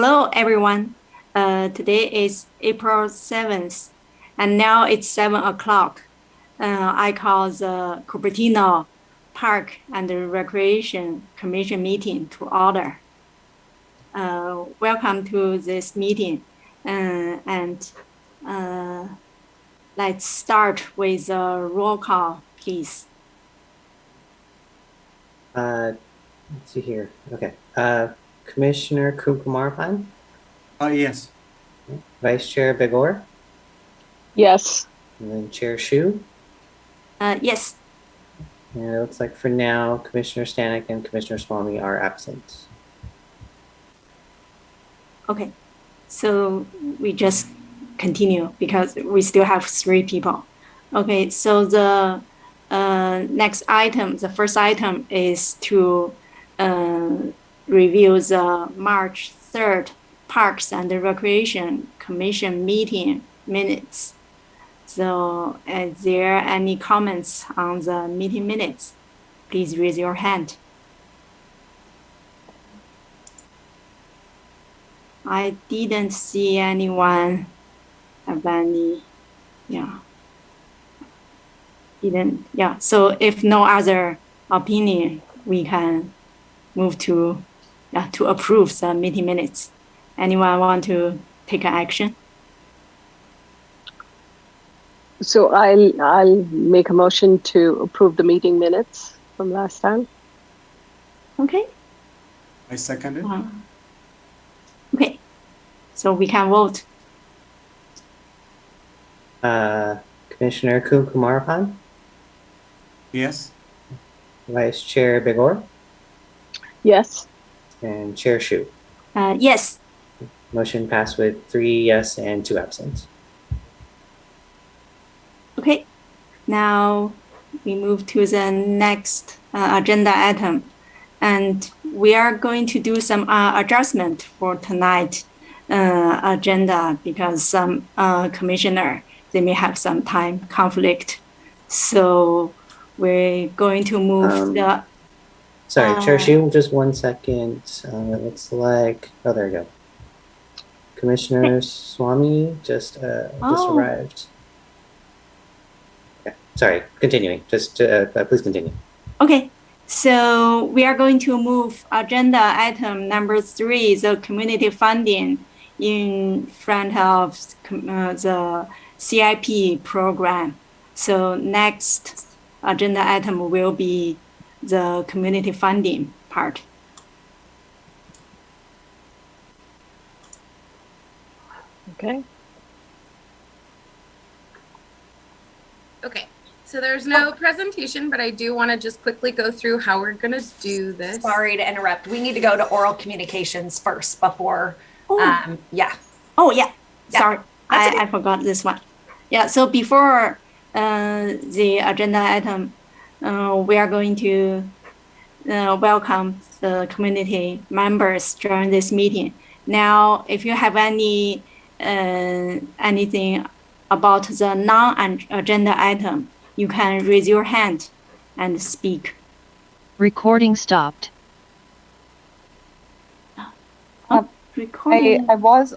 Hello, everyone. Today is April 7th, and now it's 7 o'clock. I call the Cupertino Park and Recreation Commission meeting to order. Welcome to this meeting, and let's start with a roll call, please. Let's see here. Okay. Commissioner Kukumarapan? Yes. Vice Chair Begor? Yes. And then Chair Shu? Yes. And it looks like for now, Commissioner Stanek and Commissioner Swamy are absent. Okay. So we just continue because we still have 3 people. Okay. So the next item, the first item is to review the March 3rd Parks and Recreation Commission meeting minutes. So is there any comments on the meeting minutes? Please raise your hand. I didn't see anyone have any, so if no other opinion, we can move to approve the meeting minutes. Anyone want to take an action? So I'll make a motion to approve the meeting minutes from last time. Okay. I second it. Okay. So we can vote. Commissioner Kukumarapan? Yes. Vice Chair Begor? Yes. And Chair Shu? Yes. Motion passed with 3 yes and 2 absent. Okay. Now we move to the next agenda item. And we are going to do some adjustment for tonight agenda because some commissioner, they may have some time conflict. So we're going to move the... Sorry, Chair Shu, just 1 second. It looks like, oh, there we go. Commissioner Swamy just arrived. Okay. Sorry, continuing. Just please continue. Okay. So we are going to move agenda item number 3, the community funding, in front of the CIP program. So next agenda item will be the community funding part. Okay. Okay. So there's no presentation, but I do want to just quickly go through how we're going to do this. Sorry to interrupt. We need to go to oral communications first before, yeah. Oh, yeah. Yeah. Sorry, That's I forgot this one. Yeah, so before the agenda item, we are going to welcome the community members during this meeting. Now, if you have any anything about the non-agenda item, you can raise your hand and speak. Recording stopped. Recording. I was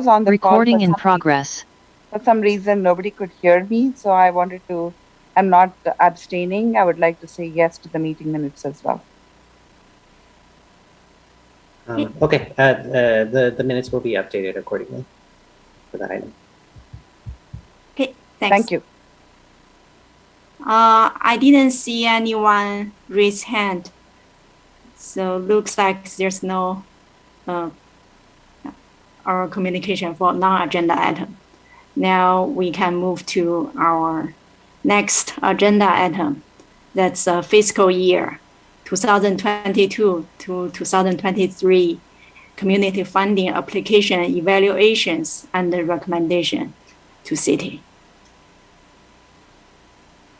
on the Recording call in progress. For some reason, nobody could hear me, so I wanted to. I'm not abstaining. I would like to say yes to the meeting minutes as well. Okay. The minutes will be updated accordingly for that item. Okay, thanks. Thank you. I didn't see anyone raise hand, so looks like there's no our communication for non-agenda item. Now we can move to our next agenda item. That's fiscal year 2022 to 2023 community funding application evaluations and the recommendation to city.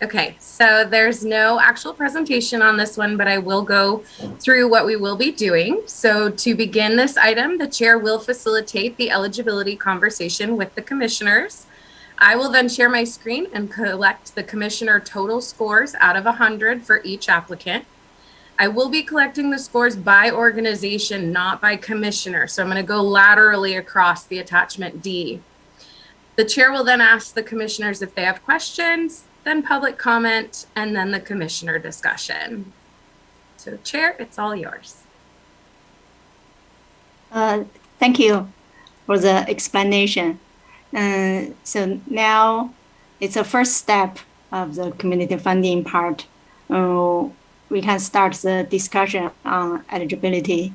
Okay, so there's no actual presentation on this one, but I will go through what we will be doing. So to begin this item, the chair will facilitate the eligibility conversation with the commissioners. I will then share my screen and collect the commissioner total scores out of 100 for each applicant. I will be collecting the scores by organization, not by commissioner. So I'm going to go laterally across the attachment D. The chair will then ask the commissioners if they have questions, then public comment, and then the commissioner discussion. So chair, it's all yours. Thank you for the explanation. So now it's a first step of the community funding part. We can start the discussion on eligibility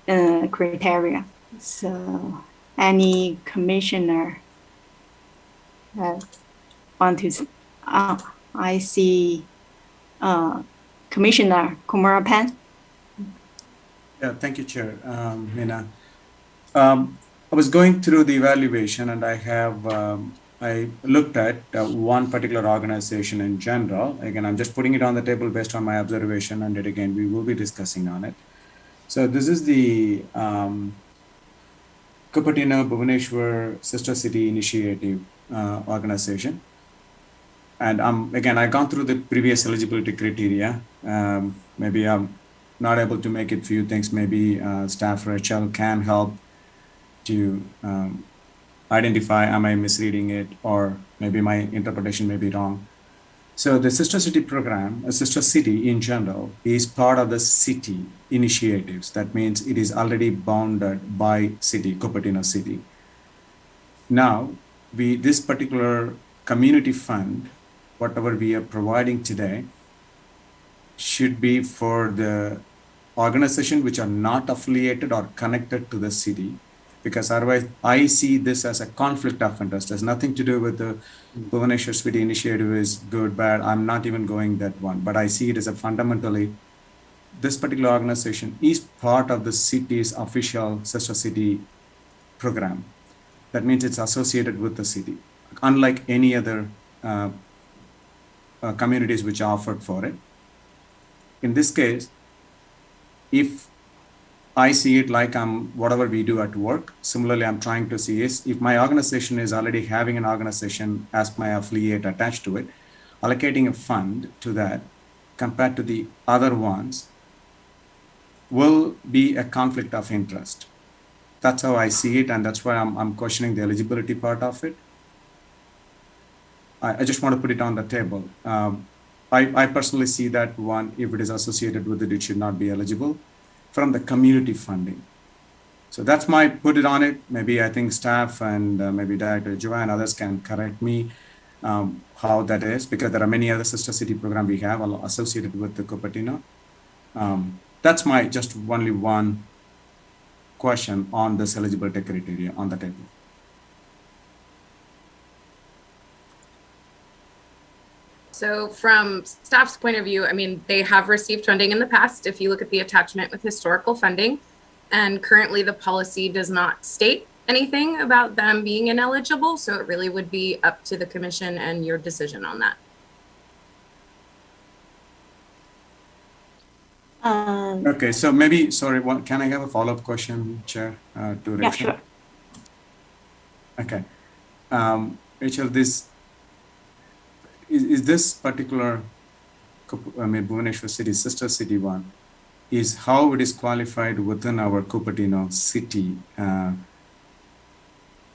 criteria. So any commissioner want to, I see Commissioner Kumarapan. Yeah, thank you, Chair. Meena. I was going through the evaluation and I looked at one particular organization in general. Again, I'm just putting it on the table based on my observation, and it, again, we will be discussing on it. So this is the Cupertino Bhubaneswar Sister City Initiative organization. And again, I've gone through the previous eligibility criteria. Maybe I'm not able to make it few things. Maybe staff Rachel can help to identify, am I misreading it, or maybe my interpretation may be wrong. So the Sister City program, a Sister City in general, is part of the city initiatives. That means it is already bounded by city, Cupertino City. Now, this particular community fund, whatever we are providing today, should be for the organization which are not affiliated or connected to the city, because otherwise I see this as a conflict of interest. There's nothing to do with the Bhubaneswar City initiative is good, bad. I'm not even going that one, but I see it as a fundamentally, this particular organization is part of the city's official Sister City program. That means it's associated with the city, unlike any other communities which are offered for it. In this case, if I see it like whatever we do at work, similarly, I'm trying to see is if my organization is already having an organization as my affiliate attached to it, allocating a fund to that compared to the other ones will be a conflict of interest. That's how I see it, and that's why I'm questioning the eligibility part of it. I just want to put it on the table. I personally see that one, if it is associated with it, it should not be eligible from the community funding. So that's my put it on it. Maybe I think staff and maybe Director Joanne, others can correct me how that is, because there are many other Sister City programs we have associated with the Cupertino. That's my just only one question on this eligibility criteria on the table. So from staff's point of view, I mean, they have received funding in the past. If you look at the attachment with historical funding, and currently the policy does not state anything about them being ineligible. So it really would be up to the commission and your decision on that. Okay, so maybe, sorry, can I have a follow-up question, Chair, to Rachel? Yeah, sure. Okay. Rachel, is this particular Bhubaneswar City, Sister City one, is how it is qualified within our Cupertino City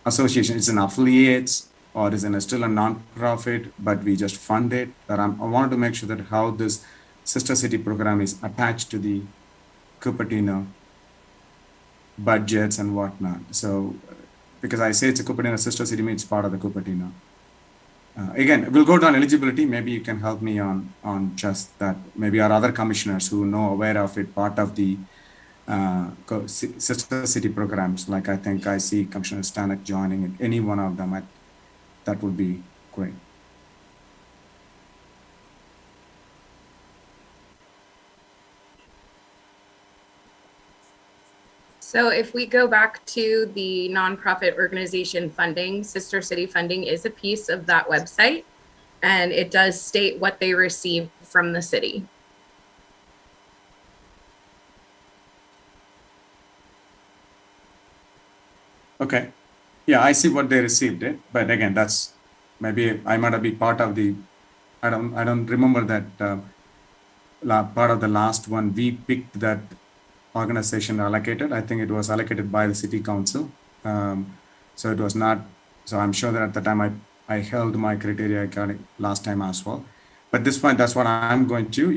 association? It's an affiliate, or is it still a non-profit, but we just fund it? That I wanted to make sure that how this Sister City program is attached to the Cupertino budgets and whatnot. So, because I say it's a Cupertino Sister City, means it's part of the Cupertino. Again, we'll go down eligibility. Maybe you can help me on just that. Maybe our other commissioners who know aware of it, part of the Sister City programs. Like I think I see Commissioner Stanek joining it. Any one of them, that would be great. So if we go back to the nonprofit organization funding, Sister City funding is a piece of that website, and it does state what they receive from the city. Okay. Yeah, I see what they received it, but again, that's maybe I might have been part of the. I don't remember that part of the last one, we picked that organization allocated. I think it was allocated by the city council. So it was not, so I'm sure that at the time I held my criteria last time as well. But this point, that's what I'm going to,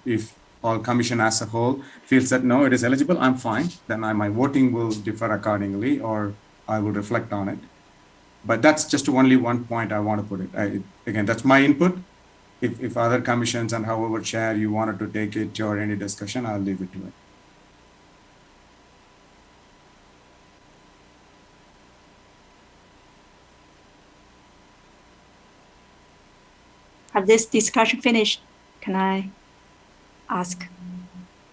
if all commission as a whole feels that no, it is eligible, I'm fine. Then my voting will differ accordingly, or I will reflect on it. But that's just only one point I want to put it. Again, that's my input. If other commissions and however chair you wanted to take it or any discussion, I'll leave it to it. Have this discussion finished? Can I ask?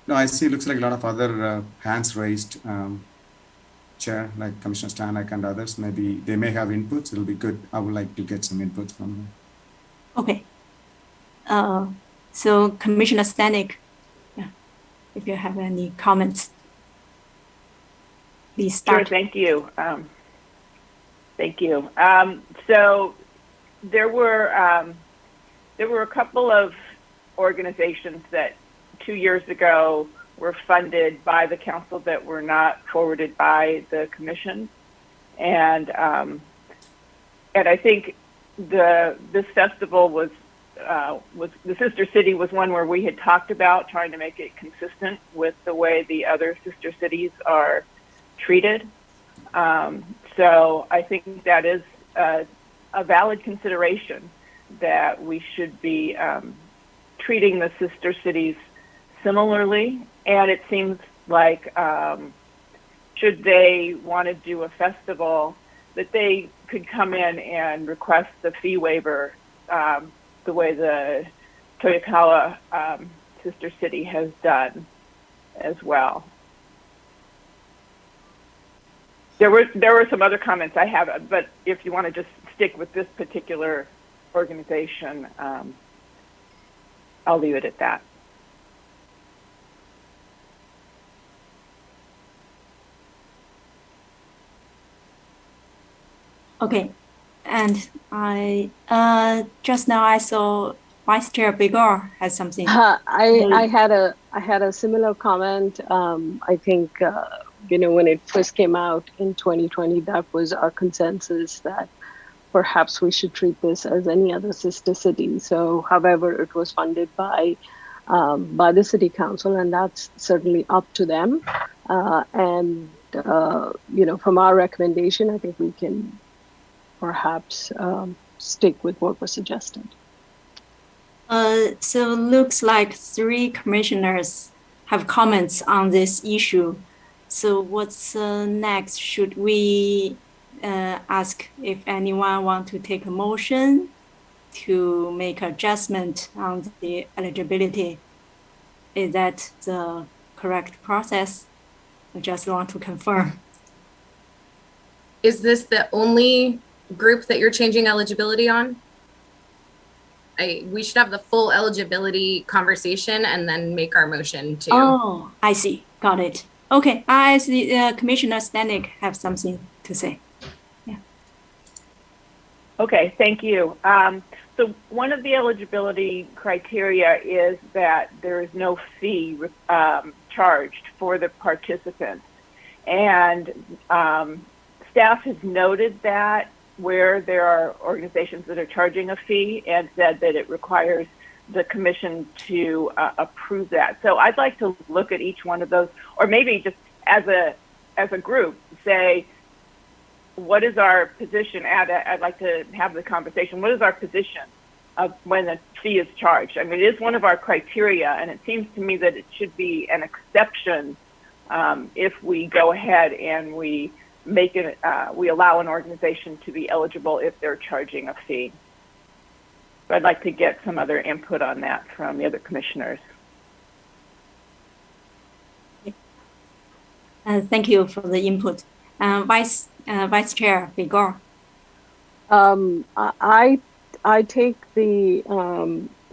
No, I see. Looks like a lot of other hands raised. Chair, like Commissioner Stanek and others, maybe they may have inputs. It'll be good. I would like to get some inputs from them. Okay. So Commissioner Stanek, if you have any comments, please start. Sure, thank you. Thank you. So there were a couple of organizations that 2 years ago were funded by the council that were not forwarded by the commission, and I think this festival was the sister city was one where we had talked about trying to make it consistent with the way the other sister cities are treated. So I think that is a valid consideration that we should be treating the sister cities similarly. And it seems like should they want to do a festival, that they could come in and request the fee waiver the way the Toyokawa sister city has done as well. There were some other comments I have, but if you want to just stick with this particular organization, I'll leave it at that. Okay, and I just now I saw Vice Chair Begor has something. I had a similar comment. I think when it first came out in 2020, that was our consensus that perhaps we should treat this as any other sister city. So, however, it was funded by the city council, and that's certainly up to them. From our recommendation, I think we can perhaps stick with what was suggested. So looks like 3 commissioners have comments on this issue. So what's next? Should we ask if anyone want to take a motion to make adjustment on the eligibility? Is that the correct process? I just want to confirm. Is this the only group that you're changing eligibility on? We should have the full eligibility conversation and then make our motion too. Oh, I see. Got it. Okay. I see Commissioner Stanek have something to say. Yeah. Okay, thank you. So one of the eligibility criteria is that there is no fee charged for the participants. And staff has noted that where there are organizations that are charging a fee and said that it requires the commission to approve that. So I'd like to look at each one of those, or maybe just as a group, say, what is our position I'd like to have the conversation. What is our position of when the fee is charged? I mean, it is one of our criteria, and it seems to me that it should be an exception if we go ahead and we make it, we allow an organization to be eligible if they're charging a fee. So I'd like to get some other input on that from the other commissioners. Thank you for the input. Vice Chair Begor. I take the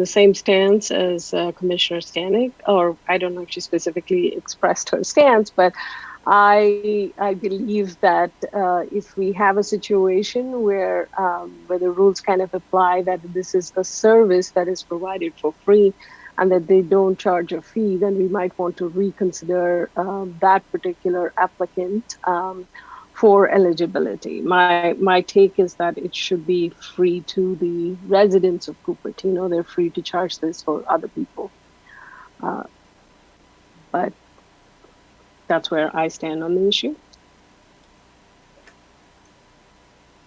same stance as Commissioner Stanek, or I don't know if she specifically expressed her stance, but I believe that if we have a situation where the rules kind of apply that this is a service that is provided for free and that they don't charge a fee, then we might want to reconsider that particular applicant for eligibility. My take is that it should be free to the residents of Cupertino. They're free to charge this for other people. But that's where I stand on the issue.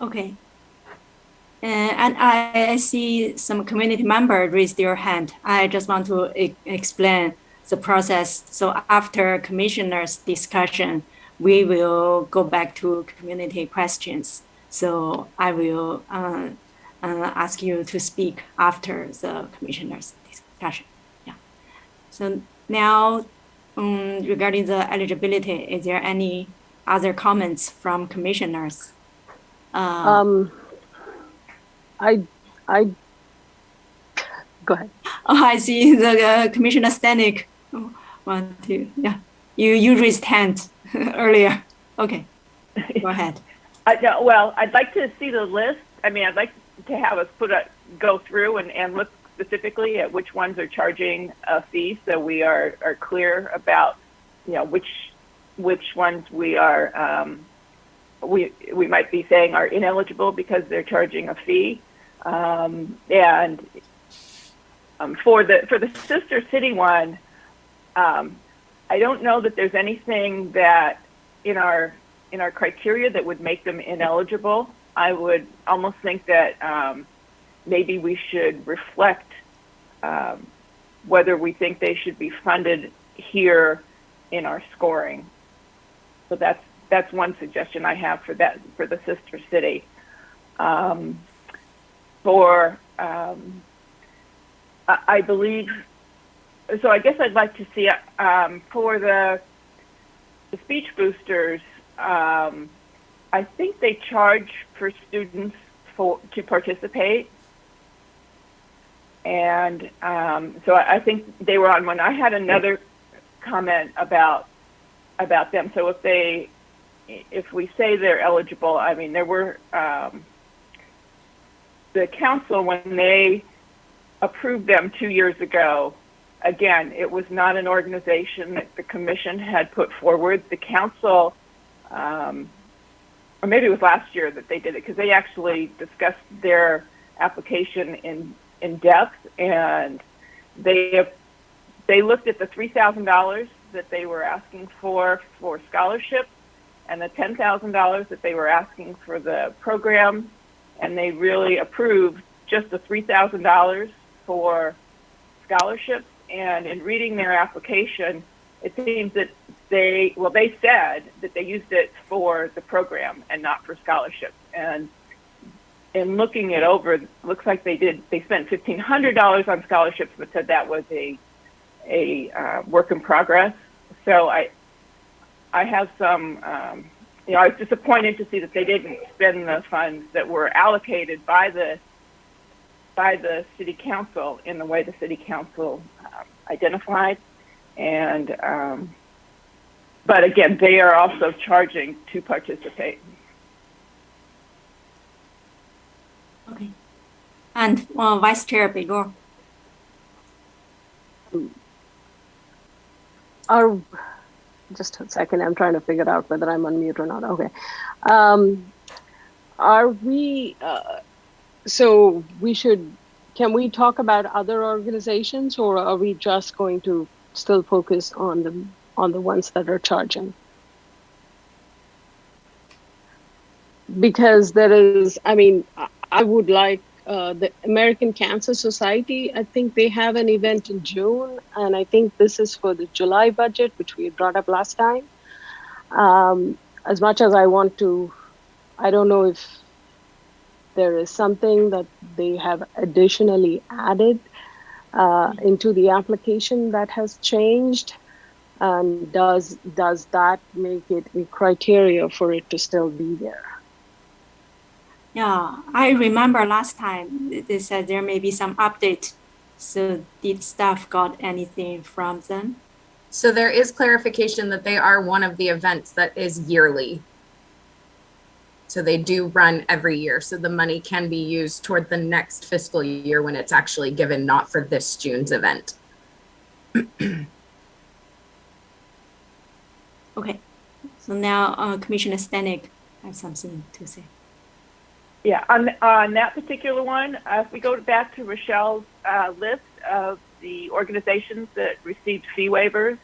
Okay. And I see some community member raise their hand. I just want to explain the process. So after commissioners' discussion, we will go back to community questions. So I will ask you to speak after the commissioners' discussion. Yeah. So now, regarding the eligibility, is there any other comments from commissioners? I go ahead. Oh, I see the Commissioner Stanek want to, yeah. You raised hand earlier. Okay, go ahead. Well, I'd like to see the list. I mean, I'd like to have us go through and look specifically at which ones are charging a fee, so we are clear about, which ones we are we might be saying are ineligible because they're charging a fee. And for the sister city one, I don't know that there's anything that in our criteria that would make them ineligible. I would almost think that maybe we should reflect whether we think they should be funded here in our scoring. So that's one suggestion I have for the sister city. I believe, so I guess I'd like to see for the speech boosters, I think they charge for students to participate. And so I think they were on one. I had another comment about them. So if we say they're eligible, I mean, there were, the council, when they approved them 2 years ago, again, it was not an organization that the commission had put forward. The council, or maybe it was last year that they did it, because they actually discussed their application in depth, and they looked at the $3,000 that they were asking for scholarships and the $10,000 that they were asking for the program, and they really approved just the $3,000 for scholarships. And in reading their application, it seems that they said that they used it for the program and not for scholarships. And in looking it over, it looks like they spent $1,500 on scholarships, but said that was a work in progress. So I have some, I was disappointed to see that they didn't spend the funds that were allocated by the city council in the way the city council identified. And, but again, they are also charging to participate. Okay. And Vice Chair Begor. Just a second, I'm trying to figure out whether I'm on mute or not. Okay. Are we, so can we talk about other organizations, or are we just going to still focus on the ones that are charging? Because there is, I mean, I would like the American Cancer Society, I think they have an event in June, and I think this is for the July budget, which we brought up last time. As much as I want to, I don't know if there is something that they have additionally added into the application that has changed, and does that make it a criteria for it to still be there? Yeah, I remember last time they said there may be some update. So did staff got anything from them? So there is clarification that they are one of the events that is yearly. So they do run every year. So the money can be used toward the next fiscal year when it's actually given, not for this June's event. Okay, so now Commissioner Stanek has something to say. Yeah, on that particular one, if we go back to Rochelle's list of the organizations that received fee waivers,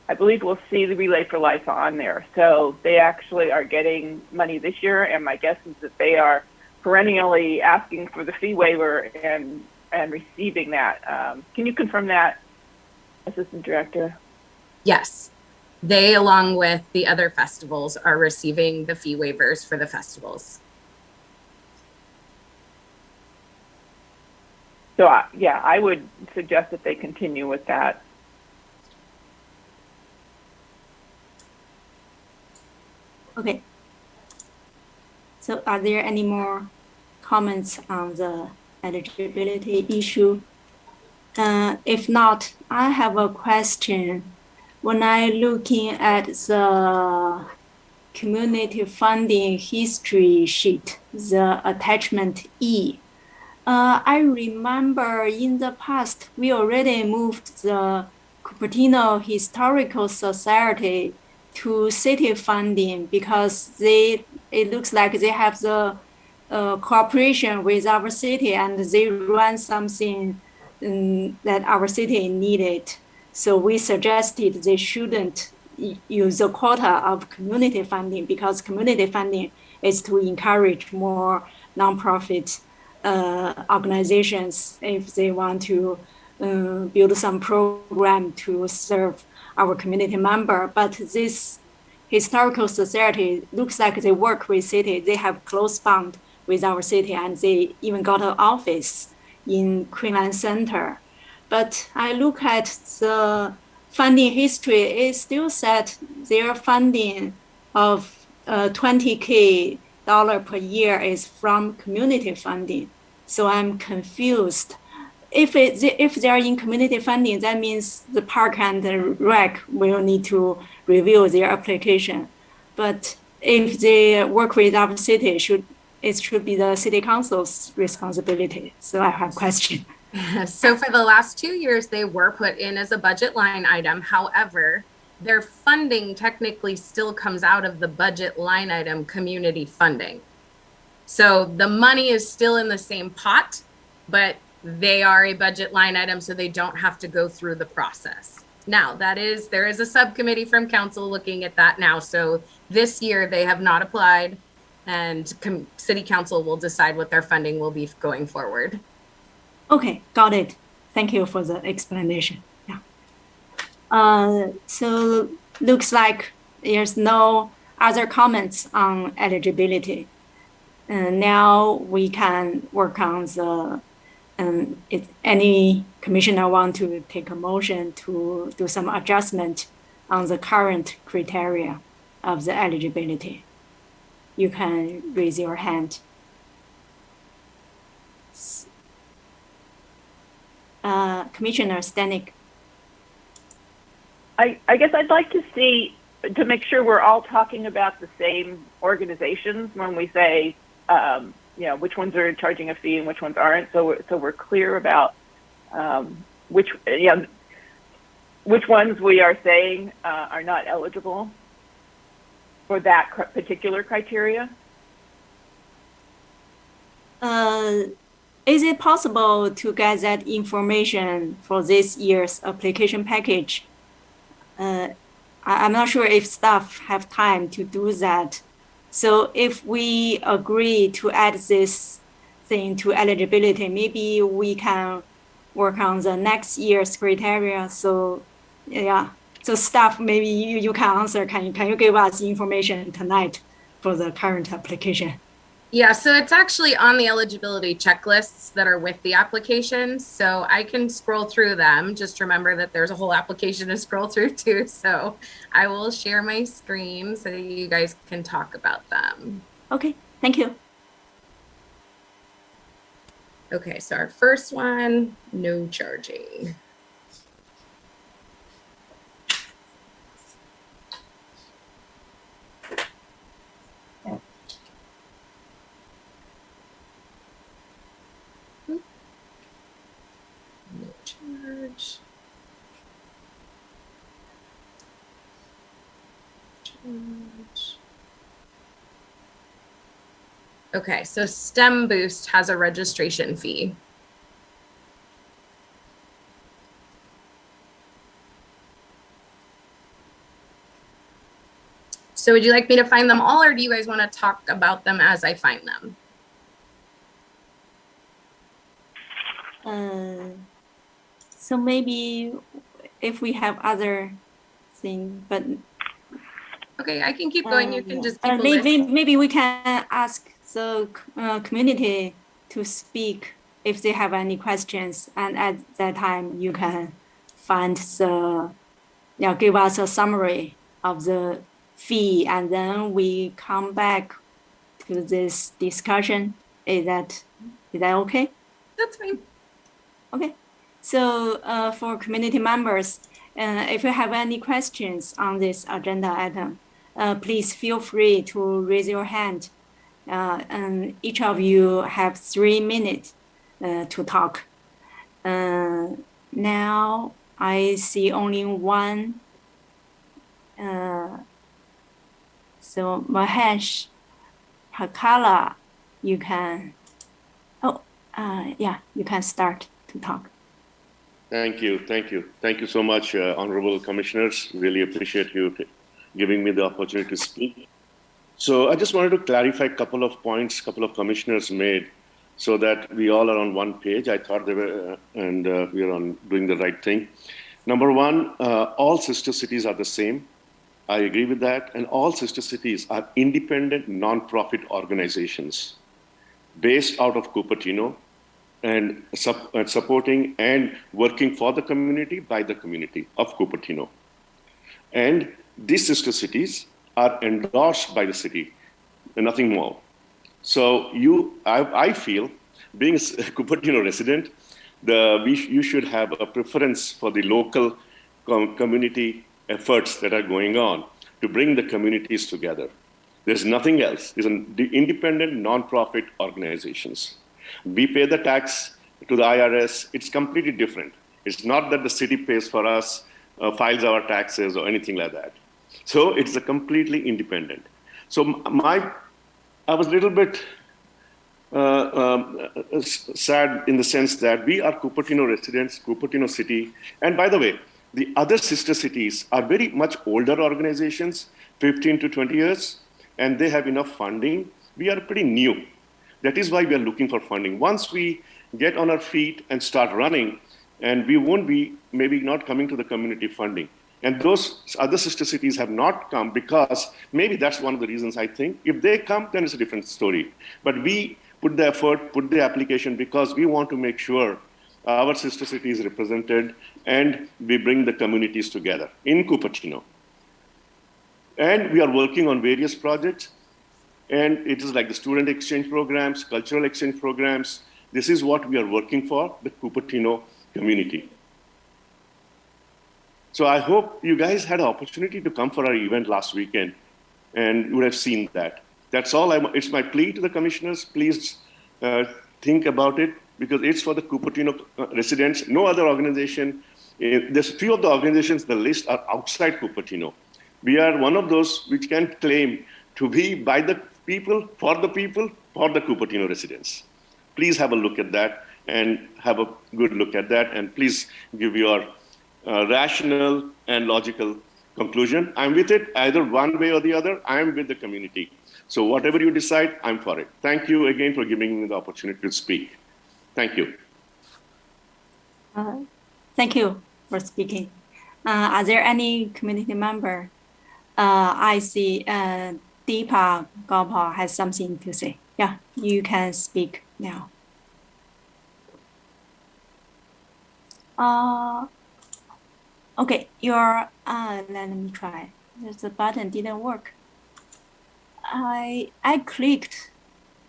I believe we'll see the Relay for Life on there. So they actually are getting money this year, and my guess is that they are perennially asking for the fee waiver and receiving that. Can you confirm that, Assistant Director? Yes. They, along with the other festivals, are receiving the fee waivers for the festivals. So, yeah, I would suggest that they continue with that. Okay. So are there any more comments on the eligibility issue? If not, I have a question. When I looking at the community funding history sheet, the attachment E, I remember in the past, we already moved the Cupertino Historical Society to city funding because it looks like they have the cooperation with our city and they run something that our city needed. So we suggested they shouldn't use the quota of community funding because community funding is to encourage more nonprofit organizations if they want to build some program to serve our community member. But this historical society looks like they work with city. They have close bond with our city and they even got an office in Queenland Center. But I look at the funding history, it still said their funding of $20K per year is from community funding. So I'm confused. If they are in community funding, that means the park and the rec will need to review their application. But if they work with our city, it should be the city council's responsibility. So I have a question. So for the last 2 years, they were put in as a budget line item. However, their funding technically still comes out of the budget line item community funding. So the money is still in the same pot, but they are a budget line item, so they don't have to go through the process. Now, there is a subcommittee from council looking at that now. So this year they have not applied, and city council will decide what their funding will be going forward. Okay, got it. Thank you for the explanation. Yeah. So looks like there's no other comments on eligibility. And now we can work on the, if any commissioner want to take a motion to do some adjustment on the current criteria of the eligibility, you can raise your hand. Commissioner Stanek. I guess I'd like to see, to make sure we're all talking about the same organizations when we say, which ones are charging a fee and which ones aren't. So we're clear about which ones we are saying are not eligible for that particular criteria. Is it possible to get that information for this year's application package? I'm not sure if staff have time to do that. So if we agree to add this thing to eligibility, maybe we can work on the next year's criteria. So yeah, so staff, maybe you can answer. Can you give us information tonight for the current application? Yeah, so it's actually on the eligibility checklists that are with the application. So I can scroll through them. Just remember that there's a whole application to scroll through too. So I will share my screen so you guys can talk about them. Okay, thank you. Okay, so our first one, no charging. No charge. Okay, so STEM Boost has a registration fee. So would you like me to find them all, or do you guys want to talk about them as I find them? So maybe if we have other thing, but okay, I can keep going. You can just keep a list. maybe we can ask the community to speak if they have any questions, and at that time you can find give us a summary of the fee, and then we come back to this discussion. Is that okay? That's fine. Okay. So for community members, if you have any questions on this agenda item, please feel free to raise your hand. And each of you have 3 minutes to talk. Now I see only one. So Mahesh Pakala, you can. You can start to talk. Thank you. Thank you so much, Honorable Commissioners. Really appreciate you giving me the opportunity to speak. So I just wanted to clarify a couple of points, couple of commissioners made so that we all are on one page. I thought they were, and we are on doing the right thing. Number one, all sister cities are the same. I agree with that. And all sister cities are independent non-profit organizations based out of Cupertino and supporting and working for the community by the community of Cupertino. And these sister cities are endorsed by the city, and nothing more. So I feel, being a Cupertino resident, you should have a preference for the local community efforts that are going on to bring the communities together. There's nothing else. These are independent non-profit organizations. We pay the tax to the IRS. It's completely different. It's not that the city pays for us, files our taxes or anything like that. So it's a completely independent. So I was a little bit sad in the sense that we are Cupertino residents, Cupertino city. And by the way, the other sister cities are very much older organizations, 15 to 20 years, and they have enough funding. We are pretty new. That is why we are looking for funding. Once we get on our feet and start running, and we won't be maybe not coming to the community funding. And those other sister cities have not come because maybe that's one of the reasons I think. If they come, then it's a different story. But we put the effort, put the application because we want to make sure our sister city is represented and we bring the communities together in Cupertino. And we are working on various projects. And it is like the student exchange programs, cultural exchange programs. This is what we are working for, the Cupertino community. So I hope you guys had an opportunity to come for our event last weekend, and you would have seen that. That's all. It's my plea to the commissioners. Please think about it, because it's for the Cupertino residents. No other organization. There's few of the organizations, the list are outside Cupertino. We are one of those which can claim to be by the people, for the Cupertino residents. Please have a look at that and have a good look at that, and please give your rational and logical conclusion. I'm with it, either one way or the other. I'm with the community. So whatever you decide, I'm for it. Thank you again for giving me the opportunity to speak. Thank you. Thank you for speaking. Are there any community member? I see Deepa Gopal has something to say. Yeah, you can speak now. Okay, let me try. The button didn't work. I clicked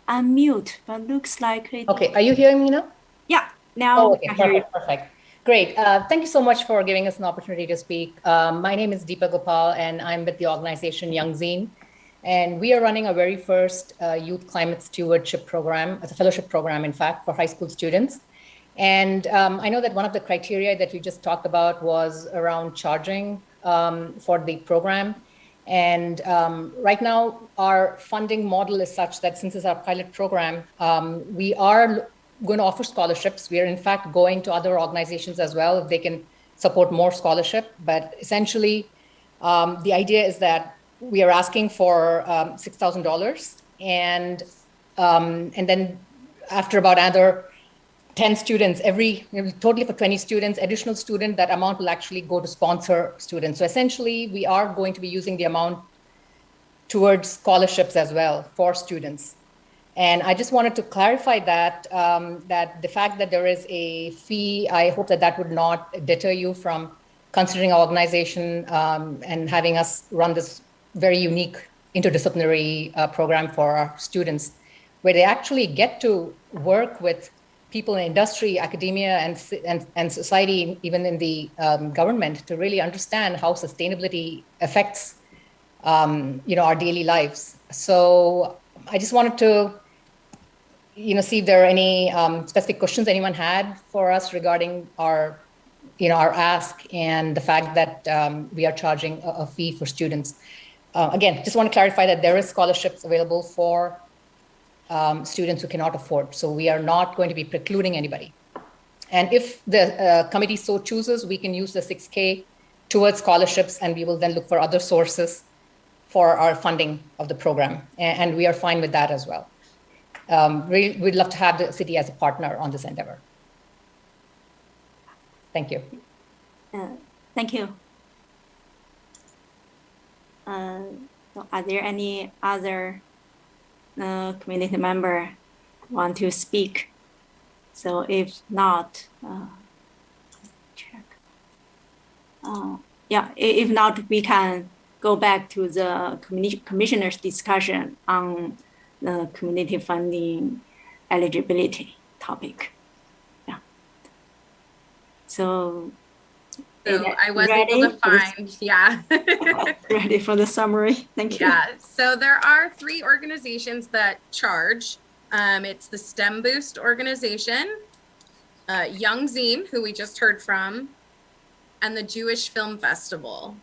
unmute, but looks like it. Okay, are you hearing me now? Yeah, now okay, I hear you. Perfect. Great. Thank you so much for giving us an opportunity to speak. My name is Deepa Gopal, and I'm with the organization Young Zine. And we are running our very first Youth Climate Stewardship program, as a fellowship program, in fact, for high school students. And I know that one of the criteria that you just talked about was around charging for the program. And right now, our funding model is such that since it's our pilot program, we are going to offer scholarships. We are in fact going to other organizations as well if they can support more scholarship. But essentially, the idea is that we are asking for $6,000, and then after about another 10 students, totally for 20 students, additional student, that amount will actually go to sponsor students. So essentially, we are going to be using the amount towards scholarships as well for students. And I just wanted to clarify that, that the fact that there is a fee, I hope that that would not deter you from considering our organization and having us run this very unique interdisciplinary program for our students, where they actually get to work with people in industry, academia, and society, even in the government, to really understand how sustainability affects our daily lives. So I just wanted to see if there are any specific questions anyone had for us regarding our ask and the fact that we are charging a fee for students. Again, just want to clarify that there is scholarships available for students who cannot afford. So we are not going to be precluding anybody. And if the committee so chooses, we can use the 6K towards scholarships, and we will then look for other sources for our funding of the program. And we are fine with that as well. We'd love to have the city as a partner on this endeavor. Thank you. Thank you. So are there any other community member want to speak? So if not, check. Yeah, if not, we can go back to the commissioner's discussion on the community funding eligibility topic. Yeah. So I was able to find, yeah. Ready for the summary? Thank you. Yeah, so there are 3 organizations that charge. It's the STEM Boost organization, Young Zine, who we just heard from, and the Jewish Film Festival.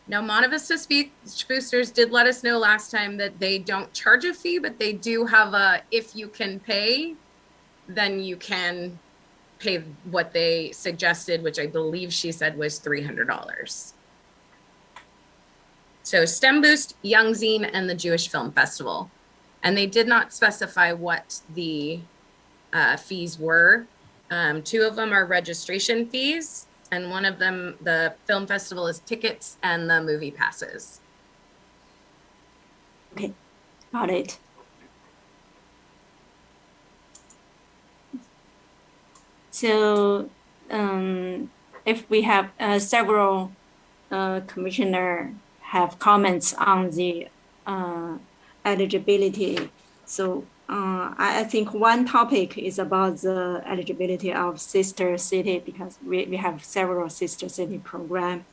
Now, Monte Vista Speech Boosters did let us know last time that they don't charge a fee, but they do have a, if you can pay, then you can pay what they suggested, which I believe she said was $300. So STEM Boost, Young Zine, and the Jewish Film Festival. And they did not specify what the fees were. 2 of them are registration fees, and one of them, the film festival, is tickets and the movie passes. Okay, got it. So if we have several commissioner have comments on the eligibility, so I think one topic is about the eligibility of sister city, because we have several sister city programs.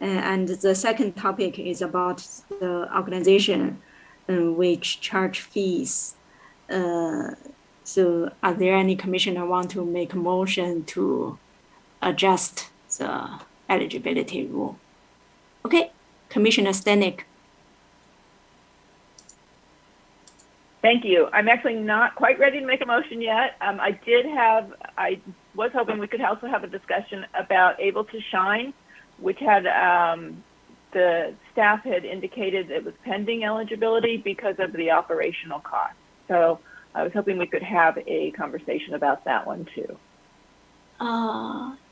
And the second topic is about the organization which charge fees. So are there any commissioner want to make a motion to adjust the eligibility rule? Okay, Commissioner Stanek. Thank you. I'm actually not quite ready to make a motion yet. I was hoping we could also have a discussion about Able to Shine, which had the staff had indicated it was pending eligibility because of the operational cost. So I was hoping we could have a conversation about that one too.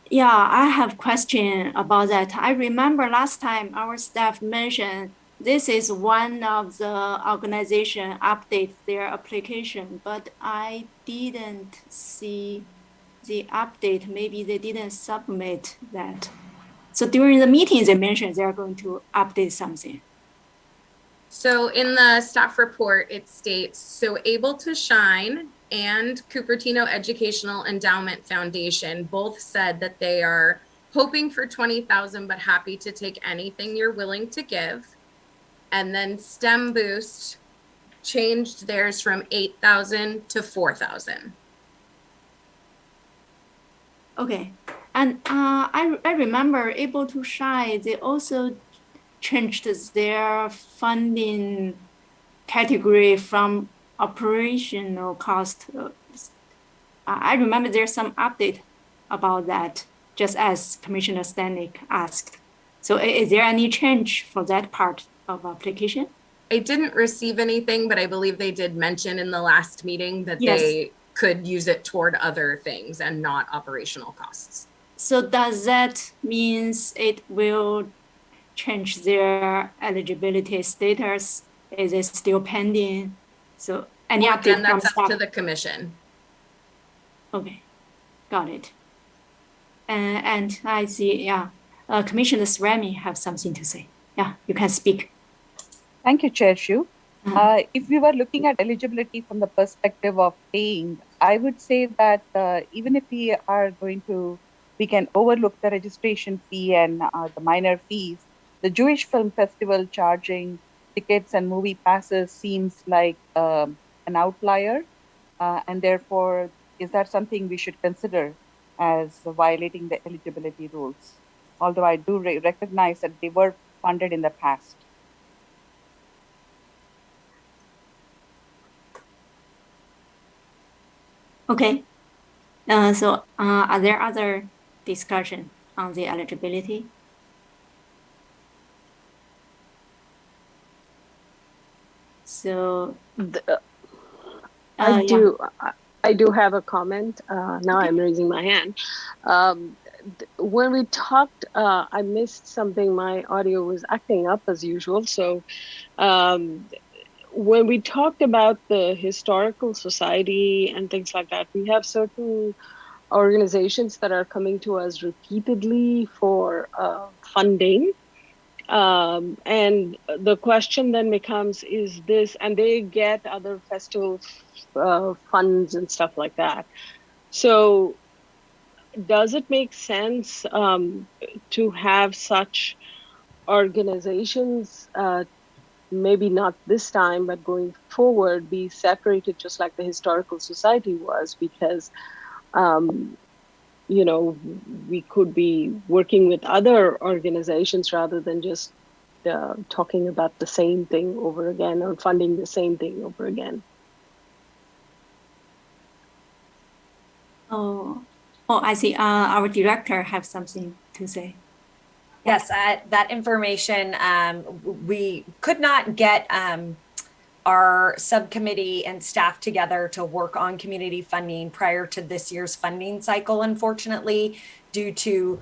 Yeah, I have a question about that. I remember last time our staff mentioned this is one of the organization update their application, but I didn't see the update. Maybe they didn't submit that. So during the meeting, they mentioned they're going to update something. So in the staff report, it states, so Able to Shine and Cupertino Educational Endowment Foundation both said that they are hoping for 20,000, but happy to take anything you're willing to give. And then STEM Boost changed theirs from 8,000 to 4,000. Okay, and I remember Able to Shine, they also changed their funding category from operational cost. I remember there's some update about that, just as Commissioner Stanek asked. So is there any change for that part of application? I didn't receive anything, but I believe they did mention in the last meeting that Yes. they could use it toward other things and not operational costs. So does that means it will change their eligibility status? Is it still pending? So any Well, update again, from that's up staff? to the commission. Okay, got it. And I see, yeah, Commissioner Remy have something to say. Yeah, you can speak. Thank you, Chair Shu. If we were looking at eligibility from the perspective of paying, I would say that even if we are going to, we can overlook the registration fee and the minor fees, the Jewish Film Festival charging tickets and movie passes seems like an outlier. And therefore, is that something we should consider as violating the eligibility rules? Although I do recognize that they were funded in the past. Okay. So are there other discussion on the eligibility? So I do have a comment. Now Okay. I'm raising my hand. When we talked, I missed something. My audio was acting up as usual. So when we talked about the historical society and things like that, we have certain organizations that are coming to us repeatedly for funding. And the question then becomes, is this, and they get other festival funds and stuff like that. So does it make sense to have such organizations, maybe not this time, but going forward, be separated just like the historical society was? Because you know, we could be working with other organizations rather than just talking about the same thing over again or funding the same thing over again. Oh, I see. Our director have something to say. Yes, that information, we could not get our subcommittee and staff together to work on community funding prior to this year's funding cycle, unfortunately, due to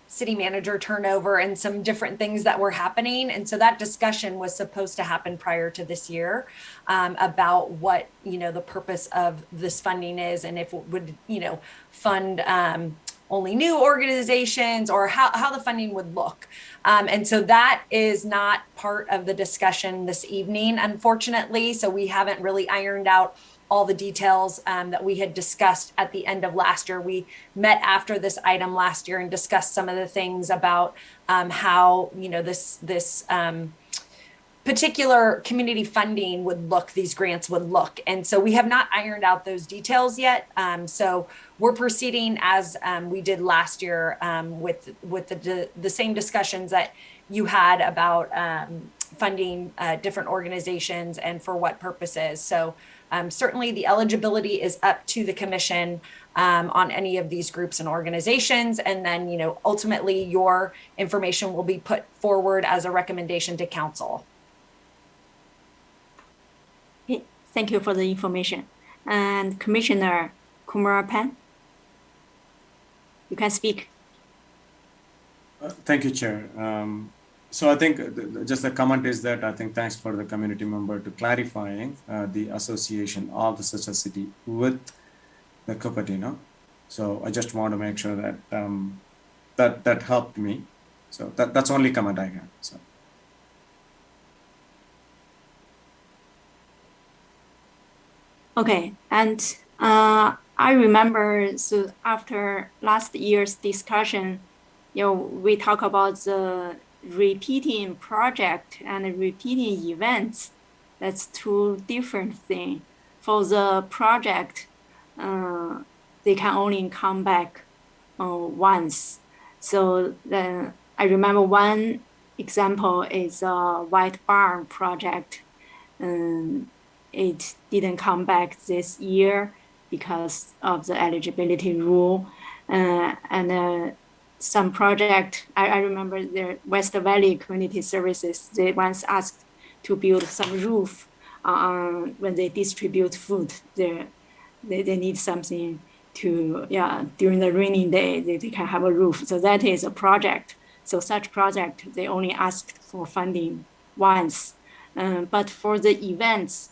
city manager turnover and some different things that were happening. And so that discussion was supposed to happen prior to this year about what, the purpose of this funding is, and if it would, fund only new organizations, or how the funding would look. And so that is not part of the discussion this evening, unfortunately. So we haven't really ironed out all the details that we had discussed at the end of last year. We met after this item last year and discussed some of the things about how, this particular community funding would look, these grants would look. And so we have not ironed out those details yet. So we're proceeding as we did last year with the same discussions that you had about funding different organizations and for what purposes. So certainly the eligibility is up to the commission on any of these groups and organizations. And then, ultimately your information will be put forward as a recommendation to council. Okay, thank you for the information. And Commissioner Kumarapan, you can speak. Thank you, Chair. So I think just the comment is that I think thanks for the community member to clarifying the association of the sister city with the Cupertino. So I just want to make sure that that helped me. So that's only comment I have. So. Okay, and I remember, so after last year's discussion, we talk about the repeating project and repeating events. That's two different things. For the project, they can only come back once. So then I remember one example is White Barn project. It didn't come back this year because of the eligibility rule. And some project, I remember the West Valley Community Services, they once asked to build some roof when they distribute food. They need something to, during the rainy day, they can have a roof. So that is a project. So such project, they only asked for funding once. But for the events,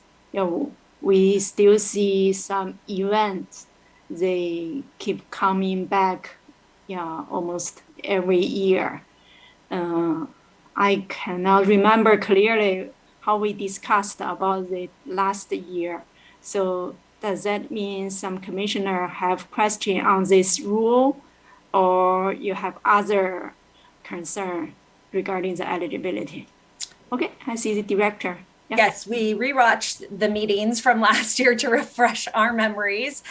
we still see some events, they keep coming back, almost every year. I cannot remember clearly how we discussed about it last year. So does that mean some commissioner have question on this rule, or you have other concern regarding the eligibility? Okay, I see the director. Yeah. Yes, we rewatched the meetings from last year to refresh our memories,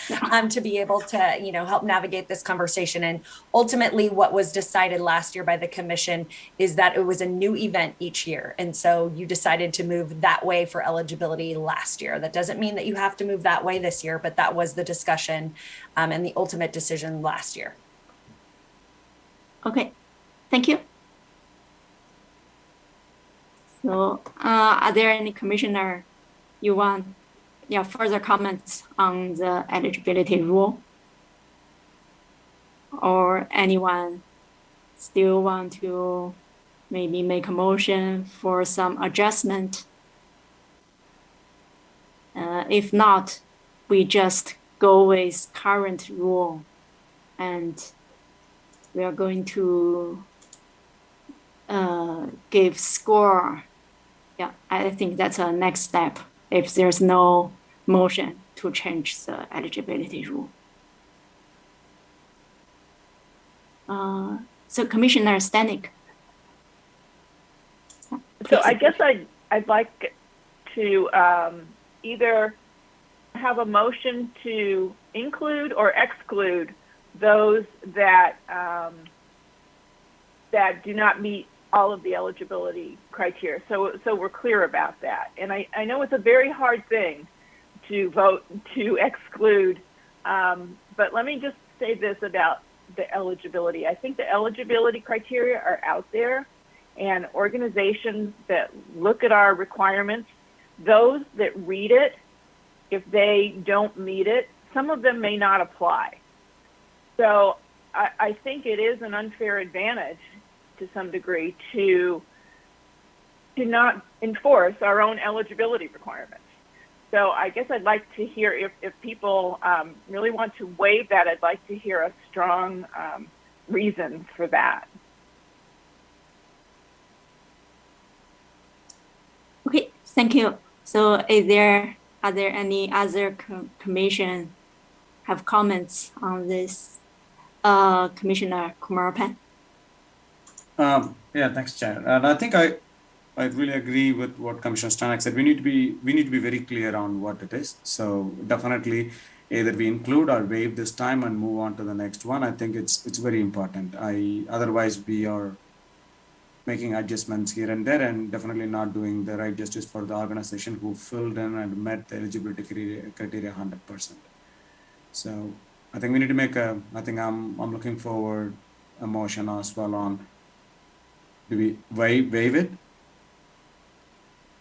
to be able to, help navigate this conversation. And ultimately, what was decided last year by the commission is that it was a new event each year. And so you decided to move that way for eligibility last year. That doesn't mean that you have to move that way this year, but that was the discussion and the ultimate decision last year. Okay, thank you. So are there any commissioner you want further comments on the eligibility rule? Or anyone still want to maybe make a motion for some adjustment? If not, we just go with current rule, and we are going to give score. Yeah, I think that's a next step if there's no motion to change the eligibility rule. So Commissioner Stanek. So I guess I'd like to either have a motion to include or exclude those that that do not meet all of the eligibility criteria. So we're clear about that. And I know it's a very hard thing to vote to exclude, but let me just say this about the eligibility. I think the eligibility criteria are out there, and organizations that look at our requirements, those that read it, if they don't meet it, some of them may not apply. So I think it is an unfair advantage to some degree to not enforce our own eligibility requirements. So I guess I'd like to hear if people really want to waive that, I'd like to hear a strong reason for that. Okay, thank you. So are there any other commission have comments on this? Commissioner Kumaran? Yeah, thanks, Chair. And I think I really agree with what Commissioner Stanek said. We need to be very clear on what it is. So definitely, either we include or waive this time and move on to the next one. I think it's very important. Otherwise we are making adjustments here and there, and definitely not doing the right justice for the organization who filled in and met the eligibility criteria 100%. So I think we need to make I think I'm looking forward a motion as well on, do we waive it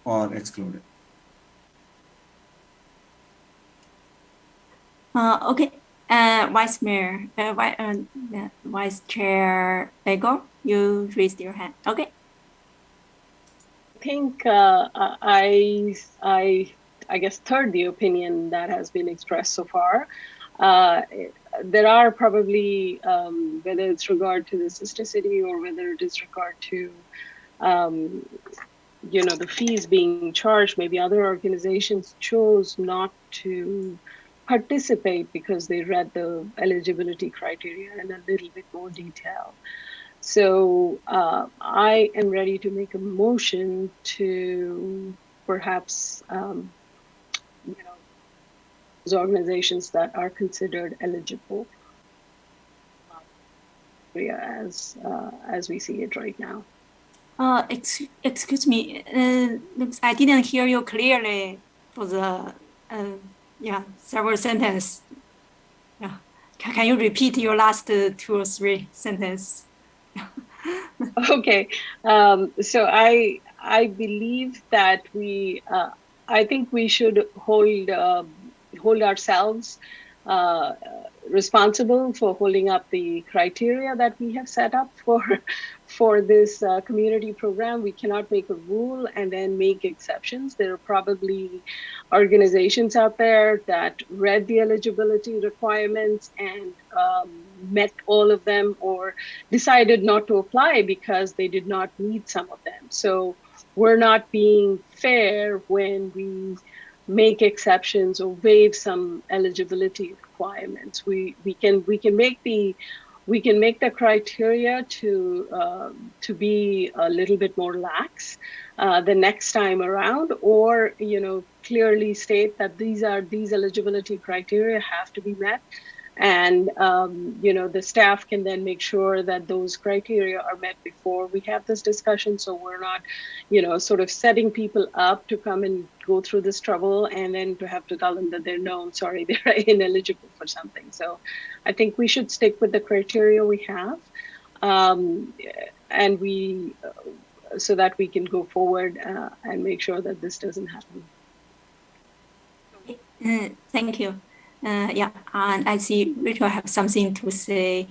or exclude it? Okay, Vice Mayor, Vice Chair Bagel, you raised your hand. Okay. I think I guess third the opinion that has been expressed so far. There are probably, whether it's regard to the sister city or whether it is regard to, the fees being charged, maybe other organizations chose not to participate because they read the eligibility criteria in a little bit more detail. So I am ready to make a motion to perhaps, those organizations that are considered eligible as we see it right now. Excuse me. Looks I didn't hear you clearly for the several sentences. Yeah. Can you repeat your last 2 or 3 sentences? Okay. So I believe that I think we should hold ourselves responsible for holding up the criteria that we have set up for this community program. We cannot make a rule and then make exceptions. There are probably organizations out there that read the eligibility requirements and met all of them, or decided not to apply because they did not meet some of them. So we're not being fair when we make exceptions or waive some eligibility requirements. We can make the criteria to be a little bit more lax the next time around, or clearly state that these eligibility criteria have to be met. And the staff can then make sure that those criteria are met before we have this discussion, so we're not sort of setting people up to come and go through this trouble and then to have to tell them that they're ineligible for something. So I think we should stick with the criteria we have, and so that we can go forward and make sure that this doesn't happen. Thank you. And I see Rachel have something to say.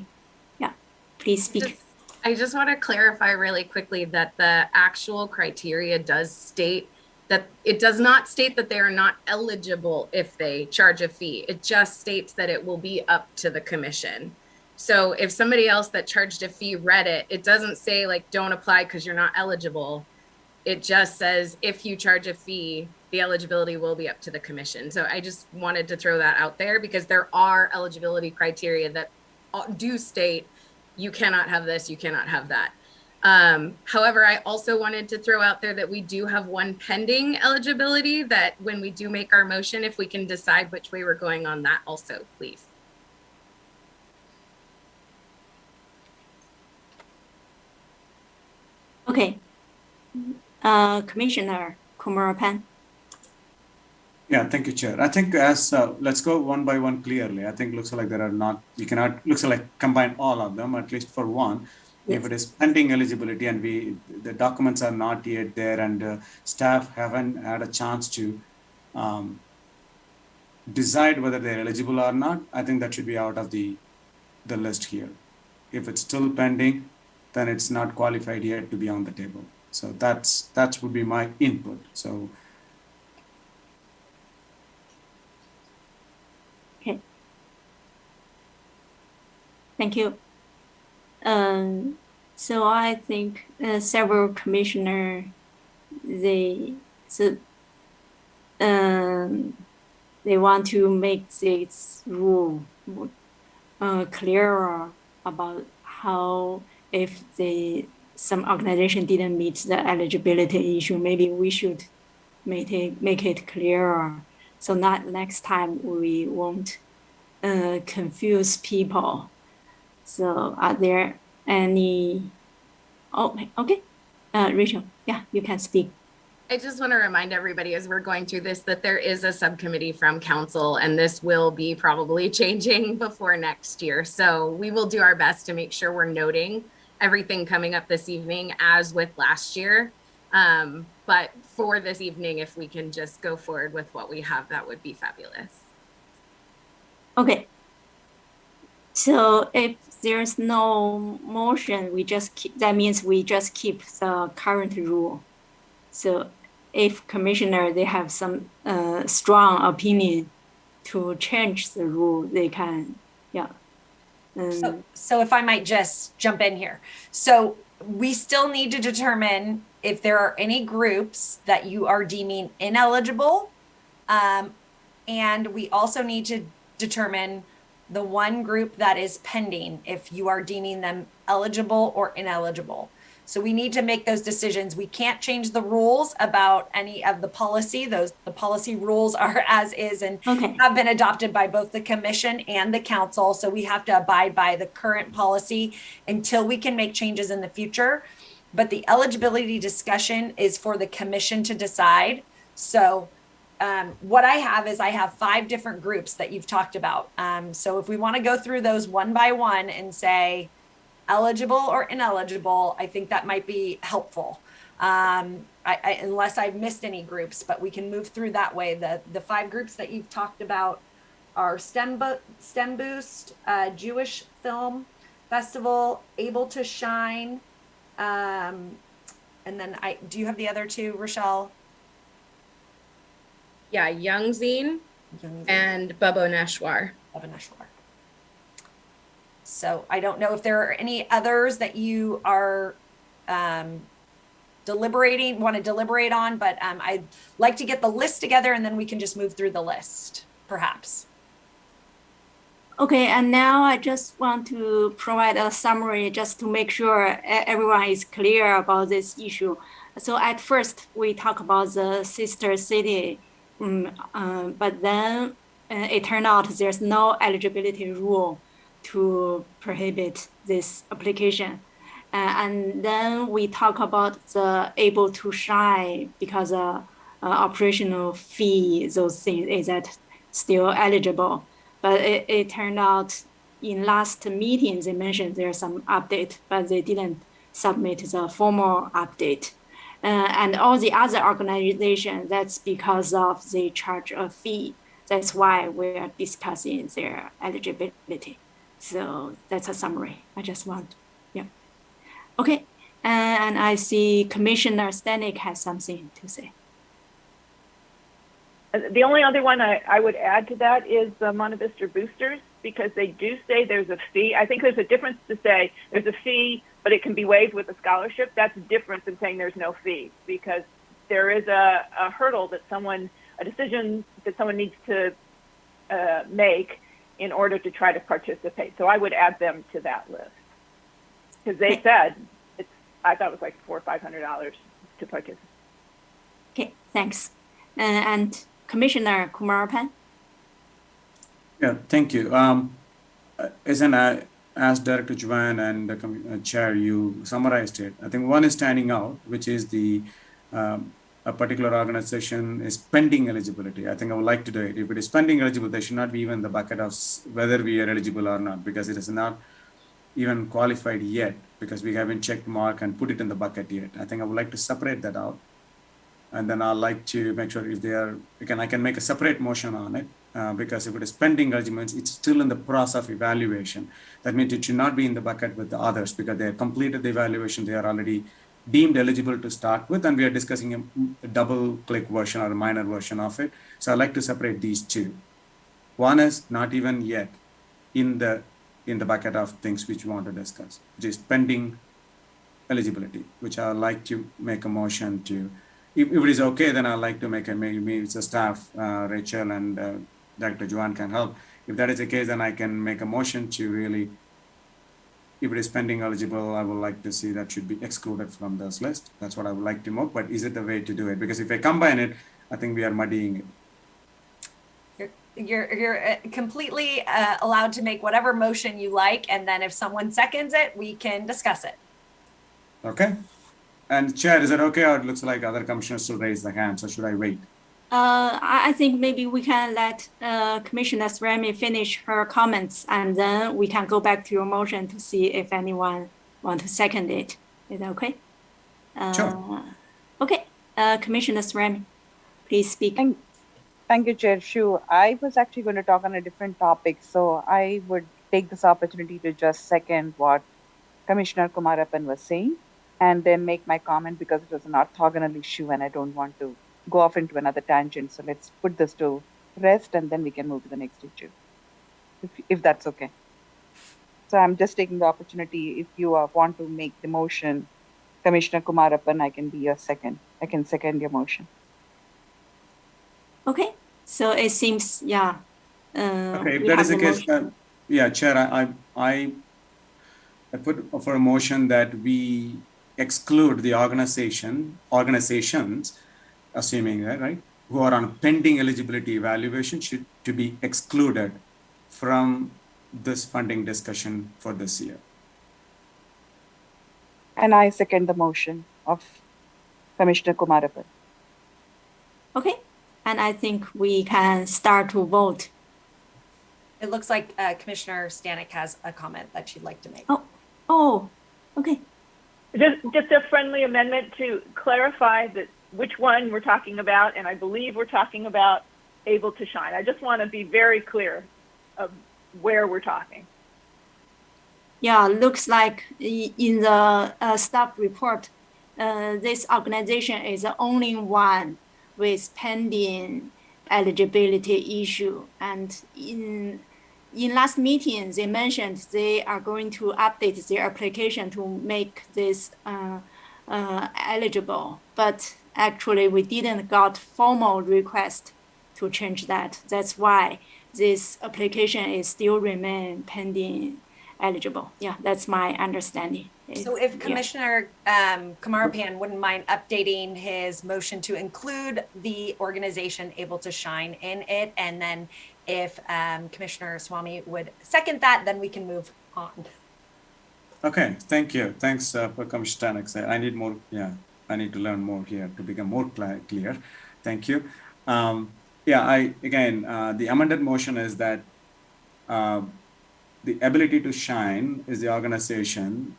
Yeah, please speak. I just want to clarify really quickly that the actual criteria does state that it does not state that they are not eligible if they charge a fee. It just states that it will be up to the commission. So if somebody else that charged a fee read it, it doesn't say like, don't apply because you're not eligible. It just says if you charge a fee, the eligibility will be up to the commission. So I just wanted to throw that out there because there are eligibility criteria that do state you cannot have this, you cannot have that. However, I also wanted to throw out there that we do have one pending eligibility that when we do make our motion, if we can decide which way we're going on that also, please. Okay. Commissioner Kumaran. Yeah, thank you, Chair. I think let's go one by one clearly. I think looks like looks like combine all of them, at least for one. Yes. If it is pending eligibility and the documents are not yet there and staff haven't had a chance to decide whether they're eligible or not, I think that should be out of the list here. If it's still pending, then it's not qualified yet to be on the table. So that would be my input. So. Okay. Thank you. So I think several commissioners they want to make this rule clearer about how if some organization didn't meet the eligibility issue, maybe we should make it clearer so not next time we won't confuse people. So are there any? Oh, okay. Rachel, yeah, you can speak. I just want to remind everybody as we're going through this that there is a subcommittee from council and this will be probably changing before next year. So we will do our best to make sure we're noting everything coming up this evening as with last year. But for this evening, if we can just go forward with what we have, that would be fabulous. Okay. So if there's no motion, that means we just keep the current rule. So if commissioner, they have some strong opinion to change the rule, they can, yeah. So if I might just jump in here. So we still need to determine if there are any groups that you are deeming ineligible. And we also need to determine the one group that is pending, if you are deeming them eligible or ineligible. So we need to make those decisions. We can't change the rules about any of the policy. The policy rules are as is and have been adopted by both the commission and the council. So we have to abide by the current policy until we can make changes in the future. but the eligibility discussion is for the commission to decide. So what I have is I have 5 different groups that you've talked about. So if we want to go through those one by one and say eligible or ineligible, I think that might be helpful. Unless I've missed any groups, but we can move through that way. The 5 groups that you've talked about are STEM Boost, Jewish Film Festival, Able to Shine, and then do you have the other 2, Rochelle? Yeah, Young Zine and Bubbo Nashwar. So I don't know if there are any others that you are want to deliberate on, but I'd like to get the list together and then we can just move through the list, perhaps. Okay, and now I just want to provide a summary just to make sure everyone is clear about this issue. So at first we talk about the sister city, but then it turned out there's no eligibility rule to prohibit this application. And then we talk about the able to shine because operational fee, those things, is that still eligible? But it turned out in last meeting, they mentioned there's some update, but they didn't submit the formal update. And all the other organizations, that's because of they charge a fee. That's why we're discussing their eligibility. So that's a summary. I just want, yeah. Okay, and I see Commissioner Stanek has something to say. The only other one I would add to that is the Monte Vista Boosters, because they do say there's a fee. I think there's a difference to say there's a fee, but it can be waived with a scholarship. That's different than saying there's no fee, because there is a hurdle that a decision that someone needs to make in order to try to participate. So I would add them to that list, because they said I thought it was like $400 or $500 to participate. Okay, thanks. And Commissioner Kumarapan. Yeah, thank you. As Director Juan and the Chair, you summarized it. I think one is standing out, which is a particular organization is pending eligibility. I think I would like to do it. If it is pending eligible, they should not be even the bucket of whether we are eligible or not, because it is not even qualified yet, because we haven't checked mark and put it in the bucket yet. I think I would like to separate that out. And then I'd like to make sure if they are, I can make a separate motion on it, because if it is pending arguments, it's still in the process of evaluation. That means it should not be in the bucket with the others, because they have completed the evaluation, they are already deemed eligible to start with, and we are discussing a double-click version or a minor version of it. So I'd like to separate these 2. One is not even yet in the bucket of things which we want to discuss, which is pending eligibility, which I'd like to make a motion to. If it is okay, then I'd like to make maybe it's a staff, Rachel and Dr. Juan can help. If that is the case, then I can make a motion to really, if it is pending eligible, I would like to see that should be excluded from this list. That's what I would like to move, but is it the way to do it? Because if I combine it, I think we are muddying it. You're completely allowed to make whatever motion you like, and then if someone seconds it, we can discuss it. Okay. And Chair, is it okay, or it looks like other commissioners should raise their hand, so should I wait? I think maybe we can let Commissioner Srami finish her comments, and then we can go back to your motion to see if anyone want to second it. Is that okay? Sure. Okay, Commissioner Srami, please speak. Thank you, Chair Shu. I was actually going to talk on a different topic, so I would take this opportunity to just second what Commissioner Kumarapan was saying, and then make my comment, because it was an orthogonal issue and I don't want to go off into another tangent. So let's put this to rest and then we can move to the next issue, if that's okay. So I'm just taking the opportunity. If you want to make the motion, Commissioner Kumarapan, I can be your second. I can second your motion. Okay, so it seems, yeah. Okay, if that is the case, yeah, Chair, I put for a motion that we exclude the organizations, assuming that, right, who are on pending eligibility evaluation should to be excluded from this funding discussion for this year. And I second the motion of Commissioner Kumarapan. Okay, and I think we can start to vote. It looks like Commissioner Stanek has a comment that she'd like to make. Oh, okay. Just a friendly amendment to clarify that which one we're talking about, and I believe we're talking about able to shine. I just want to be very clear of where we're talking. Yeah, looks like in the staff report, this organization is the only one with pending eligibility issue. And in last meeting, they mentioned they are going to update their application to make this eligible. But actually, we didn't got formal request to change that. That's why this application is still remain pending eligible. Yeah, that's my understanding. So if Commissioner Kumarapan wouldn't mind updating his motion to include the organization Able to Shine in it, and then if Commissioner Swamy would second that, then we can move on. Okay, thank you. Thanks for Commissioner Stanek. I need more, I need to learn more here to become more clear. Thank you. The amended motion is that the ability to shine is the organization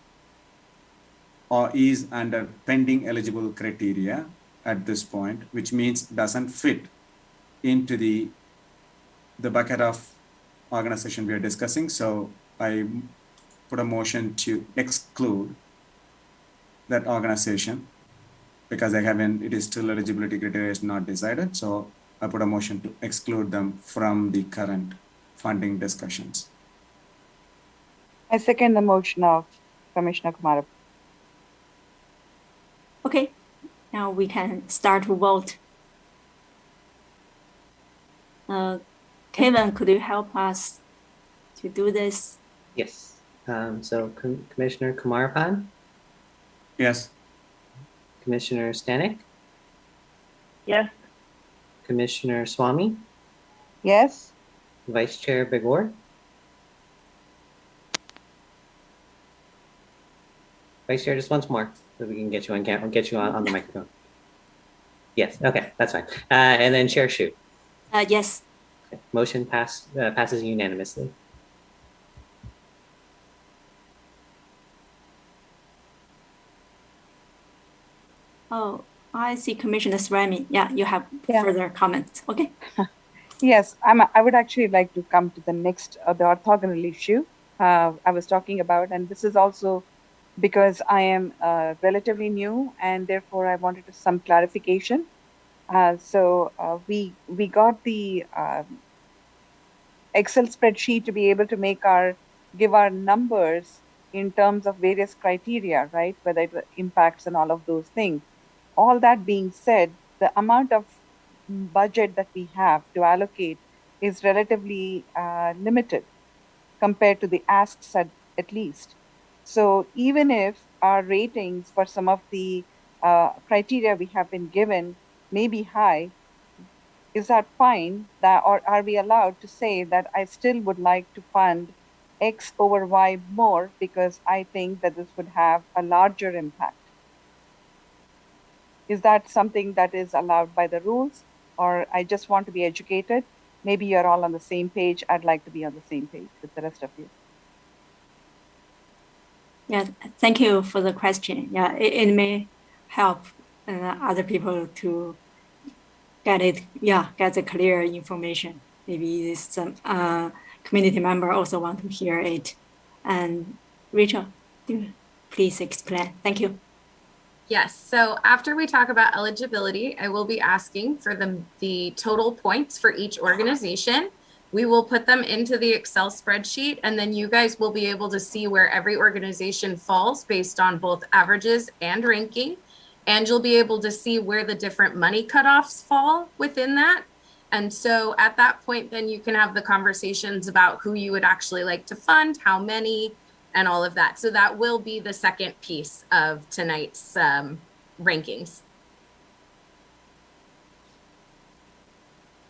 or is under pending eligible criteria at this point, which means doesn't fit into the bucket of organization we are discussing. So I put a motion to exclude that organization because it is still eligibility criteria is not decided. So I put a motion to exclude them from the current funding discussions. I second the motion of Commissioner Kumarapan. Okay, now we can start to vote. Kevin, could you help us to do this? Yes. So Commissioner Kumarapan? Yes. Commissioner Stanek? Yes. Commissioner Swamy? Yes. Vice Chair Begor? Vice Chair, just once more, so we can get you on camera, get you on the microphone. Yes, okay, that's fine. And then Chair Shu? Yes. Okay. Motion passes unanimously. Oh, I see Commissioner Swamy. Yeah, you have further comments. Okay. Yes, I would actually like to come to the next, the orthogonal issue I was talking about. And this is also because I am relatively new and therefore I wanted some clarification. So we got the Excel spreadsheet to be able to give our numbers in terms of various criteria, right? Whether it impacts and all of those things. All that being said, the amount of budget that we have to allocate is relatively limited compared to the asks at least. So even if our ratings for some of the criteria we have been given may be high, is that fine? Or are we allowed to say that I still would like to fund X over Y more because I think that this would have a larger impact? Is that something that is allowed by the rules, or I just want to be educated? Maybe you're all on the same page. I'd like to be on the same page with the rest of you. Yeah, thank you for the question. Yeah, it may help other people to get the clear information. Maybe some community member also want to hear it. And Rachel, please explain. Thank you. Yes, so after we talk about eligibility, I will be asking for the total points for each organization. We will put them into the Excel spreadsheet, and then you guys will be able to see where every organization falls based on both averages and ranking. And you'll be able to see where the different money cutoffs fall within that. And so at that point, then you can have the conversations about who you would actually like to fund, how many, and all of that. So that will be the second piece of tonight's rankings.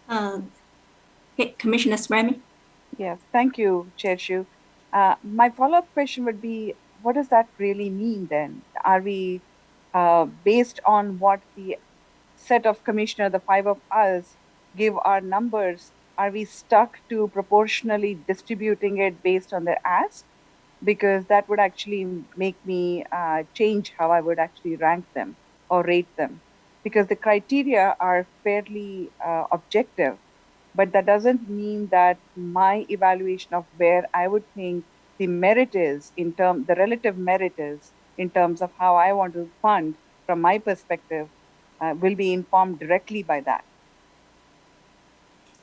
Okay, Commissioner Swamy. Yes, thank you, Chair Shu. My follow-up question would be, what does that really mean then? Are we, based on what the set of commissioner, the five of us, give our numbers, are we stuck to proportionally distributing it based on their ask? Because that would actually make me change how I would actually rank them or rate them. Because the criteria are fairly objective, but that doesn't mean that my evaluation of where I would think the merit is the relative merit is in terms of how I want to fund from my perspective will be informed directly by that.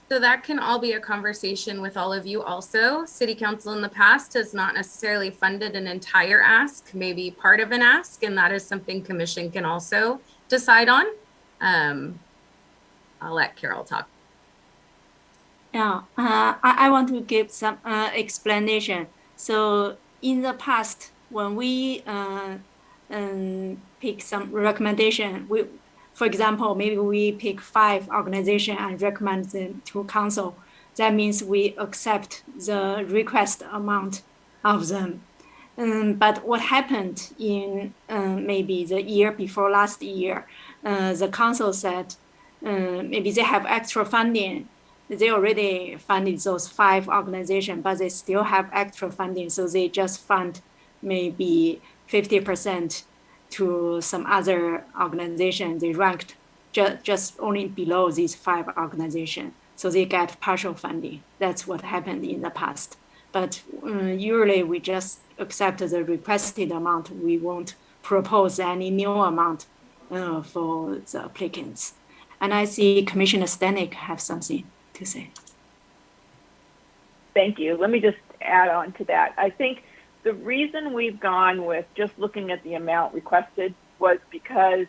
So that can all be a conversation with all of you also. City Council in the past has not necessarily funded an entire ask, maybe part of an ask, and that is something Commission can also decide on. I'll let Carol talk. Yeah, I want to give some explanation. So in the past, when we pick some recommendation, for example, maybe we pick 5 organizations and recommend them to council. That means we accept the request amount of them. But what happened in maybe the year before last year, the council said maybe they have extra funding. They already funded those 5 organizations, but they still have extra funding. So they just fund maybe 50% to some other organization. They ranked just only below these 5 organizations. So they get partial funding. That's what happened in the past. But usually we just accept the requested amount. We won't propose any new amount for the applicants. And I see Commissioner Stanek have something to say. Thank you. Let me just add on to that. I think the reason we've gone with just looking at the amount requested was because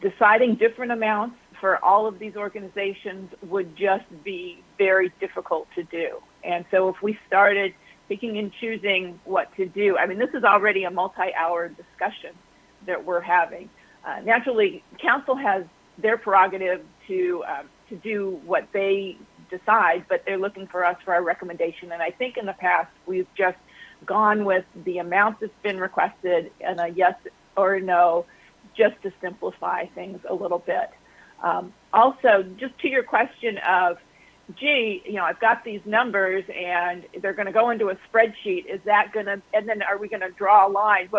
deciding different amounts for all of these organizations would just be very difficult to do. And so if we started picking and choosing what to do, I mean, this is already a multi-hour discussion that we're having. Naturally, council has their prerogative to do what they decide, but they're looking for us for our recommendation. And I think in the past, we've just gone with the amount that's been requested and a yes or a no, just to simplify things a little bit. Also, just to your question of, gee, you know, I've got these numbers and they're going to go into a spreadsheet. Is that going to, and then are we going to draw a line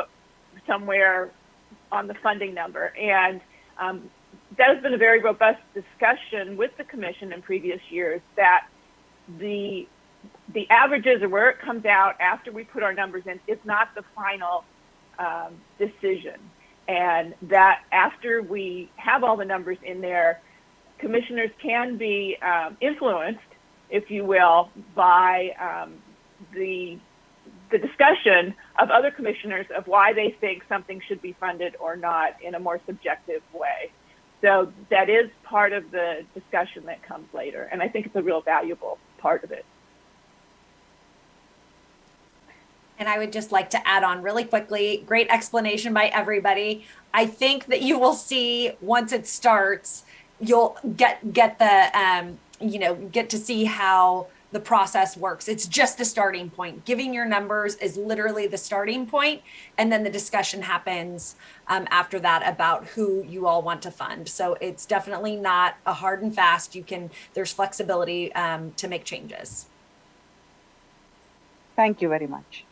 somewhere on the funding number? And that has been a very robust discussion with the commission in previous years, that the averages or where it comes out after we put our numbers in is not the final decision. And that after we have all the numbers in there, commissioners can be influenced, if you will, by the discussion of other commissioners of why they think something should be funded or not in a more subjective way. So that is part of the discussion that comes later. And I think it's a real valuable part of it. And I would just like to add on really quickly, great explanation by everybody. I think that you will see once it starts, you'll get the, get to see how the process works. It's just the starting point. Giving your numbers is literally the starting point, and then the discussion happens after that about who you all want to fund. So it's definitely not a hard and fast. There's flexibility to make changes. Thank you very much.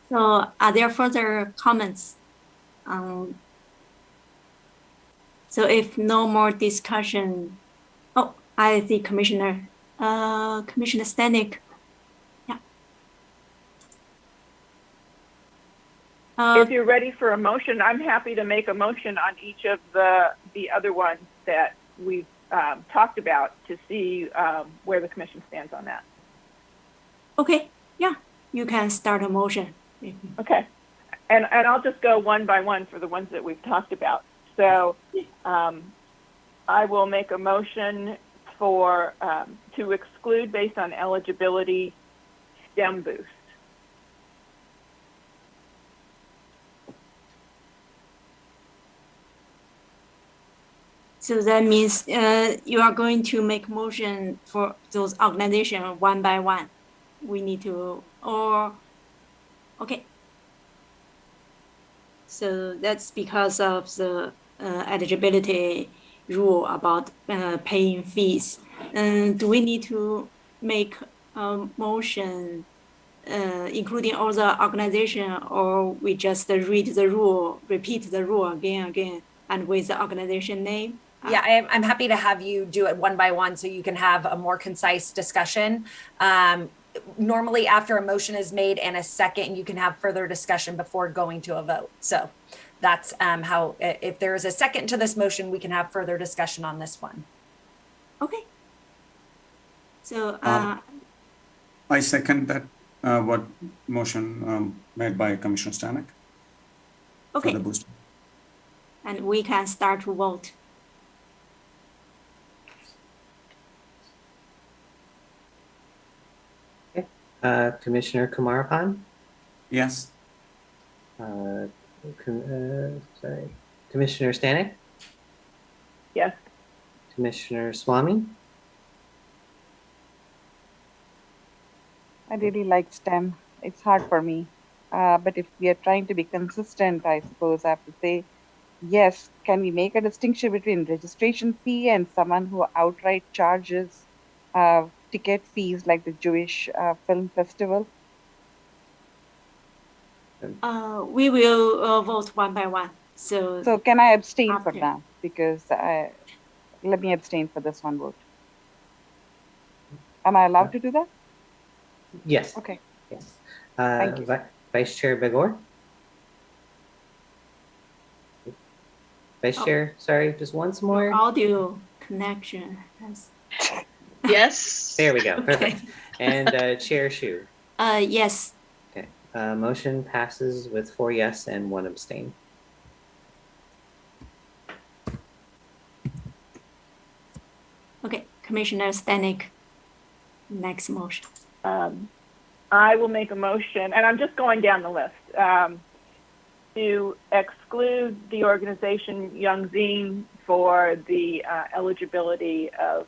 So are there further comments? So if no more discussion, I see Commissioner Stanek. Yeah. If you're ready for a motion, I'm happy to make a motion on each of the other ones that we've talked about to see where the commission stands on that. Okay, yeah, you can start a motion. Okay, and I'll just go one by one for the ones that we've talked about. So I will make a motion for to exclude based on eligibility STEM boost. So that means you are going to make motion for those organizations one by one. we need to, or, okay. So that's because of the eligibility rule about paying fees. Do we need to make a motion including all the organization, or we just read the rule, repeat the rule again, and with the organization name? Yeah, I'm happy to have you do it one by one so you can have a more concise discussion. Normally, after a motion is made and a second, you can have further discussion before going to a vote. So that's how, if there is a second to this motion, we can have further discussion on this one. Okay. So I second that. What motion made by Commissioner Stanek? Okay. For the booster. And we can start to vote. Okay. Commissioner Kumarapan? Yes. Sorry. Commissioner Stanek? Yes. Commissioner Swamy? I really like STEM. It's hard for me. But if we are trying to be consistent, I suppose I have to say, yes, can we make a distinction between registration fee and someone who outright charges ticket fees like the Jewish Film Festival? We will vote one by one. So can I abstain for now? Because let me abstain for this one vote. Am I allowed to do that? Yes. Okay. Yes. Thank you. Vice Chair Begor? Vice Chair, sorry, just once more. Audio connection. Yes. There we go. Okay. Perfect. And Chair Shu? Yes. Okay. Motion passes with 4 yes and 1 abstain. Okay, Commissioner Stanek, next motion. I will make a motion, and I'm just going down the list, to exclude the organization Young Zine for the eligibility of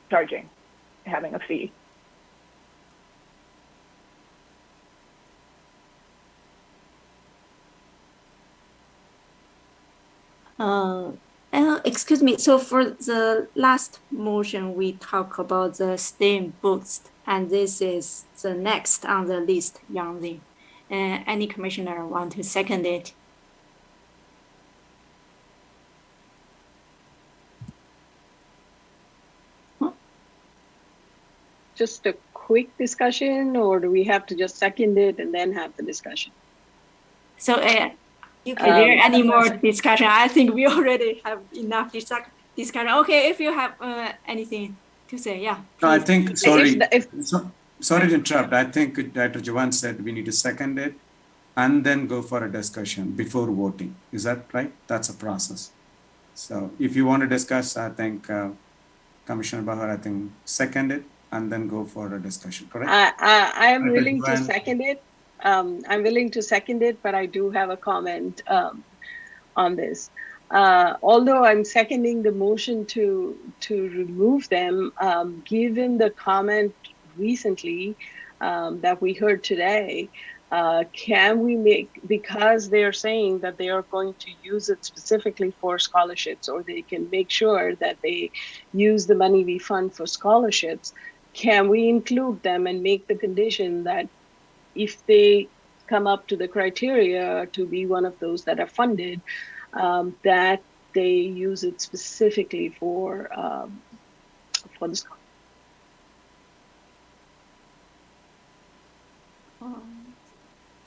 having a fee. Excuse me, so for the last motion, we talk about the STEAM boost, and this is the next on the list, Young Zine. Any commissioner want to second it? Just a quick discussion, or do we have to just second it and then have the discussion? So is there any more discussion? I think we already have enough discussion. Okay, if you have anything to say, yeah. No, I think, sorry to interrupt. I think Dr. Jawan said we need to second it and then go for a discussion before voting. Is that right? That's a process. So if you want to discuss, I think Commissioner Bahar, I think second it and then go for a discussion, correct? I am willing to second it. I'm willing to second it, but I do have a comment on this. Although I'm seconding the motion to remove them, given the comment recently that we heard today, can we make, because they're saying that they are going to use it specifically for scholarships, or they can make sure that they use the money we fund for scholarships, can we include them and make the condition that if they come up to the criteria to be one of those that are funded, that they use it specifically for the school?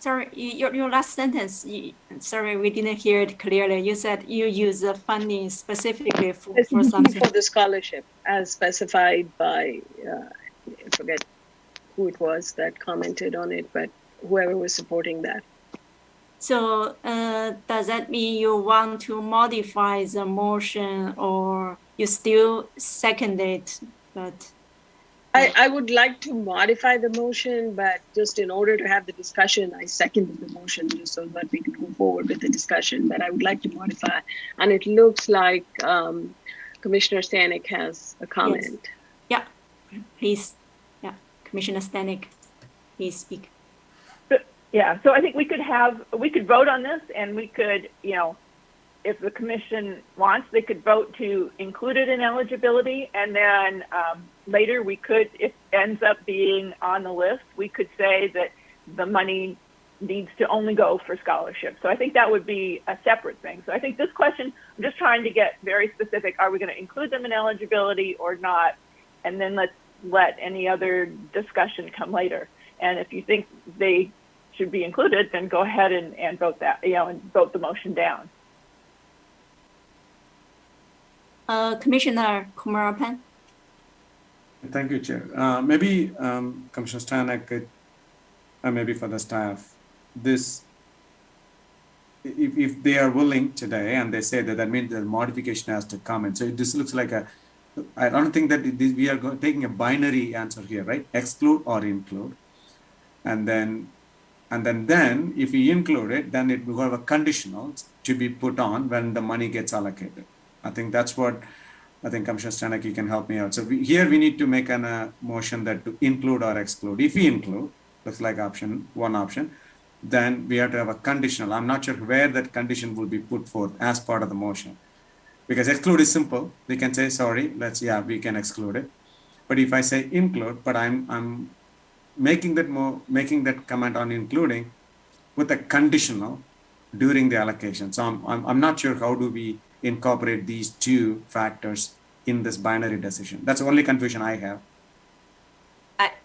Sorry, your last sentence, sorry, we didn't hear it clearly. You said you use the funding specifically for something. For the scholarship, as specified by, I forget who it was that commented on it, but whoever was supporting that. So does that mean you want to modify the motion, or you still second it? But I would like to modify the motion, but just in order to have the discussion, I seconded the motion just so that we can go forward with the discussion. But I would like to modify, and it looks like Commissioner Stanek has a comment. Yes. Yeah, please. Yeah. Commissioner Stanek, please speak. Yeah, so I think we could vote on this, and we could, if the commission wants, they could vote to include it in eligibility, and then later we could, if it ends up being on the list, we could say that the money needs to only go for scholarships. So I think that would be a separate thing. So I think this question, I'm just trying to get very specific. Are we going to include them in eligibility or not? And then let's let any other discussion come later. And if you think they should be included, then go ahead and vote that, and vote the motion down. Commissioner Kumarapan. Thank you, Chair. Maybe Commissioner Stanek could, maybe for the staff, this, if they are willing today and they say that means the modification has to come in. So this looks like I don't think that we are taking a binary answer here, right? Exclude or include. And then if we include it, then it will have a conditional to be put on when the money gets allocated. I think that's what I think Commissioner Stanek, you can help me out. So here we need to make a motion that to include or exclude. If we include, looks like one option, then we have to have a conditional. I'm not sure where that condition will be put forth as part of the motion. Because exclude is simple. We can say, sorry, we can exclude it. But if I say include, but I'm making that comment on including with a conditional during the allocation. So I'm not sure how do we incorporate these two factors in this binary decision. That's the only confusion I have.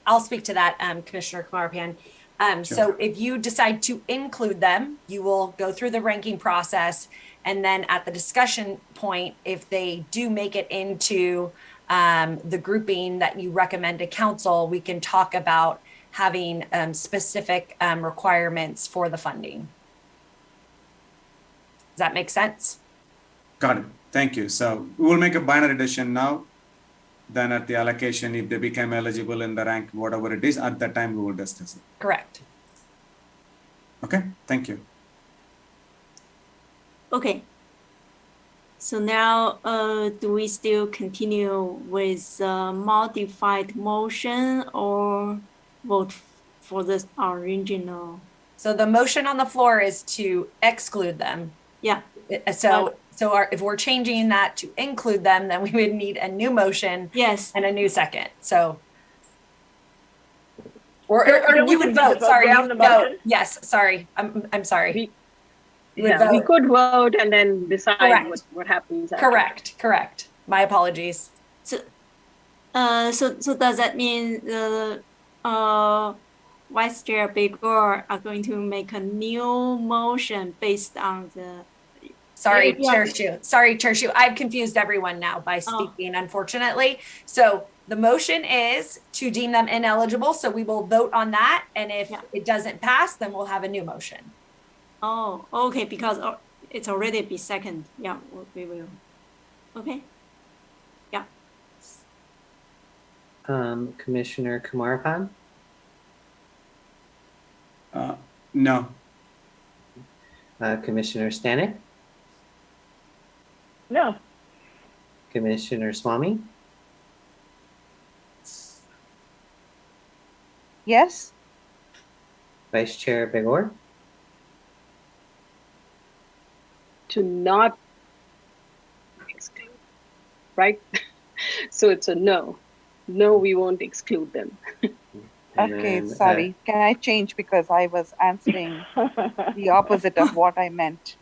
I'll speak to that, Commissioner Kumarapan. Sure. So if you decide to include them, you will go through the ranking process. And then at the discussion point, if they do make it into the grouping that you recommend to council, we can talk about having specific requirements for the funding. Does that make sense? Got it. Thank you. So we will make a binary decision now. Then at the allocation, if they become eligible in the rank, whatever it is, at that time we will discuss it. Correct. Okay, thank you. Okay. So now, do we still continue with modified motion or vote for the original? So the motion on the floor is to exclude them. Yeah. If we're changing that to include them, then we would need a new motion. Yes. And a new second. So, or you would vote. Sorry, you would vote. Yes. Sorry, I'm sorry. We could vote and then decide what happens. After. Correct. My apologies. So does that mean the Vice Chair Begor are going to make a new motion based on the? Sorry, Chair Shu. I've confused everyone now by speaking, unfortunately. So the motion is to deem them ineligible. So we will vote on that. And if it doesn't pass, then we'll have a new motion. Oh, okay, because it's already be second. Yeah, we will. Okay. Yeah. Commissioner Kumarapan? No. Commissioner Stanek? No. Commissioner Swamy? Yes. Vice Chair Begor? To not exclude, right? So it's a no. No, we won't exclude them. Okay, sorry. Can I change because I was answering the opposite of what I meant?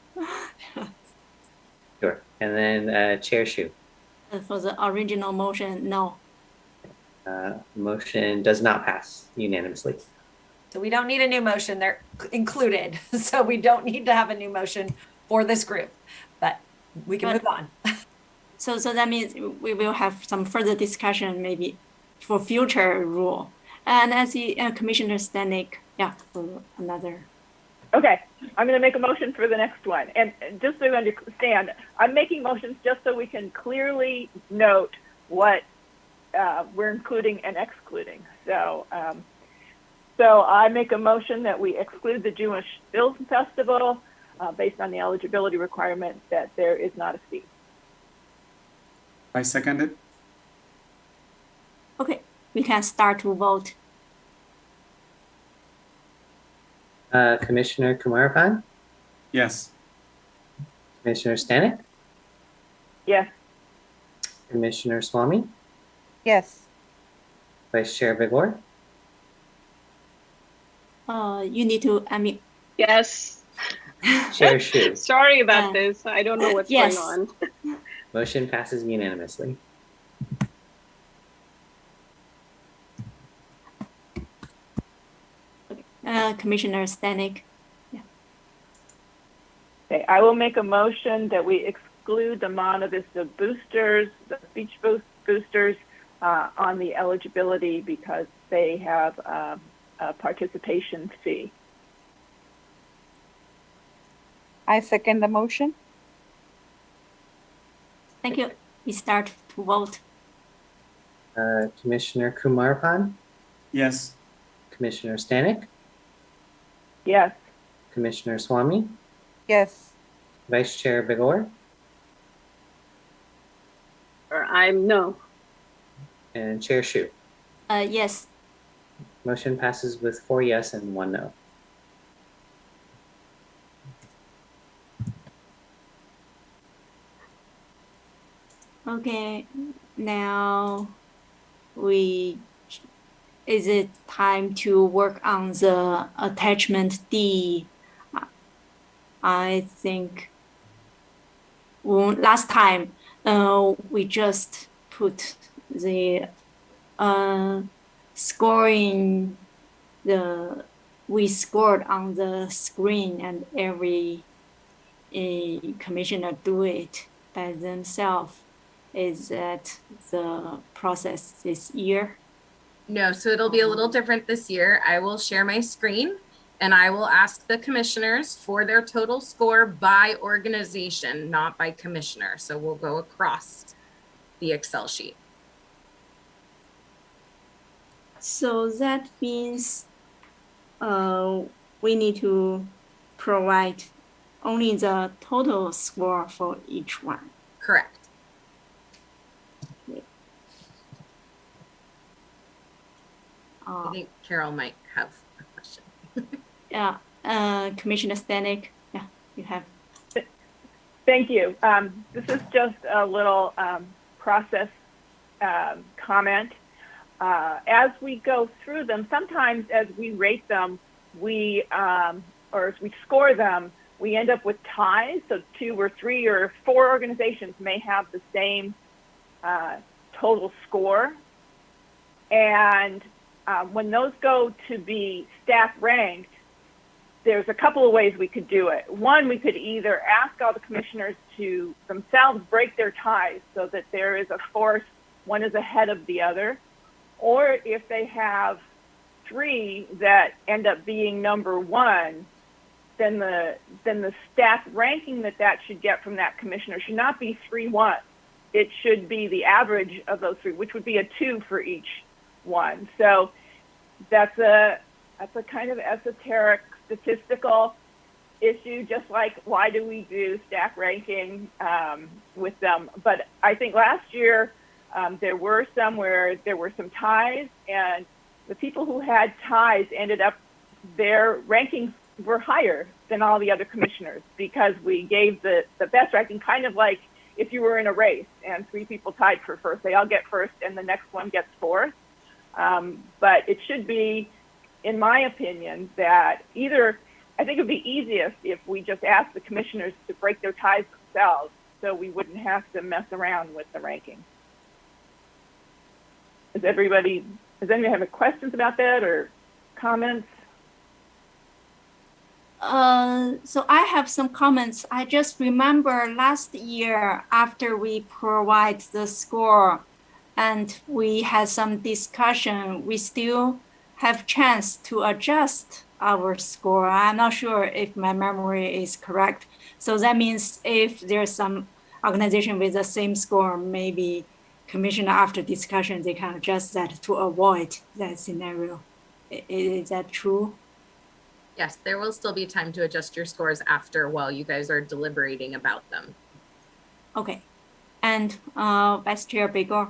Sure. And then Chair Shu. For the original motion, no. Motion does not pass unanimously. So we don't need a new motion. They're included. So we don't need to have a new motion for this group, but we can move on. So that means we will have some further discussion maybe for future rule. And I see Commissioner Stanek, for another. Okay, I'm going to make a motion for the next one. And just so you understand, I'm making motions just so we can clearly note what we're including and excluding. So I make a motion that we exclude the Jewish Film Festival based on the eligibility requirement that there is not a fee. I second it. Okay, we can start to vote. Commissioner Kumarapan, Yes. Commissioner Stanek, Yes. Commissioner Swamy, Yes. Vice Chair Vigor. You need to unmute. Yes. Chair Shu. Sorry about this. I don't know what's yes. going on. Motion passes unanimously. Commissioner Stanek. Okay, I will make a motion that we exclude the Monte Vista boosters, the beach boosters, on the eligibility because they have a participation fee. I second the motion. Thank you. We start to vote. Commissioner Kumarapan, Yes. Commissioner Stanek, Yes. Commissioner Swamy, Yes. Vice Chair Vigor, Or I'm no. and Chair Shu. Yes. Motion passes with 4 yes and 1 no. Okay, now is it time to work on the attachment D? I think last time we just put the scoring, we scored on the screen and every commissioner do it by themselves. Is that the process this year? No, so it'll be a little different this year. I will share my screen and I will ask the commissioners for their total score by organization, not by commissioner. So we'll go across the Excel sheet. So that means we need to provide only the total score for each one. Correct. I think Carol might have a question. Yeah, Commissioner Stanek, yeah, you have. Thank you. This is just a little process comment. As we go through them, sometimes as we rate them, or as we score them, we end up with ties. So 2 or 3 or 4 organizations may have the same total score. And when those go to be staff ranked, there's a couple of ways we could do it. One, we could either ask all the commissioners to themselves break their ties so that there is a force, one is ahead of the other. Or if they have 3 that end up being number 1, then the staff ranking that should get from that commissioner should not be 3-1. It should be the average of those 3, which would be a 2 for each one. So that's a kind of esoteric statistical issue, just like why do we do staff ranking with them. But I think last year there were some where there were some ties, and the people who had ties ended up, their rankings were higher than all the other commissioners because we gave the best ranking, kind of like if you were in a race and 3 people tied for first, they all get first and the next one gets fourth. But it should be, in my opinion, that either, I think it would be easiest if we just asked the commissioners to break their ties themselves so we wouldn't have to mess around with the ranking. Does anybody have any questions about that or comments? So I have some comments. I just remember last year after we provide the score and we had some discussion, we still have chance to adjust our score. I'm not sure if my memory is correct. So that means if there's some organization with the same score, maybe commissioner after discussion, they can adjust that to avoid that scenario. Is that true? Yes, there will still be time to adjust your scores after while you guys are deliberating about them. Okay. And Vice Chair Baker,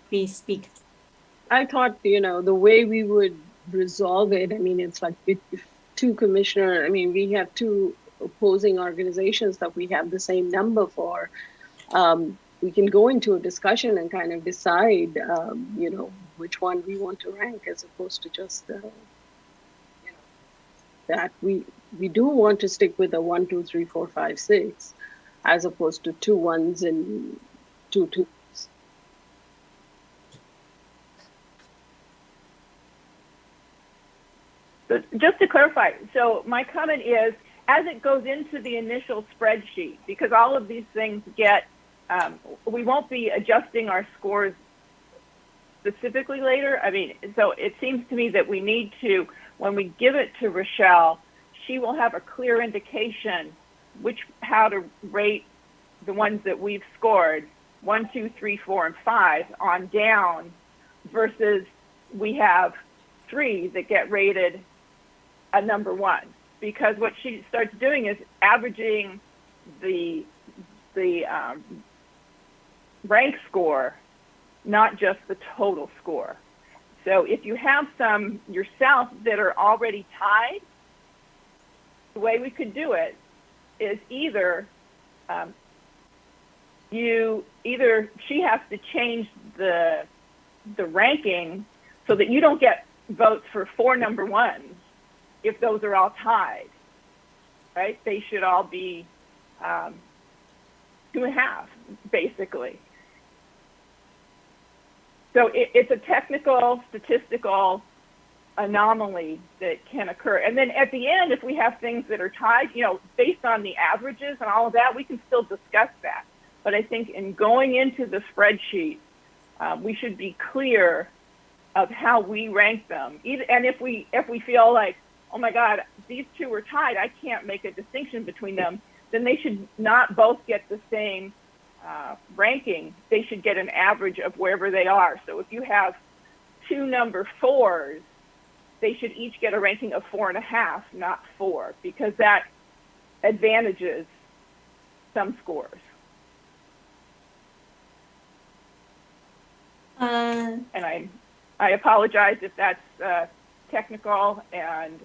please speak. I thought, the way we would resolve it, I mean, it's like to two commissioner, I mean, we have two opposing organizations that we have the same number for. We can go into a discussion and kind of decide, you know, which one we want to rank, as opposed to just, you know, that we do want to stick with a 1, 2, 3, 4, 5, 6, as opposed to 2 1s and 2 2s. So just to clarify, so my comment is, as it goes into the initial spreadsheet, because all of these things get, we won't be adjusting our scores specifically later. I mean, so it seems to me that we need to, when we give it to Rochelle, she will have a clear indication how to rate the ones that we've scored, 1, 2, 3, 4, and 5 on down, versus we have 3 that get rated a number 1. Because what she starts doing is averaging the rank score, not just the total score. So if you have some yourself that are already tied, the way we could do it is either she has to change the ranking so that you don't get votes for 4 number 1s if those are all tied, right? They should all be 2.5, basically. So it's a technical, statistical anomaly that can occur. And then at the end, if we have things that are tied, you know, based on the averages and all of that, we can still discuss that. But I think in going into the spreadsheet, we should be clear of how we rank them. And if we feel like, oh my God, these 2 are tied, I can't make a distinction between them, then they should not both get the same ranking. They should get an average of wherever they are. So if you have 2 number 4s, they should each get a ranking of 4.5, not 4, because that advantages some scores. And I apologize if that's technical, and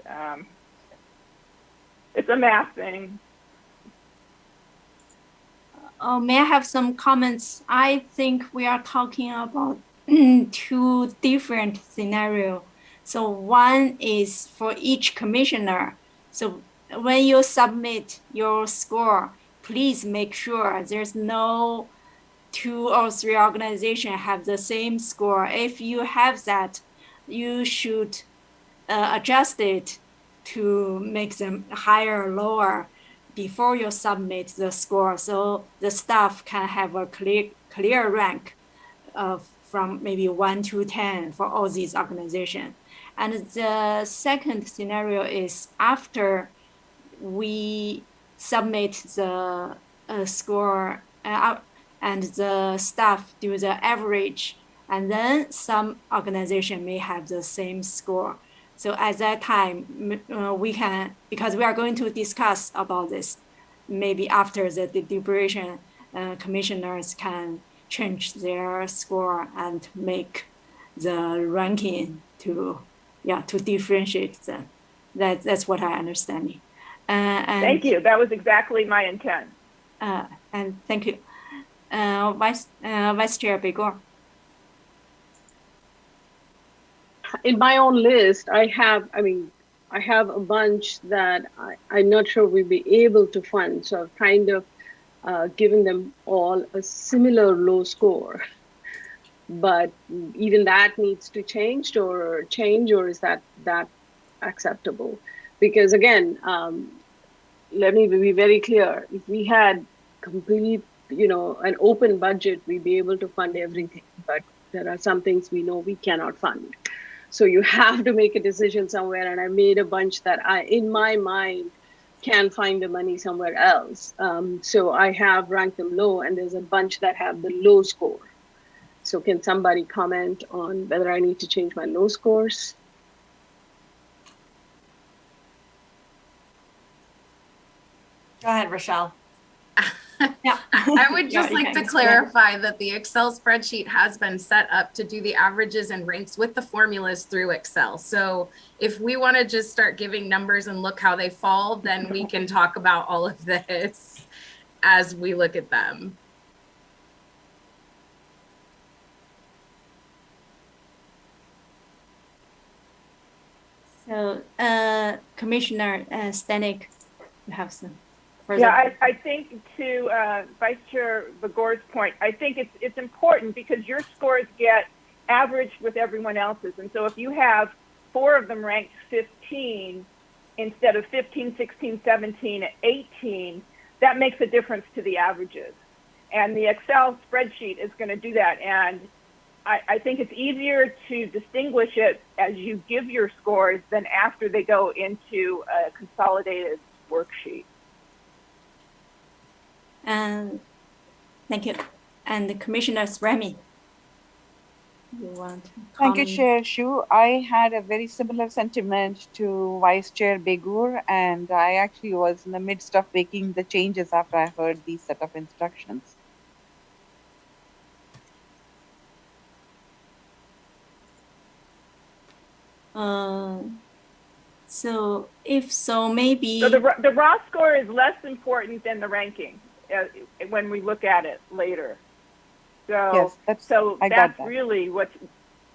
it's a math thing. May I have some comments? I think we are talking about 2 different scenarios. So one is for each commissioner. So when you submit your score, please make sure there's no 2 or 3 organizations have the same score. If you have that, you should adjust it to make them higher or lower before you submit the score, so the staff can have a clear rank from maybe 1 to 10 for all these organizations. And the second scenario is after we submit the score and the staff do the average, and then some organization may have the same score. So at that time, we can, because we are going to discuss about this, maybe after the deliberation, commissioners can change their score and make the ranking to differentiate them. That's what I understand. And thank you. That was exactly my intent. And thank you, Vice Chair Begor. In my own list, I have a bunch that I'm not sure we'll be able to fund. So I've kind of given them all a similar low score. But even that needs to change, or is that acceptable? Because again, let me be very clear. If we had complete, an open budget, we'd be able to fund everything. But there are some things we know we cannot fund. So you have to make a decision somewhere, and I made a bunch that in my mind, can find the money somewhere else. So I have ranked them low, and there's a bunch that have the low score. So can somebody comment on whether I need to change my low scores? Go ahead, Rochelle. Yeah. I would just Yeah, like to yeah, clarify that the Excel spreadsheet has been set up to do the averages and ranks with the formulas through Excel. So if we want to just start giving numbers and look how they fall, then we can talk about all of this as we look at them. So, Commissioner Stanek, you have some further. Yeah, I think to Vice Chair Begor's point, I think it's important because your scores get averaged with everyone else's. And so if you have 4 of them ranked 15 instead of 15, 16, 17, 18, that makes a difference to the averages. And the Excel spreadsheet is going to do that. And I think it's easier to distinguish it as you give your scores than after they go into a consolidated worksheet. Thank you. And Commissioner Remy, you want to Thank you, comment? Chair Shu. I had a very similar sentiment to Vice Chair Begur, and I actually was in the midst of making the changes after I heard these set of instructions. So if so, maybe. So the raw score is less important than the ranking when we look at it later. So yes, that's really what's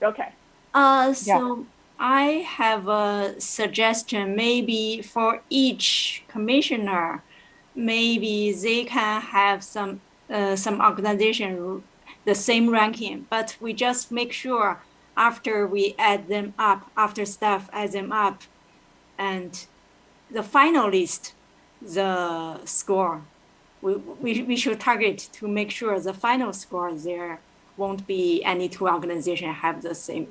okay. So I have a suggestion. Maybe for each commissioner, maybe they can have some organization the same ranking, but we just make sure after we add them up, after staff adds them up, and the final list, the score, we should target to make sure the final score there won't be any 2 organizations have the same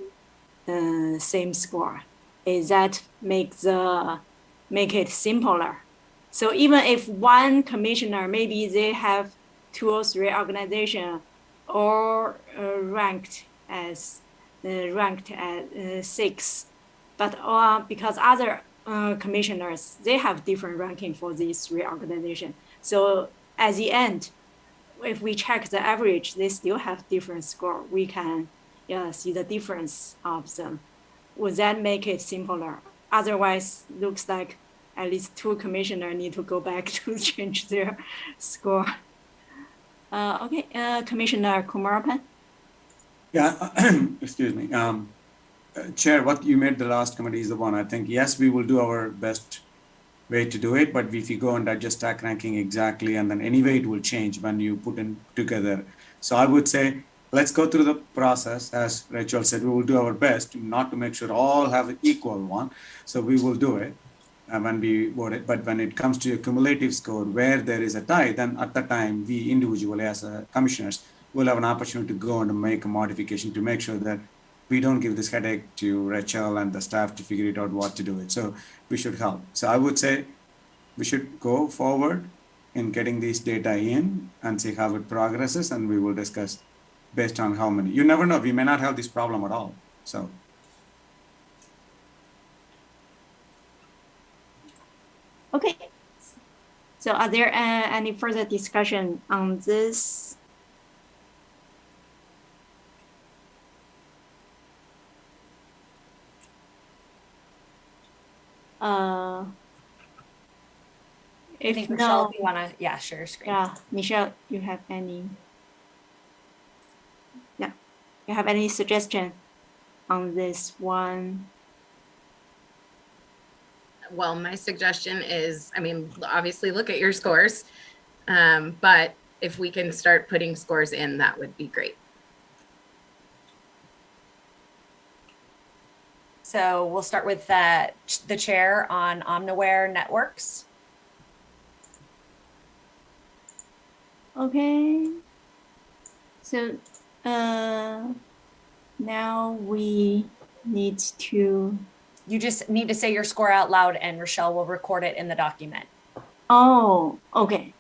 score. Is that make it simpler? So even if one commissioner, maybe they have 2 or 3 organizations or ranked at 6, but because other commissioners, they have different ranking for these 3 organizations. So at the end, if we check the average, they still have different score. We can see the difference of them. Would that make it simpler? Otherwise, looks like at least 2 commissioners need to go back to change their score. Okay, Commissioner Kumarapan. Yeah, excuse me. Chair, what you made the last committee is the one. I think, yes, we will do our best way to do it, but if you go and adjust stack ranking exactly, and then anyway it will change when you put in together. So I would say, let's go through the process. As Rachel said, we will do our best not to make sure all have an equal one. So we will do it when we vote it. But when it comes to a cumulative score where there is a tie, then at the time, we individually as commissioners will have an opportunity to go and make a modification to make sure that we don't give this headache to Rachel and the staff to figure it out what to do it. So we should help. So I would say we should go forward in getting these data in and see how it progresses, and we will discuss based on how many. You never know, we may not have this problem at all. So. Okay. So are there any further discussion on this? I think Michelle, if you want to, share screen. Yeah, Michelle, you have any? Yeah, you have any suggestion on this one? Well, my suggestion is, I mean, obviously look at your scores, but if we can start putting scores in, that would be great. So we'll start with the chair on Omniware Networks. Okay. So now we need to. You just need to say your score out loud, and Rochelle will record it in the document. Oh, okay.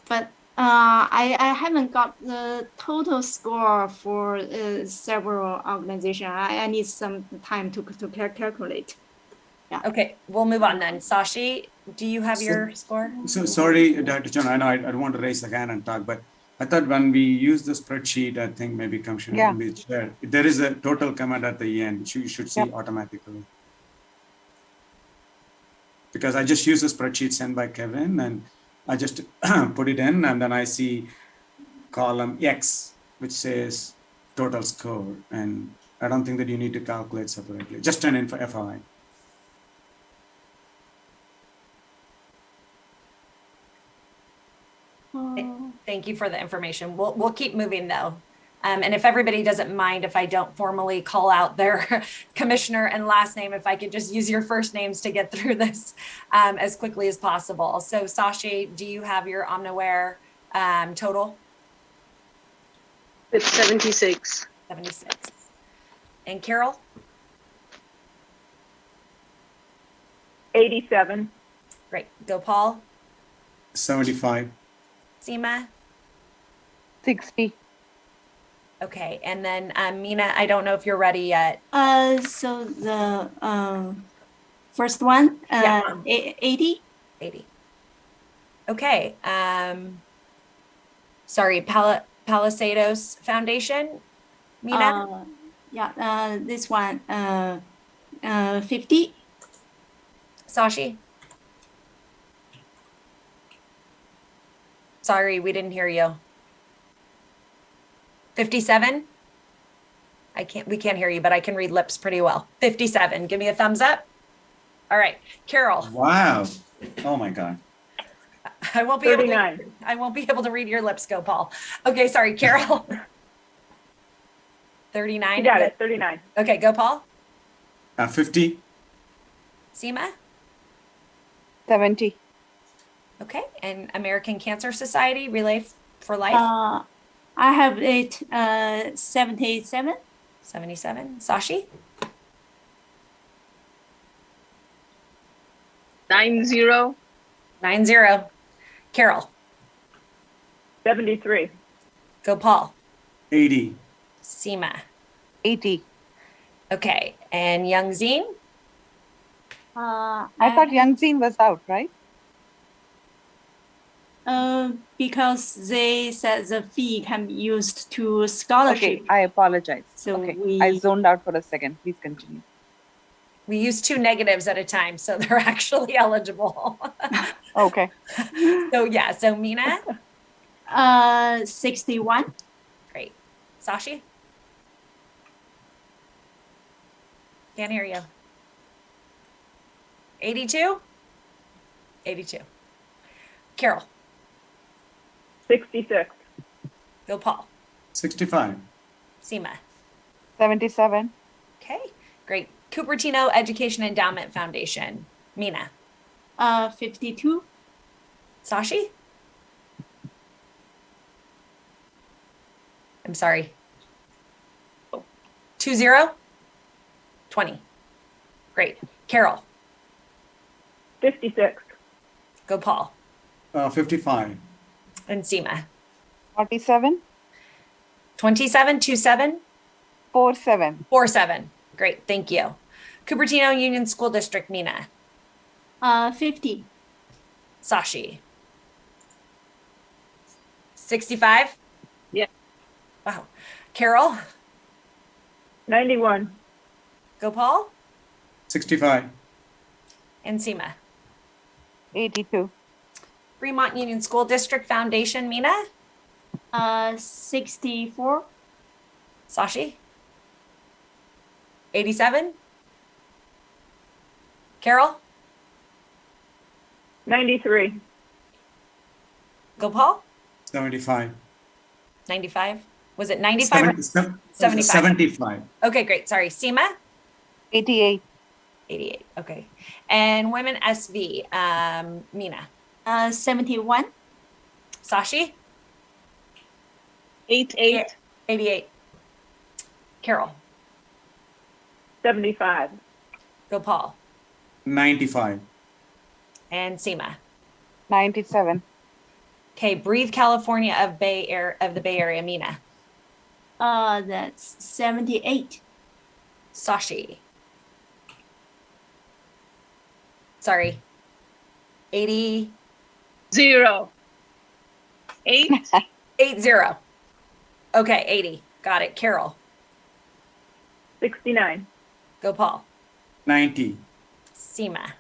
But I haven't got the total score for several organizations. I need some time to calculate. Yeah. Okay, we'll move on then. Sashi, do you have your score? So sorry, Dr. John, I know I don't want to raise the hand and talk, but I thought when we use the spreadsheet, I think maybe Commissioner Yeah. maybe Chair, there is a total comment at the end, which you should see Yep. automatically. Because I just use the spreadsheet sent by Kevin and I just put it in and then I see column X, which says total score. And I don't think that you need to calculate separately, just an FYI. Thank you for the information. We'll keep moving though. And if everybody doesn't mind, if I don't formally call out their commissioner and last name, if I could just use your first names to get through this as quickly as possible. So Sashi, do you have your Omniware total? It's 76. 76. And Carol? 87. Great. Gopal? 75. Seema? 60. Okay. And then Mina, I don't know if you're ready yet. So the first one, Yeah. 80. 80. Okay. Sorry, Palisados Foundation, Mina? Yeah, this one, 50. Sashi? Sorry, we didn't hear you. 57? We can't hear you, but I can read lips pretty well. 57, give me a thumbs up. All right, Carol. Wow. Oh my God. I won't be 39. I won't be able to read your lips, Gopal. Okay, sorry, Carol. 39. You got it, 39. Okay, Gopal. 50. Seema. 70. Okay, and American Cancer Society, Relay for Life. I have it 77. 77. Sashi. 90. 90. Carol. 73. Gopal. 80. Seema. 80. Okay, and Young Zine. I thought Young Zine was out, right? Because they said the fee can be used to scholarship. Okay, I apologize. So okay, we- I zoned out for a second. Please continue. We use 2 negatives at a time, so they're actually eligible. Okay. So yeah, so Mina. 61. Great. Sashi. Can't hear you. 82. 82. Carol. 66. Gopal. 65. Seema. 77. Okay, great. Cupertino Education Endowment Foundation. Mina. 52. Sashi? I'm sorry. 20? 20. Great. Carol. 56. Gopal. 55. And Seema. 47. 27, 27, 47. 47. Great, thank you. Cupertino Union School District, Mina. 50. Sashi. 65? Yeah. Wow. Carol? 91. Gopal? 65. And Seema. 82. Fremont Union School District Foundation, Mina. 64. Sashi. 87. Carol. 93. Gopal. 75. 95. Was it 95 or 75. 75? Okay, great. Sorry. Seema. 88. 88. Okay. And Women SV, Mina. 71. Sashi. 88. 88. Carol. 75. Gopal. 95. And Seema. 97. Okay, Breathe California of the Bay Area, Mina. That's 78. Sashi. Sorry. 80, 0. 8. 80. Okay, 80. Got it. Carol. 69. Gopal. 90. Seema.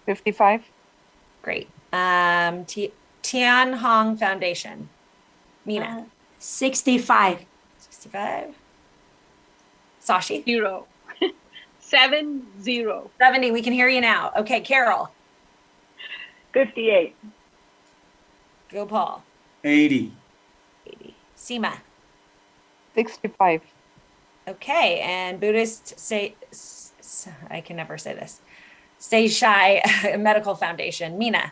55. Great. Tian Hong Foundation. Mina. 65. 65. Sashi. 0. 70. 70. We can hear you now. Okay, Carol. 58. Gopal. 80. 80. Seema. 65. Okay, and Buddhist say, I can never say this. Stay Shy Medical Foundation. Mina.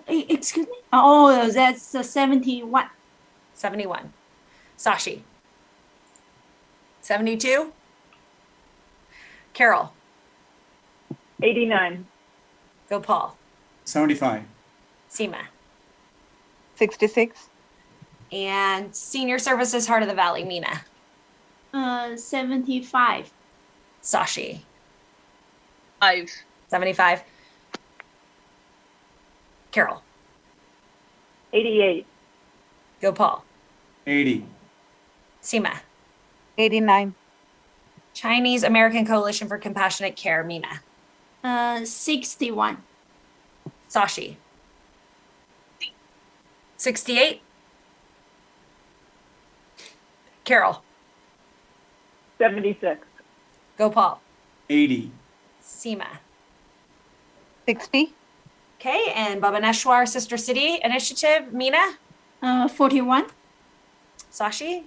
Excuse me. Oh, that's 71. 71. Sashi. 72. Carol. 89. Gopal. 75. Seema. 66. And Senior Services Heart of the Valley. Mina. 75. Sashi. 5. 75. Carol. 88. Gopal. 80. Seema. 89. Chinese American Coalition for Compassionate Care. Mina. 61. Sashi. 68. Carol. 76. Gopal. 80. Seema. 60. Okay, and Bhabaneshwar Sister City Initiative. Mina. 41. Sashi.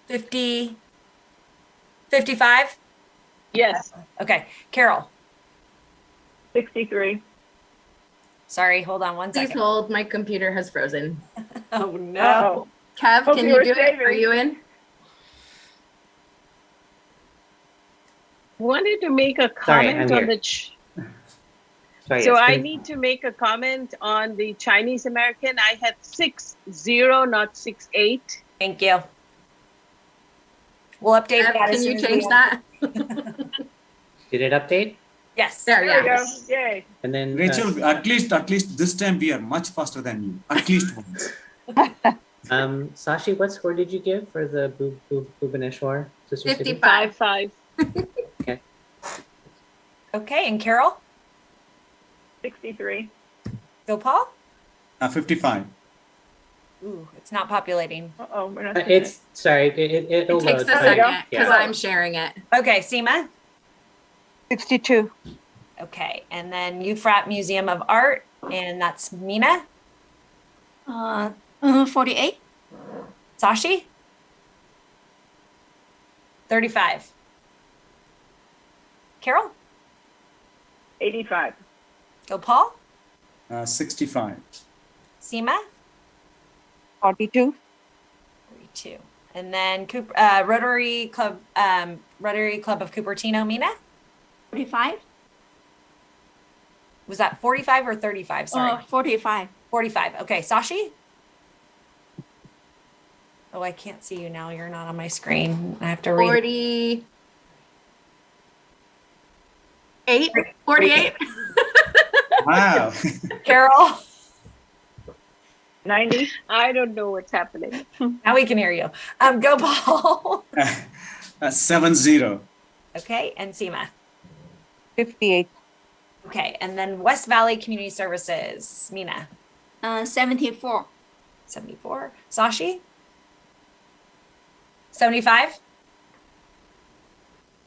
50. 55. Yes. Okay, Carol. 63. Sorry, hold on one Please second. hold. My computer has frozen. Oh no. Uh-oh. Kev, Hope can you you were do it? saving. Are you in? Wanted to make a Sorry, comment I'm on here. the. Sorry, So yes, I can- need to make a comment on the Chinese American. I had 60, not 68. Thank you. We'll update Kev, that. as can soon you as we change have- that? Did it update? Yes. There, There we yeah. go. Yay. And then Rachel, at least this time we are much faster than you. At least once. Sashi, what score did you give for the Bhubaneswar Sister City? 55. 5. Okay, and Carol. 63. Gopal. 55. Ooh, it's not populating. Uh-oh, we're not. It's sorry, it'll It takes load. a There you go. second because Yeah. I'm sharing it. Okay, Seema. 62. Okay, and then Euphrat Museum of Art, and that's Mina. 48. Sashi. 35. Carol. 85. Gopal. 65. Seema. 42. 32. And then Rotary Club of Cupertino. Mina. 45. Was that 45 or 35? Sorry. 45. 45. Okay, Sashi. Oh, I can't see you now. You're not on my screen. I have to read. 48. 48. Wow. Carol. 90. I don't know what's happening. Now we can hear you. Gopal. 70. Okay, and Seema. 58. Okay, and then West Valley Community Services. Mina. 74. 74. Sashi. 75.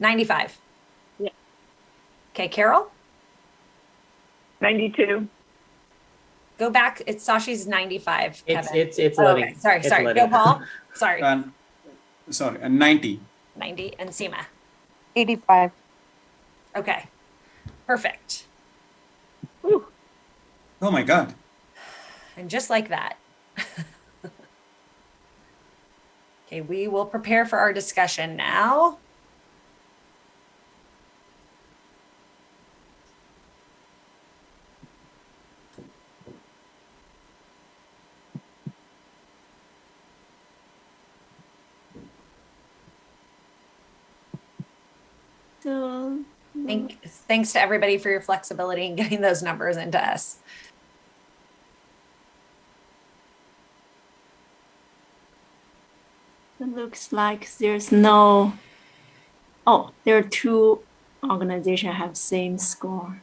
95. Yeah. Okay, Carol. 92. Go back. It's Sashi's 95. It's Kevin. it's Oh, loading. okay. Sorry, It's sorry. loading. Gopal. Sorry. Sorry, 90. 90 and Seema. 85. Okay. Perfect. Oh my God. And just like that. Okay, we will prepare for our discussion now. So Thanks to everybody for your flexibility in getting those numbers into us. it looks like there's no. Oh, there are two organizations have same score.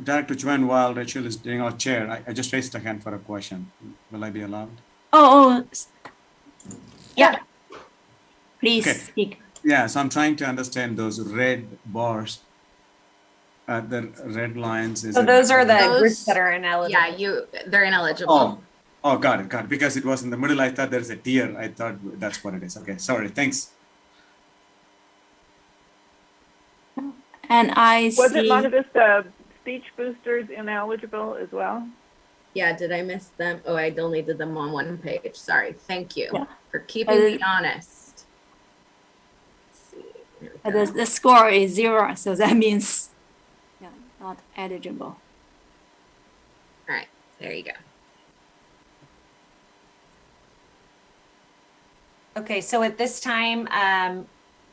Director Chuan, while Rachel is doing our chair, I just raised a hand for a question. Will I be allowed? Yeah. Please Okay. speak. Yeah, so I'm trying to understand those red bars, the red lines. So those are the Those- groups that are ineligible. Yeah, they're ineligible. Oh, got it. Because it was in the middle, I thought there's a tier. I thought that's what it is. Okay, sorry. Thanks. And I Was it see. Monta Vista speech boosters ineligible as well? Yeah, did I miss them? Oh, I only did them on one page. Sorry. Thank you Yeah. for keeping me honest. Let's see. Here we go. The score is 0, so that means not eligible. All right, there you go. Okay, so at this time,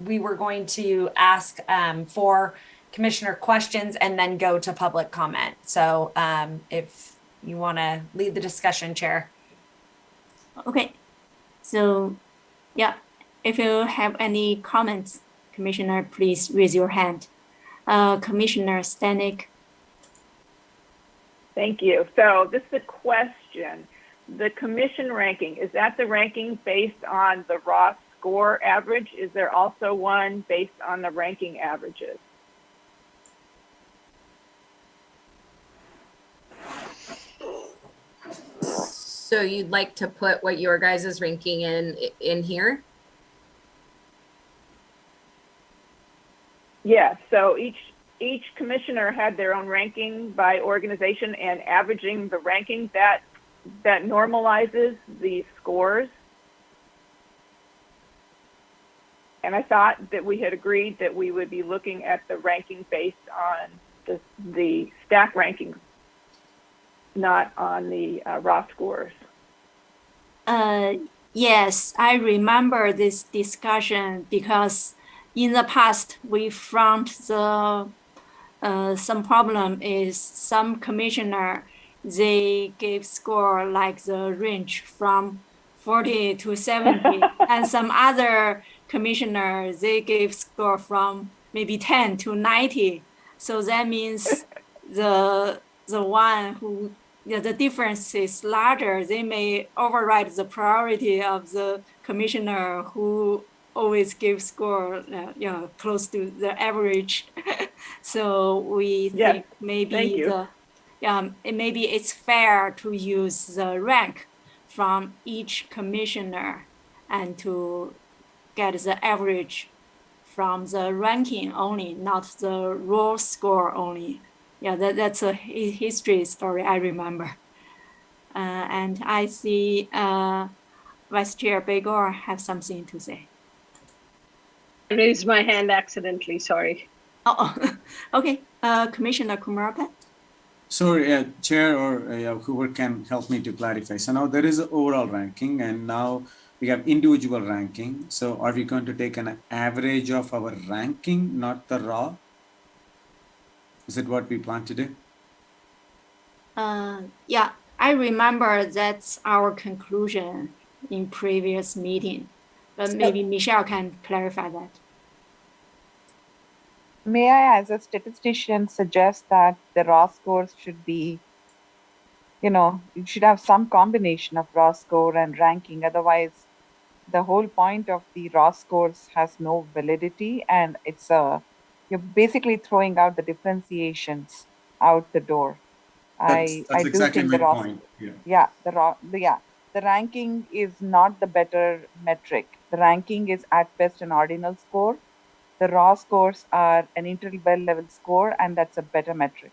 we were going to ask for commissioner questions and then go to public comment. So if you want to lead the discussion, Chair. Okay, so yeah, if you have any comments, Commissioner, please raise your hand. Commissioner Stanek. Thank you. So this is a question. The commission ranking, is that the ranking based on the raw score average? Is there also one based on the ranking averages? So you'd like to put what your guys' ranking in here? Yeah, so each commissioner had their own ranking by organization, and averaging the ranking that normalizes the scores. And I thought that we had agreed that we would be looking at the ranking based on the stack rankings, not on the raw scores. Yes, I remember this discussion because in the past we found some problem is some commissioner, they gave score like the range from 40 to 70 and some other commissioner, they gave score from maybe 10 to 90. So that means the one who the difference is larger, they may override the priority of the commissioner who always gives score close to the average. So we think maybe maybe it's fair to use the rank from each commissioner and to get the average from the ranking only, not the raw score only. Yeah, that's a history story I remember. And I see Vice Chair Begor have something to say. I raised my hand accidentally, sorry. Oh, okay. Commissioner Kumarapet. Sorry, Chair or whoever can help me to clarify. So now there is an overall ranking and now we have individual ranking. So are we going to take an average of our ranking, not the raw? Is it what we plan to do? Yeah, I remember that's our conclusion in previous meeting, but maybe Michelle can clarify that. May I, as a statistician, suggest that the raw scores should be, you should have some combination of raw score and ranking. Otherwise, the whole point of the raw scores has no validity, and you're basically throwing out the differentiations out the door. That's exactly my point. The ranking is not the better metric. The ranking is at best an ordinal score. The raw scores are an interval level score, and that's a better metric.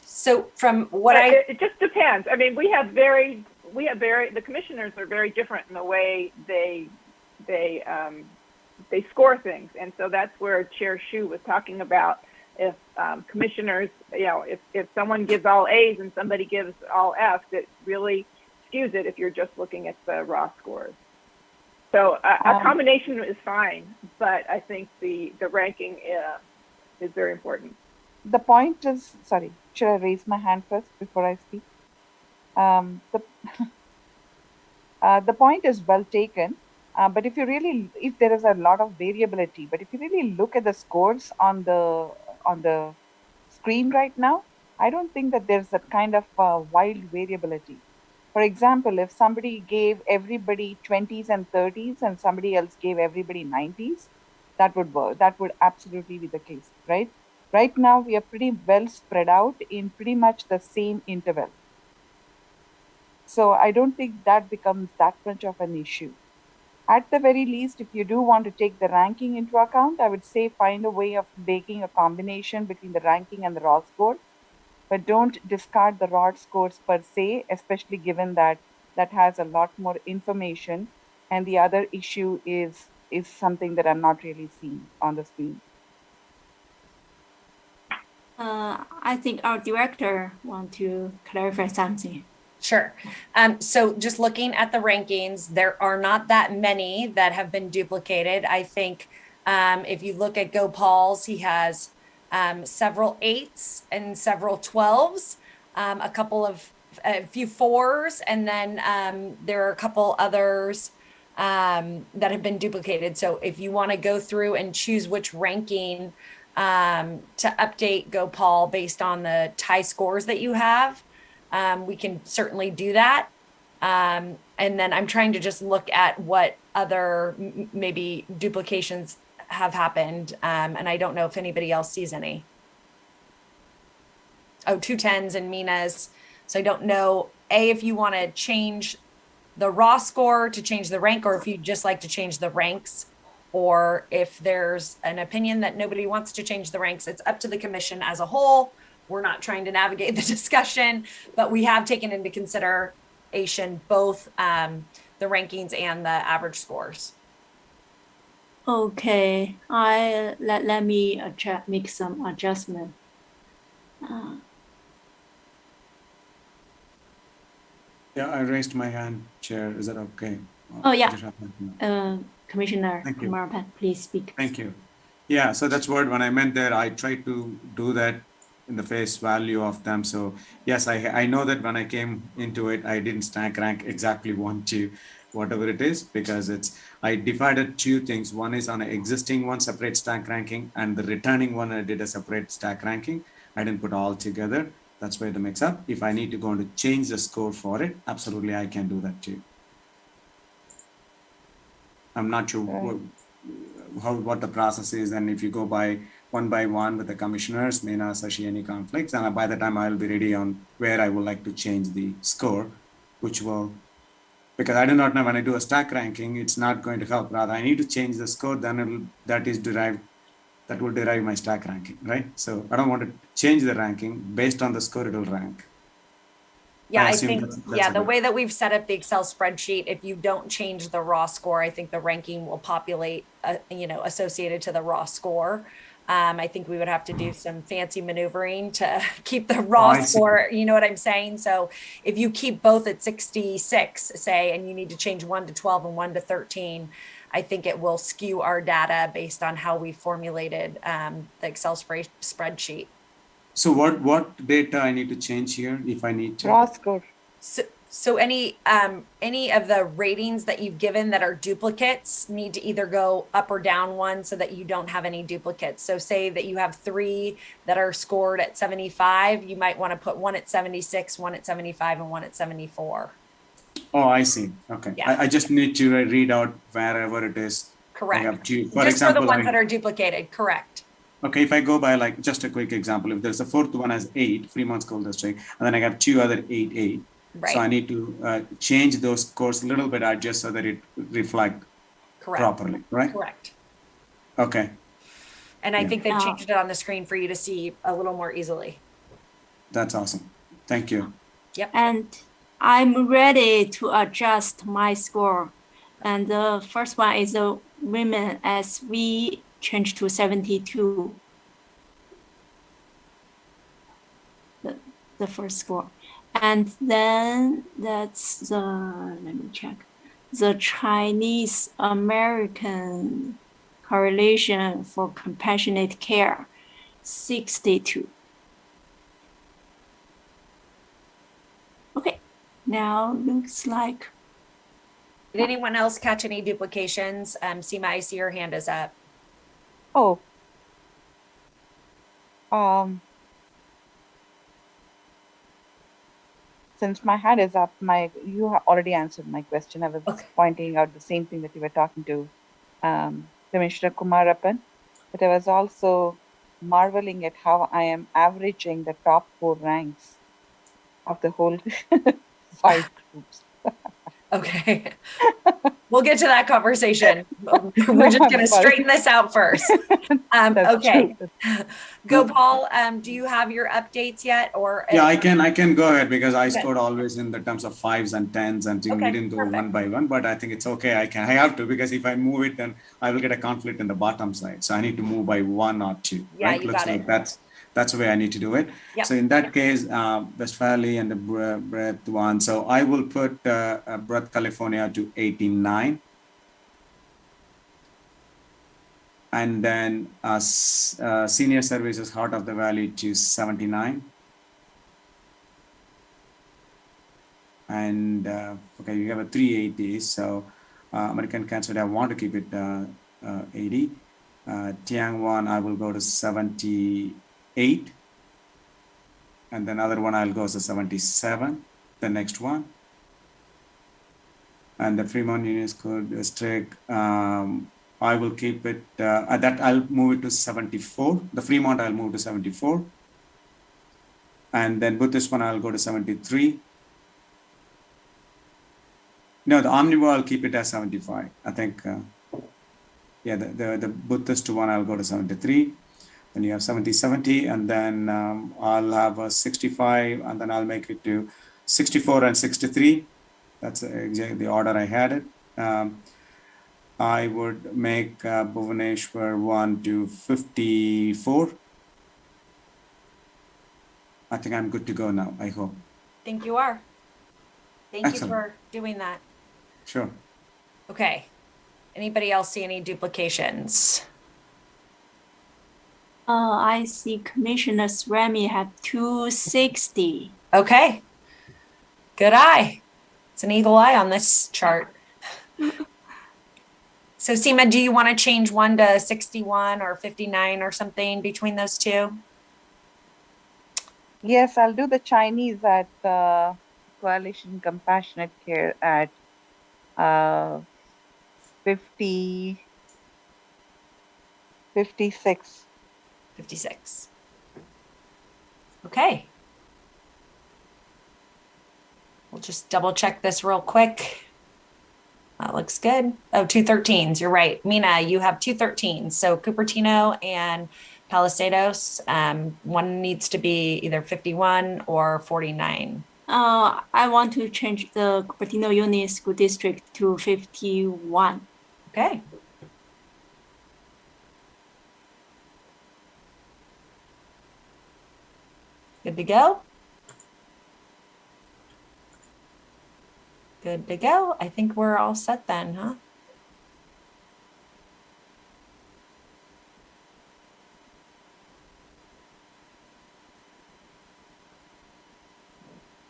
So from what it just depends. I mean, the commissioners are very different in the way they score things, and so that's where Chair Shu was talking about. If commissioners, if someone gives all A's and somebody gives all F's, it really skews it if you're just looking at the raw scores. So a combination is fine, but I think the ranking is very important. The point is, sorry, should I raise my hand first before I speak? The point is well taken, but if there is a lot of variability, but if you really look at the scores on the screen right now, I don't think that there's that kind of wild variability. For example, if somebody gave everybody 20s and 30s and somebody else gave everybody 90s, that would work. That would absolutely be the case, right? Right now, we are pretty well spread out in pretty much the same interval. So I don't think that becomes that much of an issue. At the very least, if you do want to take the ranking into account, I would say find a way of making a combination between the ranking and the raw score, but don't discard the raw scores per se, especially given that that has a lot more information. And the other issue is something that I'm not really seeing on the screen. I think our director wants to clarify something. Sure. So just looking at the rankings, there are not that many that have been duplicated. I think if you look at Gopal's, he has several 8s and several 12s, a few 4s, and then there are a couple others that have been duplicated. So if you want to go through and choose which ranking to update Gopal based on the tie scores that you have, we can certainly do that. And then I'm trying to just look at what other maybe duplications have happened. And I don't know if anybody else sees any. Oh, 2 10s and Mina's. So I don't know, if you want to change the raw score to change the rank, or if you'd just like to change the ranks, or if there's an opinion that nobody wants to change the ranks. It's up to the commission as a whole. We're not trying to navigate the discussion, but we have taken into consideration both the rankings and the average scores. Okay, let me make some adjustment. Yeah, I raised my hand, Chair. Is that okay? Oh, yeah. Commissioner Thank you. Marpan, please speak. Thank you. Yeah, so that's what when I meant there, I tried to do that in the face value of them. So yes, I know that when I came into it, I didn't stack rank exactly 1 to whatever it is, because I divided 2 things. One is on an existing one, separate stack ranking, and the returning one, I did a separate stack ranking. I didn't put all together. That's where the mix up. If I need to go and change the score for it, absolutely, I can do that too. I'm not sure what the process is, and if you go by one with the commissioners, may not associate any conflicts, and by the time I'll be ready on where I would like to change the score, which will, because I do not know when I do a stack ranking, it's not going to help. Rather, I need to change the score, then that will derive my stack ranking, right? So I don't want to change the ranking based on the score, it will rank. Yeah, I think, the way that we've set up the Excel spreadsheet, if you don't change the raw score, I think the ranking will populate, associated to the raw score. I think we would have to do some fancy maneuvering to keep the raw score, you know what I'm saying? So if you keep both at 66, say, and you need to change 1 to 12 and 1 to 13, I think it will skew our data based on how we formulated the Excel spreadsheet. So what data I need to change here if I need to? Raw score. So any of the ratings that you've given that are duplicates need to either go up or down 1 so that you don't have any duplicates. So say that you have 3 that are scored at 75, you might want to put 1 at 76, 1 at 75, and 1 at 74. Oh, I see. Okay. Yeah. I just need to read out wherever it is. Correct. I have 2. For example, the ones that are duplicated, correct. Okay, if I go by like just a quick example, if there's a 4th one as 8, Fremont School District, and then I have 2 other 8. Right. So I need to change those scores a little bit, just so that it reflect properly, right? Correct. Okay. And I think they've changed it on the screen for you to see a little more easily. That's awesome. Thank you. Yep. And I'm ready to adjust my score. And the first one is the women as we change to 72. The first score. And then that's let me check. the Chinese American Correlation for Compassionate Care, 62. Okay, now looks like. Did anyone else catch any duplications? Seema, I see your hand is up. Oh. Since my hand is up, you have already answered my question. I was pointing out the same thing that you were talking to Commissioner Kumarapan, but I was also marveling at how I am averaging the top 4 ranks of the whole 5 groups. Okay. We'll get to that conversation. We're just going to straighten this out first. Okay. Gopal, do you have your updates yet? Or yeah, I can go ahead because I scored always in the terms of 5s and 10s and we didn't go one by one, but I think it's okay. I have to, because if I move it, then I will get a conflict in the bottom side. So I need to move by 1 or 2. Yeah, right? You Looks got like it. that's the way I need to do it. Yep. So in that case, West Valley and the breadth 1. So I will put breadth California to 89. And then senior services Heart of the Valley to 79. And okay, you have a 380. So American Cancer, I want to keep it 80. Tiang 1, I will go to 78. And then other one, I'll go to 77, the next one. And the Fremont Union School District, I will keep it, that I'll move it to 74. The Fremont, I'll move to 74. And then Buddhist one, I'll go to 73. No, the Omnivore, I'll keep it as 75. I think, yeah, the Buddhist one, I'll go to 73. Then you have 70, and then I'll have a 65, and then I'll make it to 64 and 63. That's exactly the order I had it. I would make Bhubaneswar 1 to 54. I think I'm good to go now, I hope. I think you are. Thank Excellent. you for doing that. Sure. Okay. Anybody else see any duplications? I see Commissioner Remy have 260. Okay. Good eye. It's an eagle eye on this chart. So Seema, do you want to change 1 to 61 or 59 or something between those two? Yes, I'll do the Chinese at Coalition Compassionate Care at 56. 56. Okay. We'll just double check this real quick. That looks good. Oh, 213s. You're right. Mina, you have 213s. So Cupertino and Palisados, one needs to be either 51 or 49. I want to change the Cupertino Union School District to 51. Okay. Good to go? Good to go. I think we're all set then, huh?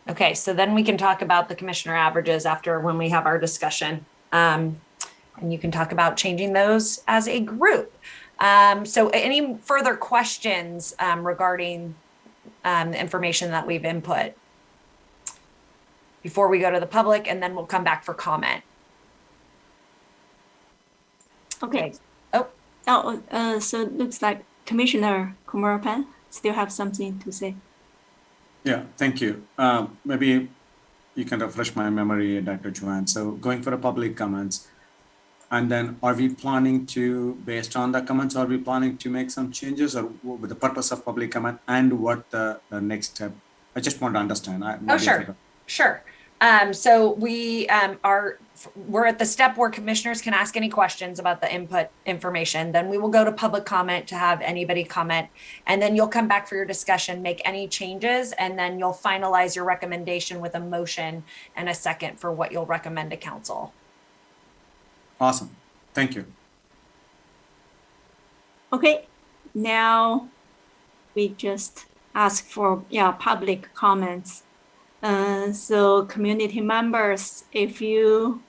Okay, so then we can talk about the commissioner averages after when we have our discussion. And you can talk about changing those as a group. So any further questions regarding the information that we've input before we go to the public, and then we'll come back for comment. Okay. Oh. So it looks like Commissioner Kumarapan still have something to say. Yeah, thank you. Maybe you can refresh my memory, Dr. Joanne. So going for a public comments, and then are we planning to, based on the comments, are we planning to make some changes, or with the purpose of public comment, and what the next step? I just want to understand. Sure. So we're at the step where commissioners can ask any questions about the input information. Then we will go to public comment to have anybody comment, and then you'll come back for your discussion, make any changes, and then you'll finalize your recommendation with a motion and a second for what you'll recommend to council. Awesome. Thank you. Okay, now we just ask for public comments. So community members, if you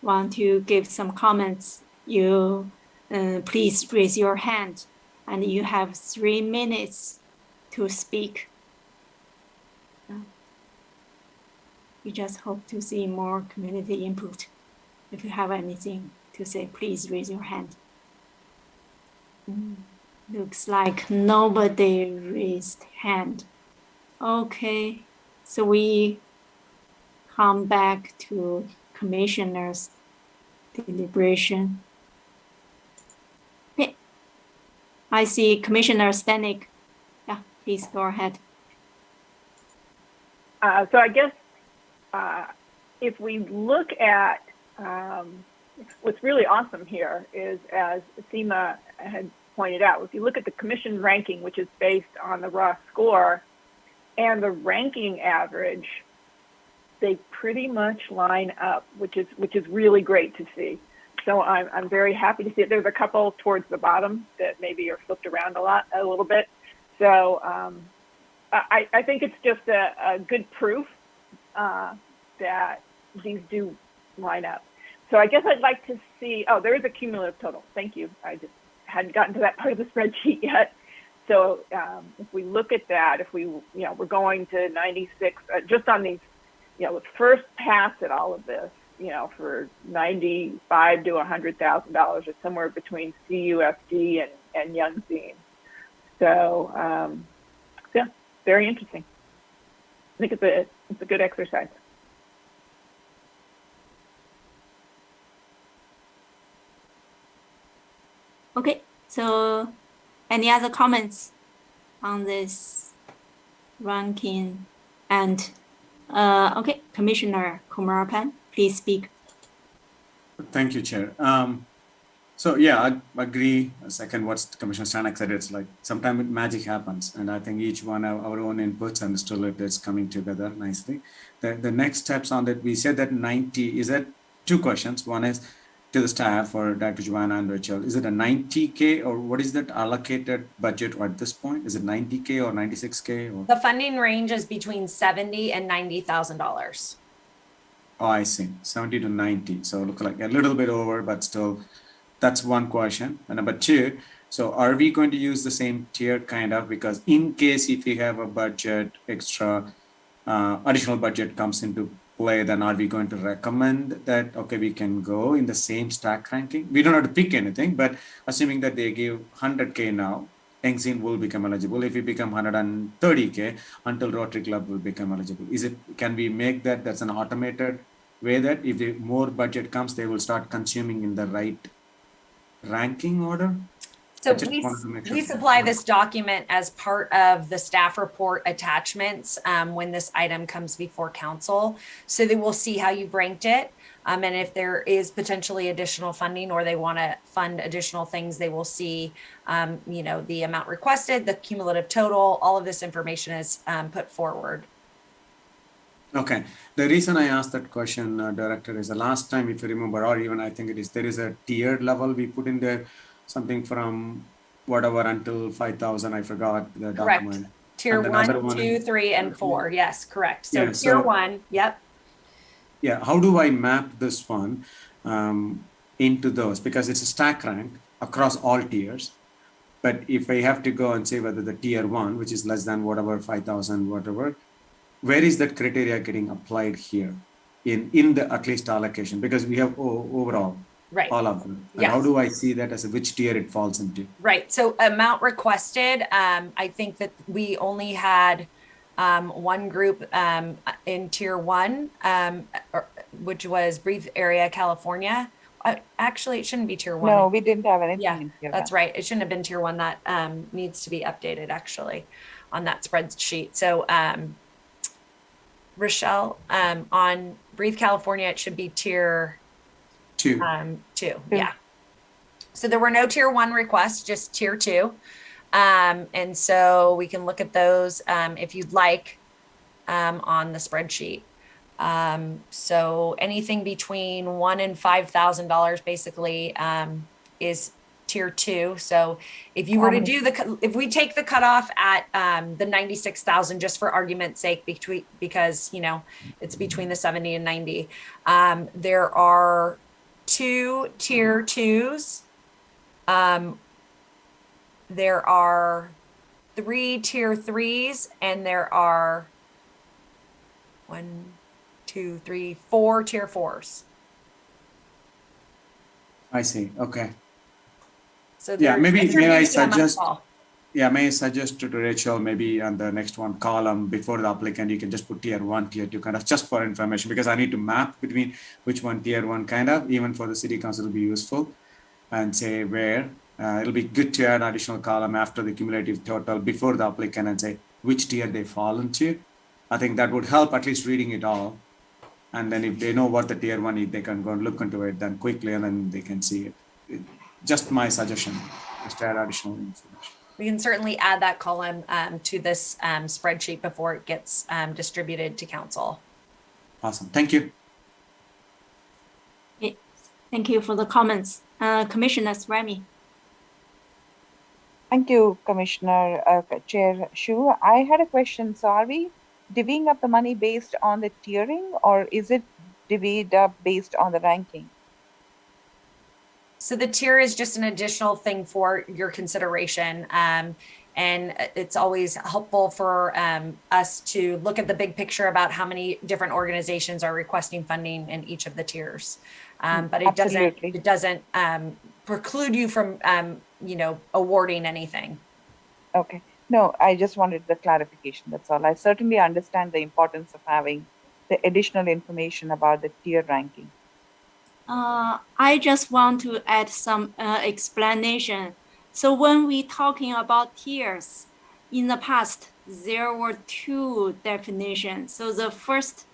want to give some comments, you please raise your hand, and you have 3 minutes to speak. We just hope to see more community input. If you have anything to say, please raise your hand. Looks like nobody raised hand. Okay, so we come back to commissioners' deliberation. Okay, I see Commissioner Stanek. Yeah, please go ahead. So I guess if we look at what's really awesome here is, as Seema had pointed out, if you look at the commission ranking, which is based on the raw score, and the ranking average, they pretty much line up, which is really great to see. So I'm very happy to see it. There's a couple towards the bottom that maybe are flipped around a little bit. So I think it's just a good proof that these do line up. So I guess I'd like to see, there is a cumulative total. Thank you. I just hadn't gotten to that part of the spreadsheet yet. So if we look at that, if we, we're going to 96, just on these, the first pass at all of this, for $95,000 to $100,000 or somewhere between CUFD and Young Zine. So yeah, very interesting. I think it's a good exercise. Okay, so any other comments on this ranking? And okay, Commissioner Kumarapan, please speak. Thank you, Chair. So yeah, I agree. Second, what Commissioner Stanek said, it's like sometimes magic happens, and I think each one of our own inputs and still it is coming together nicely. The next steps on that, we said that 90, is that 2 questions. One is to the staff, or Dr. Joanna and Rachel, is it a 90K or what is that allocated budget at this point? Is it 90K or 96K? Or? The funding range is between $70,000 and $90,000. Oh, I see, 70 to 90. So look like a little bit over, but still, that's one question. And number 2, so are we going to use the same tier kind of, because in case if we have a budget extra, additional budget comes into play, then are we going to recommend that, okay, we can go in the same stack ranking? We don't have to pick anything, but assuming that they give 100K now, Young Zine will become eligible. If we become 130K, until Rotary Club will become eligible. Can we make that's an automated way that if the more budget comes, they will start consuming in the right ranking order? So we supply this document as part of the staff report attachments when this item comes before council. So they will see how you've ranked it. And if there is potentially additional funding or they want to fund additional things, they will see, the amount requested, the cumulative total, all of this information is put forward. Okay. The reason I asked that question, Director, is the last time, if you remember, or even I think it is, there is a tiered level we put in there. Something from whatever until 5,000, I forgot the correct. Document. Tier 1, 2, 3, and 4. Yes, correct. So tier 1, yep. Yeah, how do I map this one into those? Because it's a stack rank across all tiers. But if I have to go and say whether the tier 1, which is less than whatever, 5,000, whatever, where is that criteria getting applied here in the at least allocation? Because we have overall. Right. All of them. Yes. How do I see that as which tier it falls into? Right. So amount requested, I think that we only had one group in tier 1, which was Breathe Area, California. Actually, it shouldn't be tier 1. No, we didn't have anything yeah, in tier 1. That's right. It shouldn't have been tier 1. That needs to be updated actually on that spreadsheet. So Rochelle, on Breathe California, it should be tier 2. 2, yeah. So there were no tier 1 requests, just tier 2. And so we can look at those if you'd like on the spreadsheet. So anything between $1,000 and $5,000 basically is tier 2. So if you were to do if we take the cutoff at the 96,000, just for argument's sake, because you know it's between the 70 and 90, there are 2 tier 2s. There are 3 tier 3s, and there are 4 tier 4s. I see. Okay. So Yeah, may I suggest? all. Yeah, may I suggest to Rachel, maybe on the next one column before the applicant, you can just put tier 1, tier 2, kind of just for information, because I need to map between which one tier 1 kind of, even for the city council will be useful, and say where. It'll be good to add additional column after the cumulative total before the applicant and say which tier they fall into. I think that would help at least reading it all. And then if they know what the tier 1 is, they can go and look into it then quickly, and then they can see it. Just my suggestion, just to add additional information. We can certainly add that column to this spreadsheet before it gets distributed to council. Awesome. Thank you. Okay. Thank you for the comments. Commissioner Remy. Thank you, Commissioner Chair Shu. I had a question. So are we divvying up the money based on the tiering, or is it divvied up based on the ranking? So the tier is just an additional thing for your consideration. And it's always helpful for us to look at the big picture about how many different organizations are requesting funding in each of the tiers. But it doesn't preclude you from, awarding anything. Okay. No, I just wanted the clarification. That's all. I certainly understand the importance of having the additional information about the tier ranking. I just want to add some explanation. So when we talking about tiers, in the past, there were 2 definitions. So the first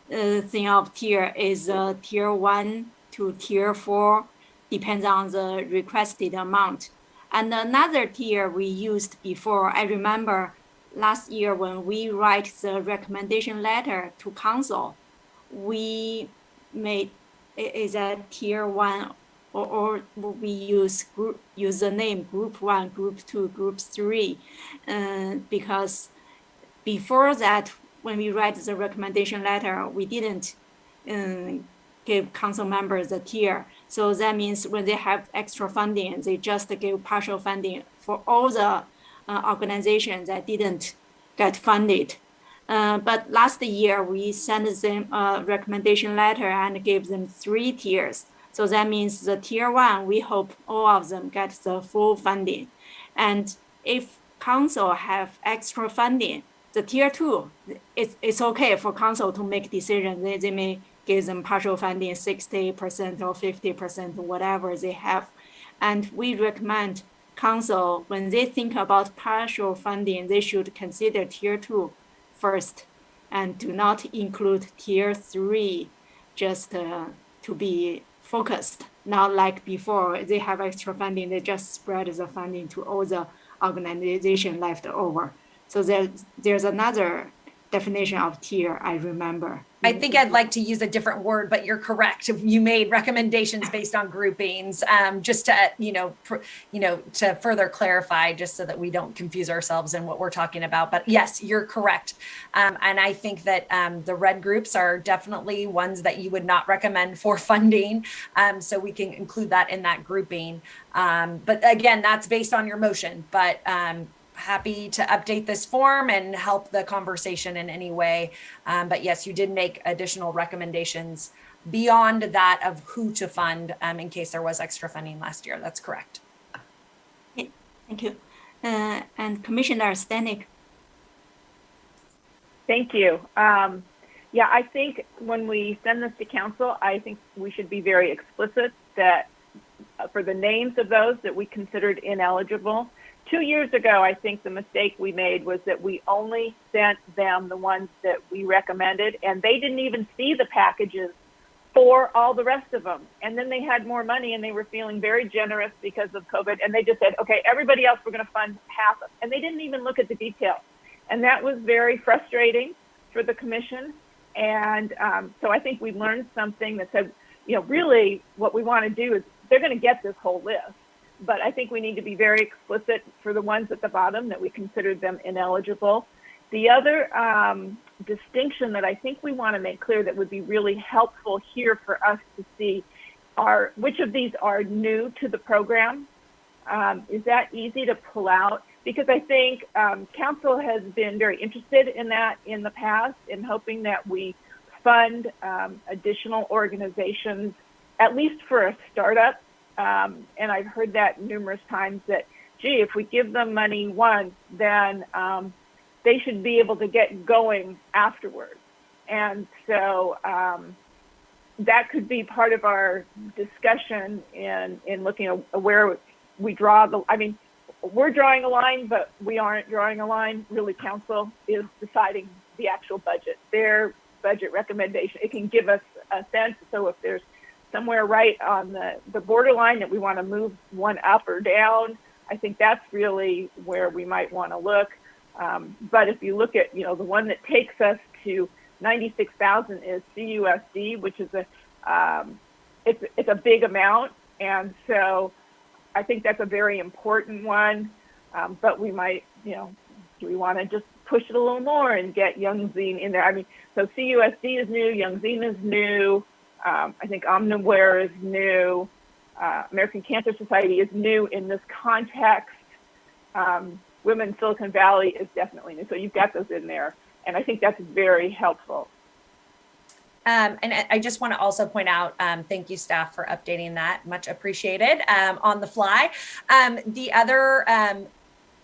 thing of tier is tier 1 to tier 4, depends on the requested amount. And another tier we used before, I remember last year when we write the recommendation letter to council, we made is a tier 1, or we use the name group 1, group 2, group 3, because before that, when we write the recommendation letter, we didn't give council members a tier. So that means when they have extra funding, they just give partial funding for all the organizations that didn't get funded. But last year, we sent them a recommendation letter and gave them 3 tiers. So that means the tier 1, we hope all of them get the full funding. And if council have extra funding, the tier 2, it's okay for council to make decisions. They may give them partial funding, 60% or 50%, whatever they have. And we recommend council, when they think about partial funding, they should consider tier 2 first, and do not include tier 3, just to be focused. Not like before, they have extra funding, they just spread the funding to all the organization left over. So there's another definition of tier, I remember. I think I'd like to use a different word, but you're correct. You made recommendations based on groupings, just to, to further clarify, just so that we don't confuse ourselves in what we're talking about. But yes, you're correct. And I think that the red groups are definitely ones that you would not recommend for funding. So we can include that in that grouping. But again, that's based on your motion, but happy to update this form and help the conversation in any way. But yes, you did make additional recommendations beyond that of who to fund in case there was extra funding last year. That's correct. Okay, thank you. And Commissioner Stanek. Thank you. Yeah, I think when we send this to council, I think we should be very explicit that for the names of those that we considered ineligible. 2 years ago, I think the mistake we made was that we only sent them the ones that we recommended, and they didn't even see the packages for all the rest of them. And then they had more money, and they were feeling very generous because of COVID, and they just said, okay, everybody else, we're going to fund half of, and they didn't even look at the details. And that was very frustrating for the commission. And so I think we learned something that said, really what we want to do is they're going to get this whole list. But I think we need to be very explicit for the ones at the bottom that we considered them ineligible. The other distinction that I think we want to make clear that would be really helpful here for us to see are which of these are new to the program. Is that easy to pull out? Because I think council has been very interested in that in the past, in hoping that we fund additional organizations, at least for a startup. And I've heard that numerous times that, gee, if we give them money once, then they should be able to get going afterwards. And so that could be part of our discussion in looking at where we draw the, I mean, we're drawing a line, but we aren't drawing a line. Really, council is deciding the actual budget. Their budget recommendation, it can give us a sense. So if there's somewhere right on the borderline that we want to move one up or down, I think that's really where we might want to look. But if you look at, the one that takes us to 96,000 is CUSD, which is it's a big amount. And so I think that's a very important one, but we might, do we want to just push it a little more and get Young Zine in there? I mean, so CUSD is new, Young Zine is new, I think Omniware is new, American Cancer Society is new in this context. Women Silicon Valley is definitely new, so you've got those in there, and I think that's very helpful. And I just want to also point out, thank you, staff, for updating that. Much appreciated on the fly. The other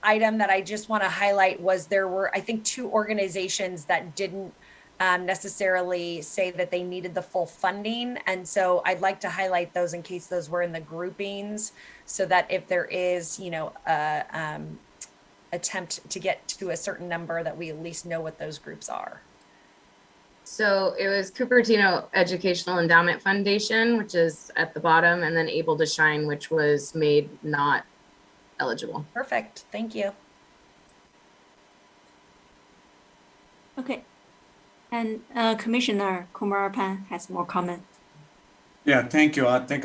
item that I just want to highlight was there were, I think, 2 organizations that didn't necessarily say that they needed the full funding. And so I'd like to highlight those in case those were in the groupings, so that if there is, attempt to get to a certain number, that we at least know what those groups are. So it was Cupertino Educational Endowment Foundation, which is at the bottom, and then Able to Shine, which was made not eligible. Perfect. Thank you. Okay. And Commissioner Kumarapan has more comments. Yeah, thank you. I think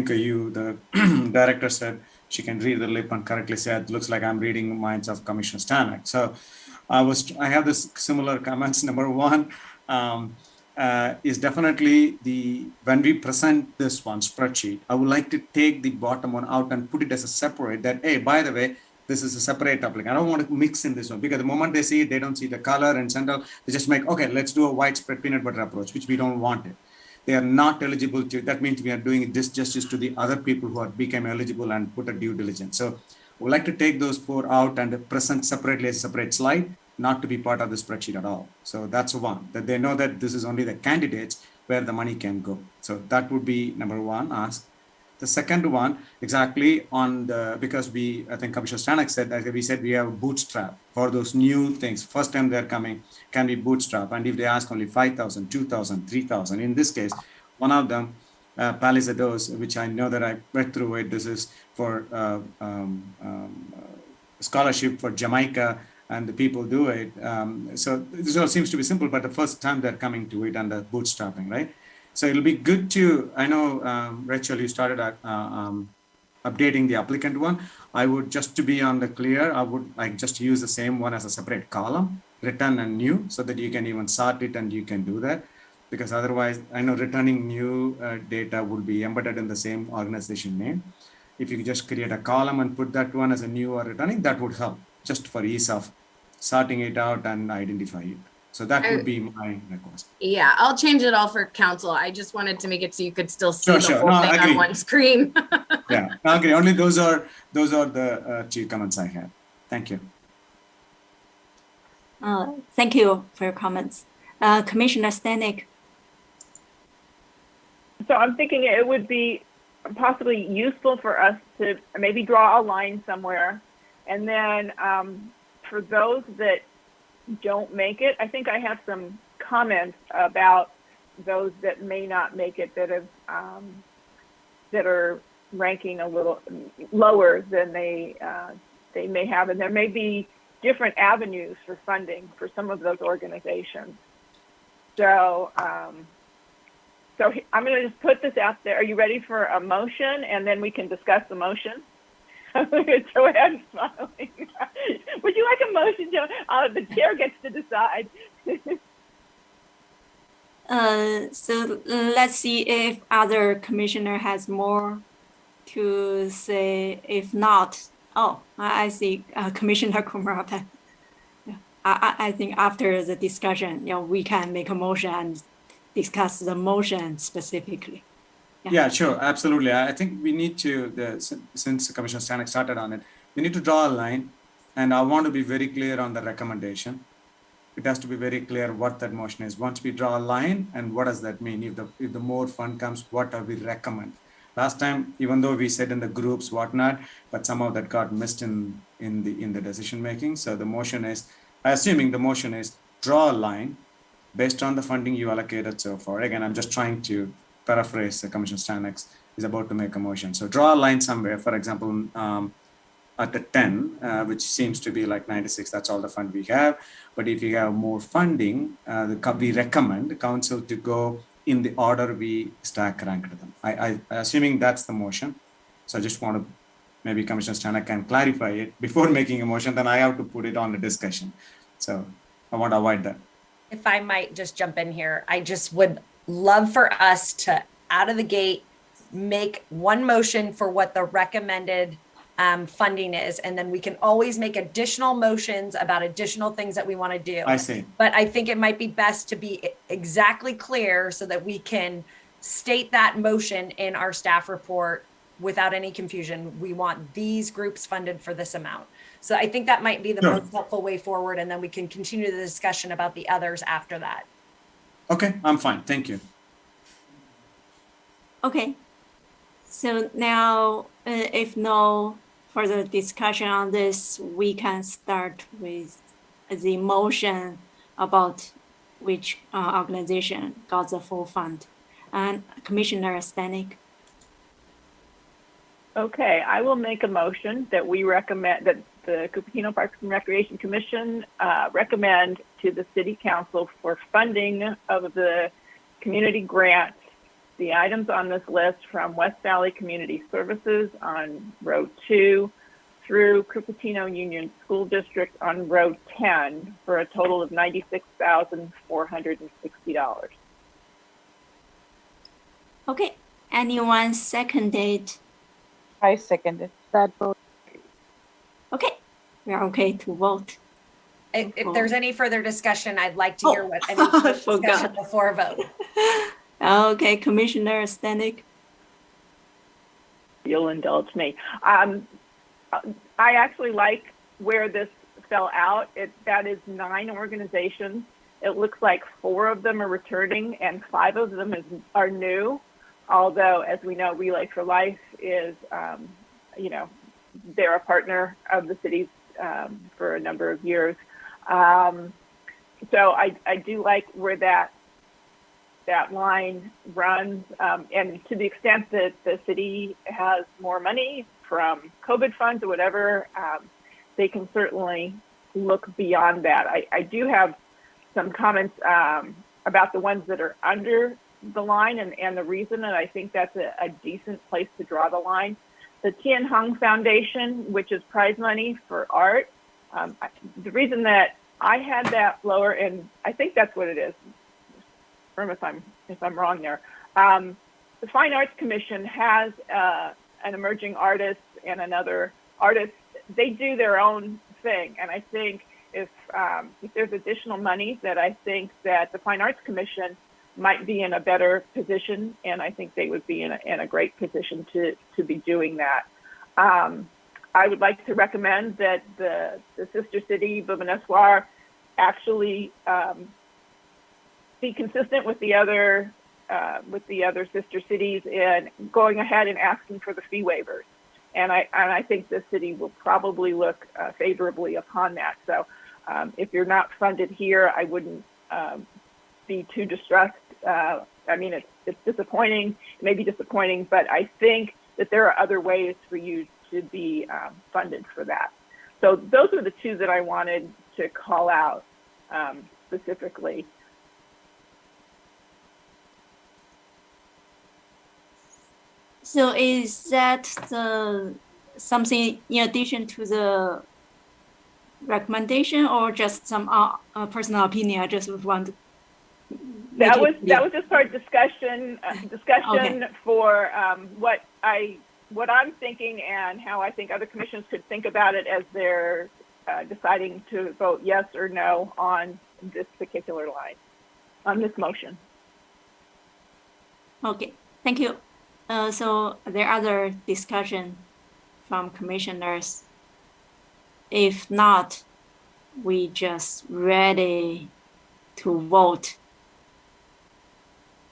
the director said she can read the lip and correctly said, looks like I'm reading minds of Commissioner Stanek. So I have this similar comments. Number one is definitely when we present this one spreadsheet, I would like to take the bottom one out and put it as a separate, that, hey, by the way, this is a separate applicant. I don't want to mix in this one, because the moment they see it, they don't see the color and central. They just make, okay, let's do a widespread peanut butter approach, which we don't want it. They are not eligible to, that means we are doing disjustice to the other people who have become eligible and put a due diligence. So we'd like to take those 4 out and present separately as a separate slide, not to be part of the spreadsheet at all. So that's one, that they know that this is only the candidates where the money can go. So that would be number one, ask. The second one, exactly on because I think Commissioner Stanek said that we said we have a bootstrap for those new things. First time they're coming, can we bootstrap? And if they ask only 5,000, 2,000, 3,000, in this case, one of them, Palisados, which I know that I read through it, this is for scholarship for Jamaica, and the people do it. So this all seems to be simple, but the first time they're coming to it under bootstrapping, right? So it'll be good to, I know, Rachel, you started updating the applicant one. I would, just to be on the clear, I would like just use the same one as a separate column, return and new, so that you can even sort it and you can do that. Because otherwise, I know returning new data would be embedded in the same organization name. If you just create a column and put that one as a new or returning, that would help, just for ease of sorting it out and identify it. So that would be my request. Yeah, I'll change it all for council. I just wanted to make it so you could still see Sure. whole No, thing on one screen. Yeah, I agree. Only those are the 2 comments I had. Thank you. Thank you for your comments. Commissioner Stanek. So I'm thinking it would be possibly useful for us to maybe draw a line somewhere. And then for those that don't make it, I think I have some comments about those that may not make it, that have that are ranking a little lower than they may have, and there may be different avenues for funding for some of those organizations. So, I'm going to just put this out there. Are you ready for a motion? And then we can discuss the motion. Joanne's smiling. Would you like a motion, Joanne? The chair gets to decide. So let's see if other commissioner has more to say. If not, I see Commissioner Kumarapan. I think after the discussion, we can make a motion and discuss the motion specifically. Yeah, sure, absolutely. I think we need to, since Commissioner Stanek started on it, we need to draw a line, and I want to be very clear on the recommendation. It has to be very clear what that motion is. Once we draw a line, and what does that mean? If the more fund comes, what do we recommend? Last time, even though we said in the groups whatnot, but somehow that got missed in the decision making. So the motion is, assuming the motion is draw a line based on the funding you allocated so far. Again, I'm just trying to paraphrase Commissioner Stanek is about to make a motion. So draw a line somewhere, for example, at the 10, which seems to be like 96, that's all the fund we have. But if you have more funding, we recommend the council to go in the order we stack ranked them. I assuming that's the motion. So I just want to, maybe Commissioner Stanek can clarify it before making a motion, then I have to put it on the discussion. So I want to avoid that. If I might just jump in here, I just would love for us to, out of the gate, make one motion for what the recommended funding is, and then we can always make additional motions about additional things that we want to do. I see. But I think it might be best to be exactly clear so that we can state that motion in our staff report without any confusion. We want these groups funded for this amount. So I think that might be the most helpful way forward, and then we can continue the discussion about the others after that. Okay, I'm fine. Thank you. Okay. So now, if no further discussion on this, we can start with the motion about which organization got the full fund. And Commissioner Stanek. Okay, I will make a motion that we recommend that the Cupertino Parks and Recreation Commission recommend to the City Council for funding of the community grant the items on this list from West Valley Community Services on Road 2 through Cupertino Union School District on Road 10 for a total of $96,460. Okay, anyone second it? I second it. That vote. Okay, we are okay to vote. If there's any further discussion, I'd like to hear what any discussion before a vote. Okay, Commissioner Stanek. You'll indulge me. I actually like where this fell out. That is 9 organizations. It looks like 4 of them are returning and 5 of them are new. Although, as we know, Relay for Life is, they're a partner of the city's for a number of years. So I do like where that line runs, and to the extent that the city has more money from COVID funds or whatever, they can certainly look beyond that. I do have some comments about the ones that are under the line and the reason, and I think that's a decent place to draw the line. The Tien Hung Foundation, which is prize money for art, the reason that I had that lower, and I think that's what it is, if I'm wrong there. The Fine Arts Commission has an emerging artist and another artist. They do their own thing, and I think if there's additional money, that I think that the Fine Arts Commission might be in a better position, and I think they would be in a great position to be doing that. I would like to recommend that the sister city, Bhubaneswar, actually be consistent with the other sister cities in going ahead and asking for the fee waivers, and I think the city will probably look favorably upon that. So if you're not funded here, I wouldn't be too distressed. I mean, it's disappointing. It may be disappointing, but I think that there are other ways for you to be funded for that. So those are the 2 that I wanted to call out specifically. So is that something in addition to the recommendation, or just some personal opinion? I just want to that was just part of discussion Okay. for what I'm thinking and how I think other commissions could think about it as they're deciding to vote yes or no on this particular line, on this motion. Okay, thank you. So there are other discussion from commissioners. If not, we just ready to vote.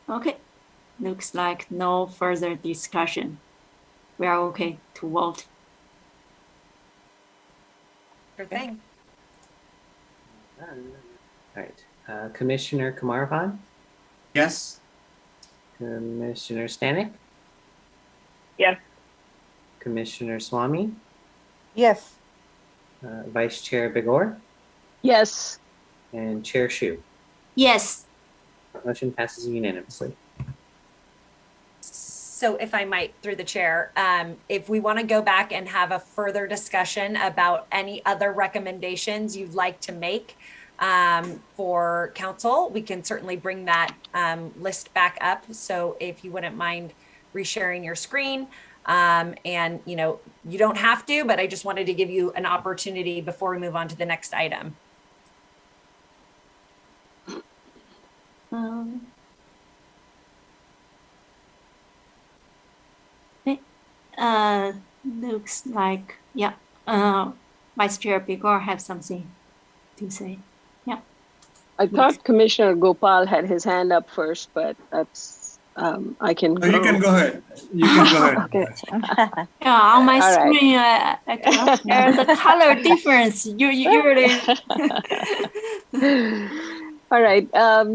Okay, looks like no further discussion. We are okay to vote. Sure thing. All right. Commissioner Kumaravon, Yes. Commissioner Stanek, Yes. Commissioner Swamy, Yes. Vice Chair Begor, Yes. and Chair Shu. Yes. Motion passes unanimously. So if I might, through the chair, if we want to go back and have a further discussion about any other recommendations you'd like to make for council, we can certainly bring that list back up. So if you wouldn't mind resharing your screen, and you don't have to, but I just wanted to give you an opportunity before we move on to the next item. Looks like, yeah, Vice Chair Begor have something to say. Yeah. I thought Commissioner Gopal had his hand up first, but that's, I can go. You can go ahead. You can go ahead. Okay. Yeah, on my All right. screen, I cannot share the color difference. You usually. All right.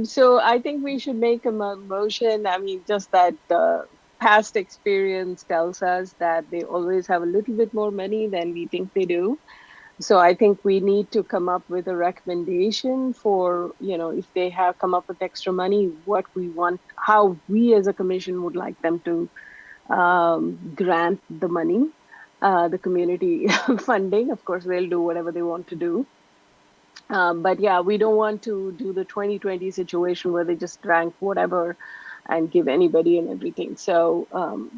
So I think we should make a motion. I mean, just that past experience tells us that they always have a little bit more money than we think they do. So I think we need to come up with a recommendation for, if they have come up with extra money, what we want, how we as a commission would like them to grant the money, the community funding. Of course, they'll do whatever they want to do. But yeah, we don't want to do the 2020 situation where they just rank whatever and give anybody and everything. So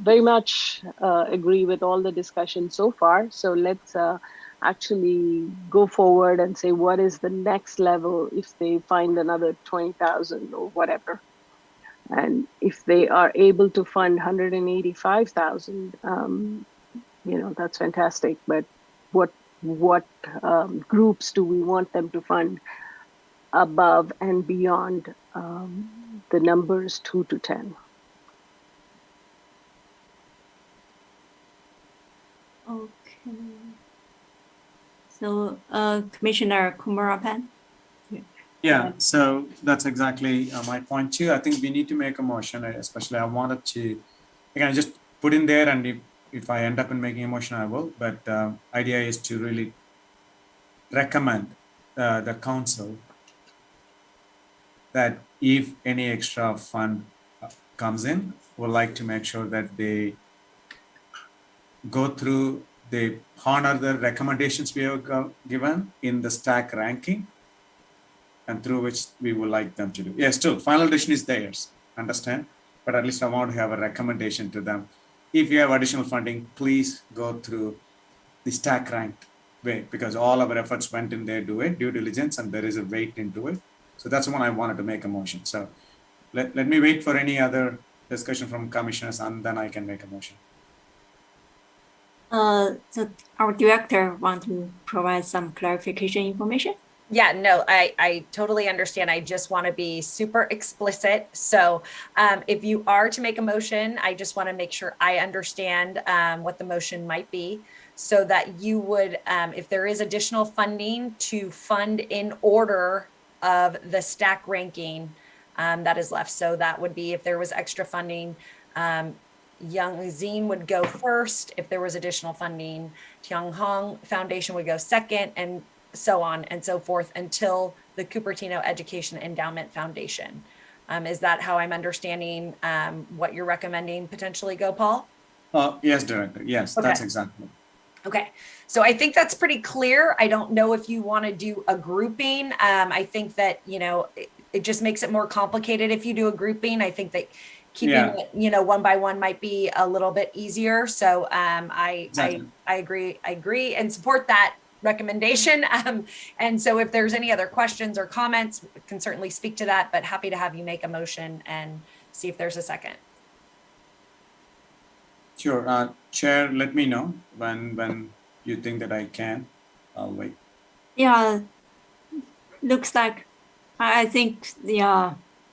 very much agree with all the discussion so far. So let's actually go forward and say, what is the next level if they find another 20,000 or whatever? And if they are able to fund 185,000, that's fantastic. But what groups do we want them to fund above and beyond the numbers 2 to 10? Okay. So, Commissioner Kumarapan. Yeah, so that's exactly my point too. I think we need to make a motion, especially I wanted to, again, just put in there, and if I end up in making a motion, I will, but idea is to really recommend the council that if any extra fund comes in, we'd like to make sure that they go through, they honor the recommendations we have given in the stack ranking, and through which we would like them to do. Yeah, still, final decision is theirs, understand? But at least I want to have a recommendation to them. If you have additional funding, please go through the stack ranked way, because all our efforts went in there, do it, due diligence, and there is a weight into it. So that's when I wanted to make a motion. So let me wait for any other discussion from commissioners, and then I can make a motion. So our director want to provide some clarification information. Yeah, no, I totally understand. I just want to be super explicit. So if you are to make a motion, I just want to make sure I understand what the motion might be, so that you would, if there is additional funding, to fund in order of the stack ranking that is left. So that would be if there was extra funding, Young Zine would go first. If there was additional funding, Tiang Hong Foundation would go second, and so on and so forth until the Cupertino Education Endowment Foundation. Is that how I'm understanding what you're recommending potentially, Gopal? Yes, Director. Yes, Okay. that's exactly. Okay, so I think that's pretty clear. I don't know if you want to do a grouping. I think that, it just makes it more complicated if you do a grouping. I think that keeping it, one by one might be a little bit easier. So I agree and support that recommendation. And so if there's any other questions or comments, we can certainly speak to that, but happy to have you make a motion and see if there's a second. Sure. Chair, let me know when you think that I can. I'll wait. Yeah, looks like I think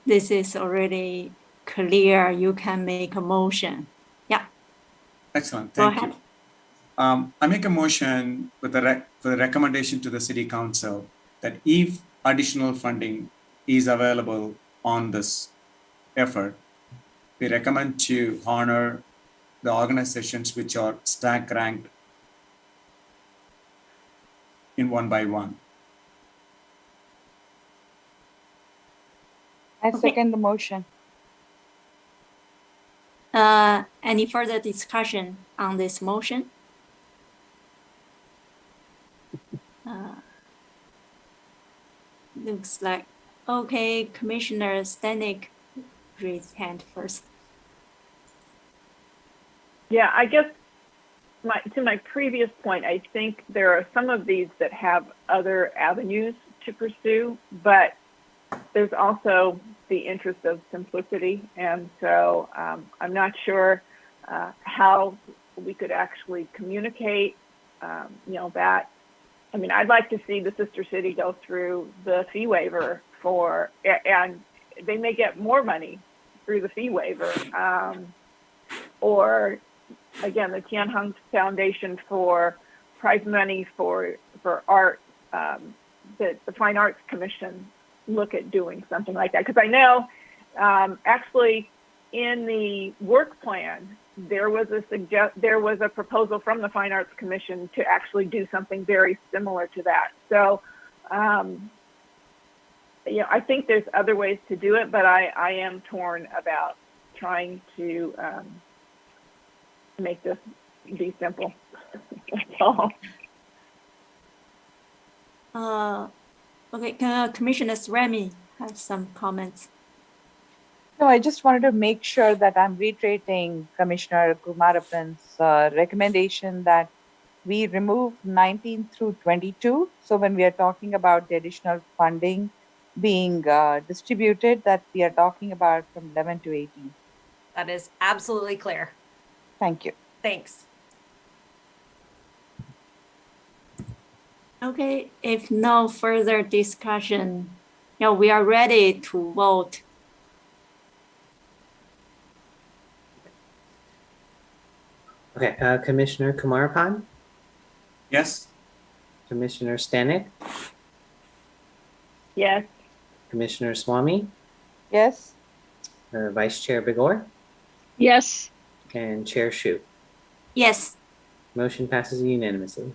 this is already clear. You can make a motion. Yeah. Excellent. Thank you. I make a motion for the recommendation to the City Council that if additional funding is available on this effort, we recommend to honor the organizations which are stack ranked in one by one. I second the motion. Any further discussion on this motion? Looks like, okay, Commissioner Stanek raised hand first. Yeah, I guess to my previous point, I think there are some of these that have other avenues to pursue, but there's also the interest of simplicity. And so I'm not sure how we could actually communicate, that. I mean, I'd like to see the sister city go through the fee waiver and they may get more money through the fee waiver. Or again, the Tian Hung Foundation for prize money for art, the Fine Arts Commission look at doing something like that. Because I know actually in the work plan, there was a proposal from the Fine Arts Commission to actually do something very similar to that. So, I think there's other ways to do it, but I am torn about trying to make this be simple. That's all. Okay, Commissioner Remy have some comments. No, I just wanted to make sure that I'm reiterating Commissioner Kumarapan's recommendation that we remove 19 through 22. So when we are talking about the additional funding being distributed, that we are talking about from 11 to 18. That is absolutely clear. Thank you. Thanks. Okay, if no further discussion, we are ready to vote. Okay, Commissioner Kumarapan? Yes. Commissioner Stanek? Yes. Commissioner Swamy? Yes. Vice Chair Begor? Yes. And Chair Shu? Yes. Motion passes unanimously.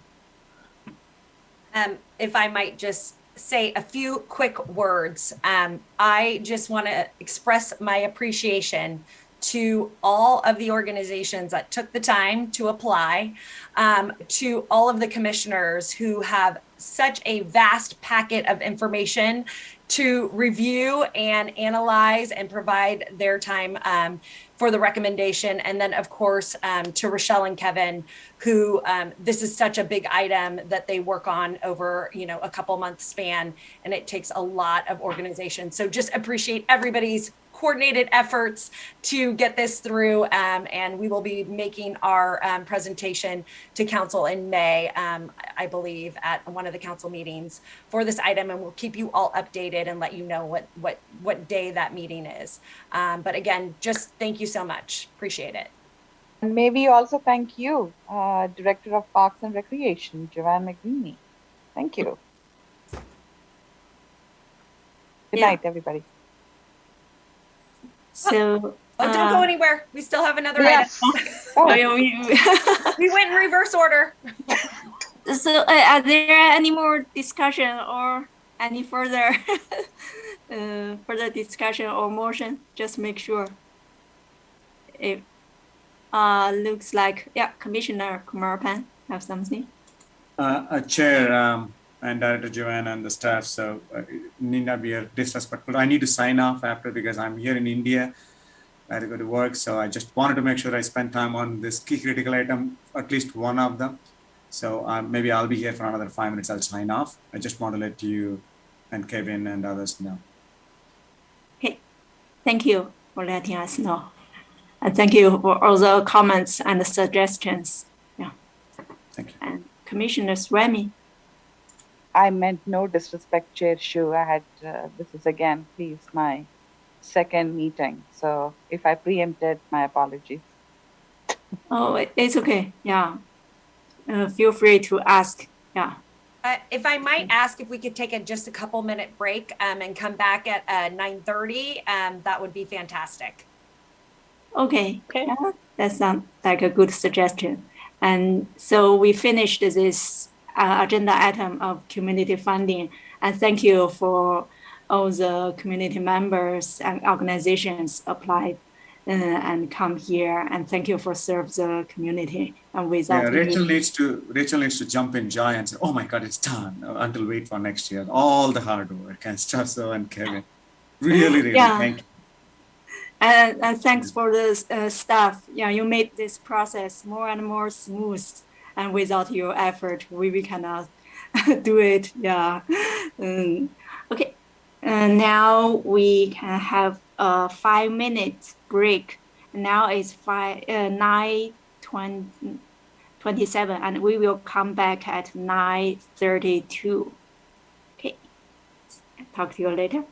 If I might just say a few quick words, I just want to express my appreciation to all of the organizations that took the time to apply, to all of the commissioners who have such a vast packet of information to review and analyze and provide their time for the recommendation. And then of course, to Rochelle and Kevin, who this is such a big item that they work on over, a couple months span, and it takes a lot of organization. So just appreciate everybody's coordinated efforts to get this through, and we will be making our presentation to council in May, I believe, at one of the council meetings for this item, and we'll keep you all updated and let you know what day that meeting is. But again, just thank you so much. Appreciate it. And maybe also thank you, Director of Parks and Recreation, Joanne McGreeny. Thank you. Good night, everybody. So don't go anywhere. We still have another yes. item. We went in reverse order. So are there any more discussion or any further further discussion or motion? Just make sure. Looks like, yeah, Commissioner Kumaran have something. Chair and Director Joanne and the staff, so need not be disrespectful. I need to sign off after because I'm here in India. I had to go to work, so I just wanted to make sure I spend time on this key critical item, at least one of them. So maybe I'll be here for another 5 minutes. I'll sign off. I just want to let you and Kevin and others know. Okay, thank you for letting us know. And thank you for all the comments and the suggestions. Yeah. Thank you. And Commissioner Remy. I meant no disrespect, Chair Shu. I had, this is again, please, my second meeting. So if I preempted, my apologies. Oh, it's okay. Yeah. Feel free to ask. Yeah. If I might ask if we could take just a couple minute break and come back at 9:30, that would be fantastic. Okay. Yeah, that sounds like a good suggestion. And so we finished this agenda item of community funding. And thank you for all the community members and organizations applied and come here. And thank you for serve the community. And without Rachel needs to jump in joy and say, "Oh my God, it's done!" Until wait for next year. All the hard work and stuff. So and Kevin, really, yeah. Thank you. And thanks for the staff. Yeah, you made this process more and more smooth. And without your effort, we cannot do it. Yeah. Okay. Now we can have a 5-minute break. Now it's 9:27, and we will come back at 9:32. Okay. Talk to you later.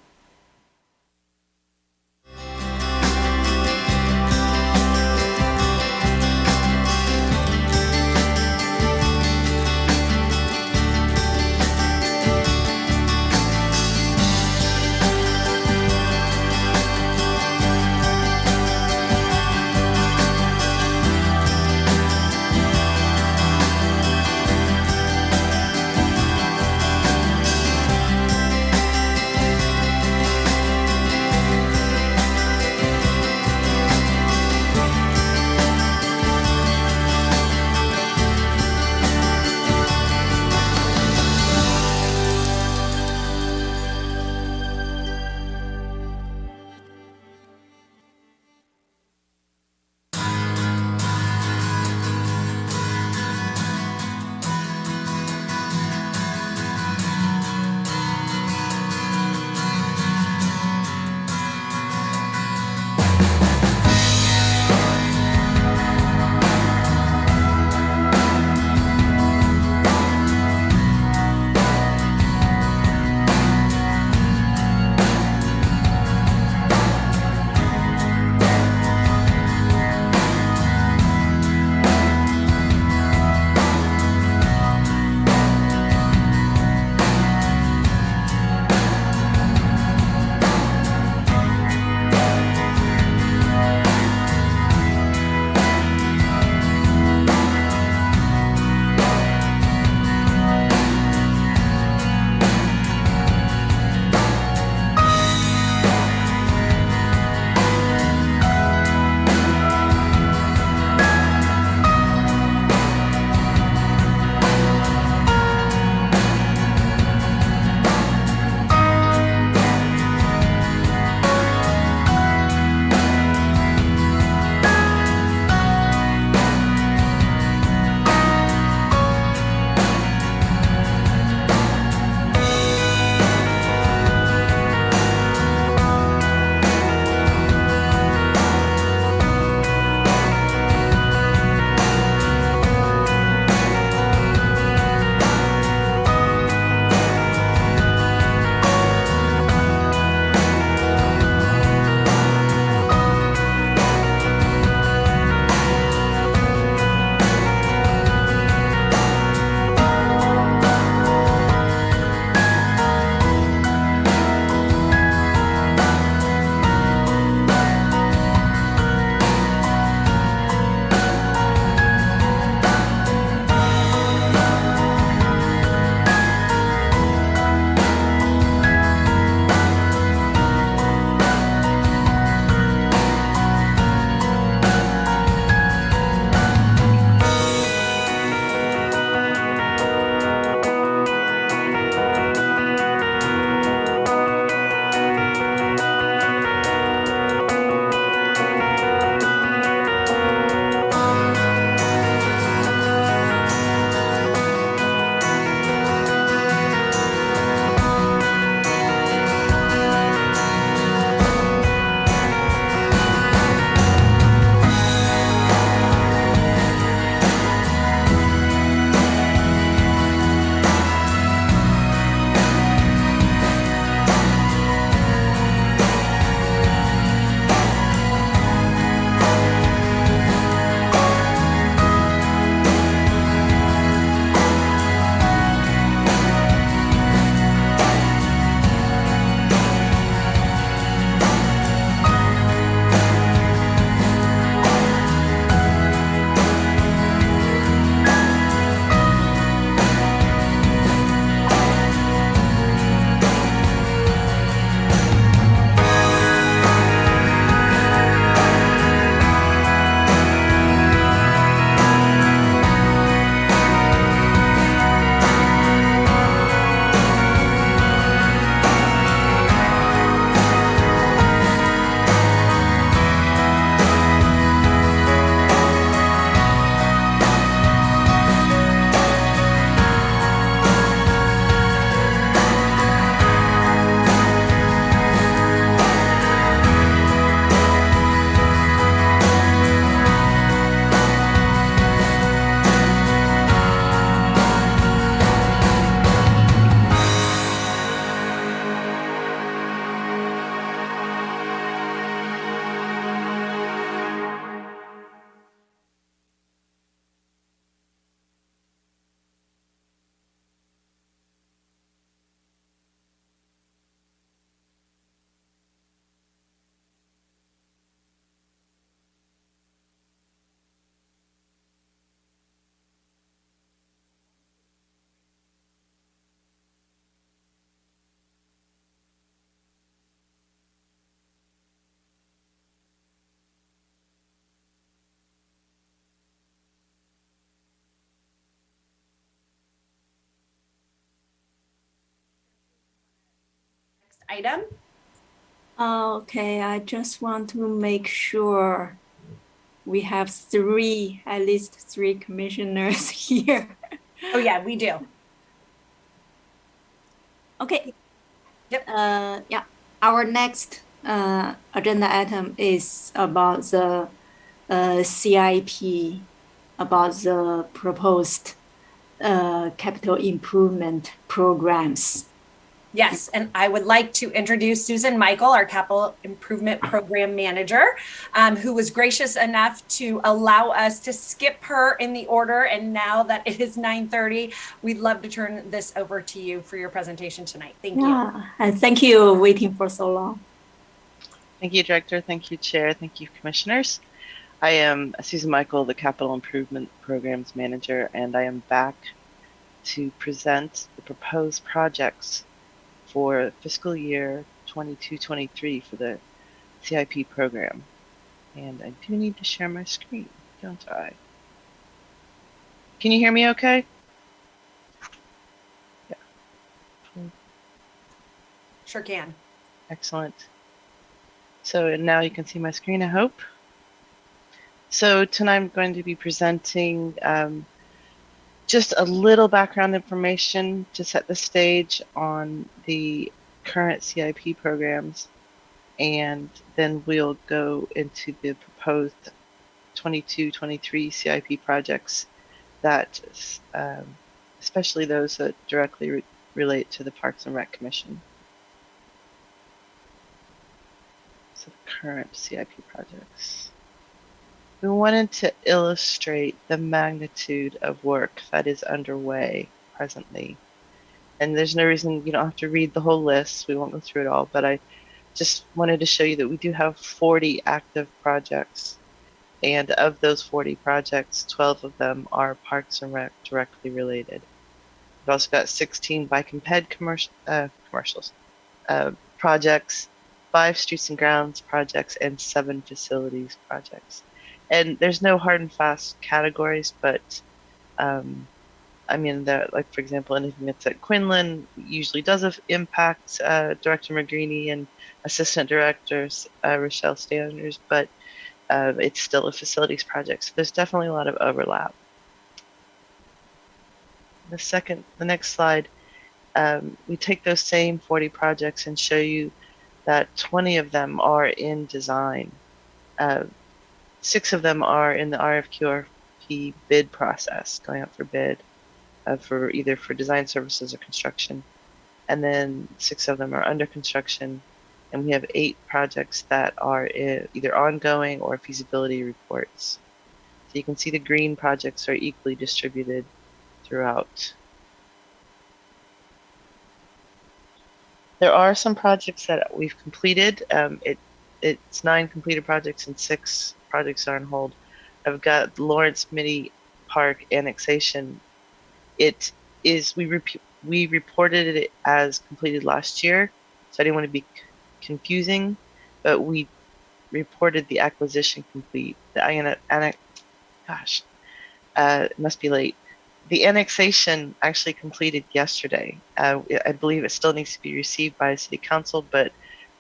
item. Okay, I just want to make sure we have at least three commissioners here. Oh yeah, we do. Okay. Yep. Yeah. Our next agenda item is about the CIP, about the proposed capital improvement programs. Yes, and I would like to introduce Susan Michael, our Capital Improvement Program Manager, who was gracious enough to allow us to skip her in the order. And now that it is 9:30, we'd love to turn this over to you for your presentation tonight. Thank you. And thank you waiting for so long. Thank you, Director. Thank you, Chair. Thank you, Commissioners. I am Susan Michael, the Capital Improvement Programs Manager, and I am back to present the proposed projects for fiscal year 22-23 for the CIP program. And I do need to share my screen, don't I? Can you hear me okay? Yeah. Sure can. Excellent. So now you can see my screen, I hope. So tonight I'm going to be presenting just a little background information to set the stage on the current CIP programs, and then we'll go into the proposed 22-23 CIP projects that, especially those that directly relate to the Parks and Rec Commission. So the current CIP projects. We wanted to illustrate the magnitude of work that is underway presently. And there's no reason you don't have to read the whole list. We won't go through it all, but I just wanted to show you that we do have 40 active projects. And of those 40 projects, 12 of them are Parks and Rec directly related. We've also got 16 bike and ped projects, 5 streets and grounds projects, and 7 facilities projects. And there's no hard and fast categories, but I mean, like for example, anything that's at Quinlan usually does impact Director Magrini and Assistant Directors Rochelle Standers, but it's still a facilities project. So there's definitely a lot of overlap. The next slide, we take those same 40 projects and show you that 20 of them are in design. 6 of them are in the RFQ/RFP bid process, going out for bid for either for design services or construction. And then 6 of them are under construction. And we have 8 projects that are either ongoing or feasibility reports. So you can see the green projects are equally distributed throughout. There are some projects that we've completed. It's 9 completed projects and 6 projects are on hold. I've got Lawrence Mitty Park annexation. It is, we reported it as completed last year, so I didn't want to be confusing, but we reported the acquisition complete. It must be late. The annexation actually completed yesterday. I believe it still needs to be received by City Council, but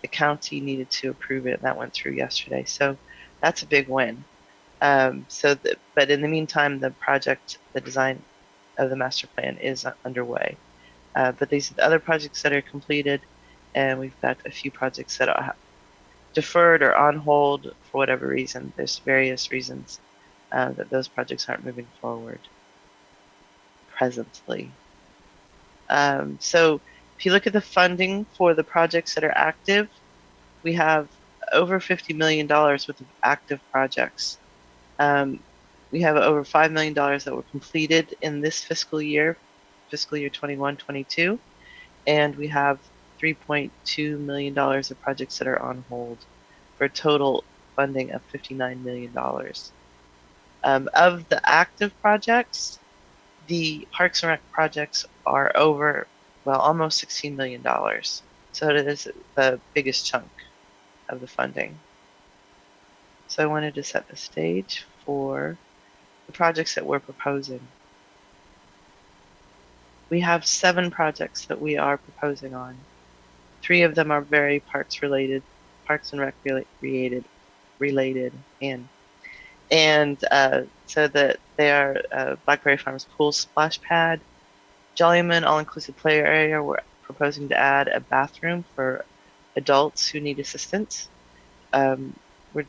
the county needed to approve it, and that went through yesterday. So that's a big win. But in the meantime, the project, the design of the master plan is underway. But these are the other projects that are completed, and we've got a few projects that are deferred or on hold for whatever reason. There's various reasons that those projects aren't moving forward presently. So if you look at the funding for the projects that are active, we have over $50 million worth of active projects. We have over $5 million that were completed in this fiscal year 21-22, and we have $3.2 million of projects that are on hold for a total funding of $59 million. Of the active projects, the Parks and Rec projects are over, well, almost $16 million. So it is the biggest chunk of the funding. So I wanted to set the stage for the projects that we're proposing. We have 7 projects that we are proposing on. 3 of them are very parks and rec related, and so that they are Blackberry Farms pool splash pad, Jollyman all-inclusive play area. We're proposing to add a bathroom for adults who need assistance. We're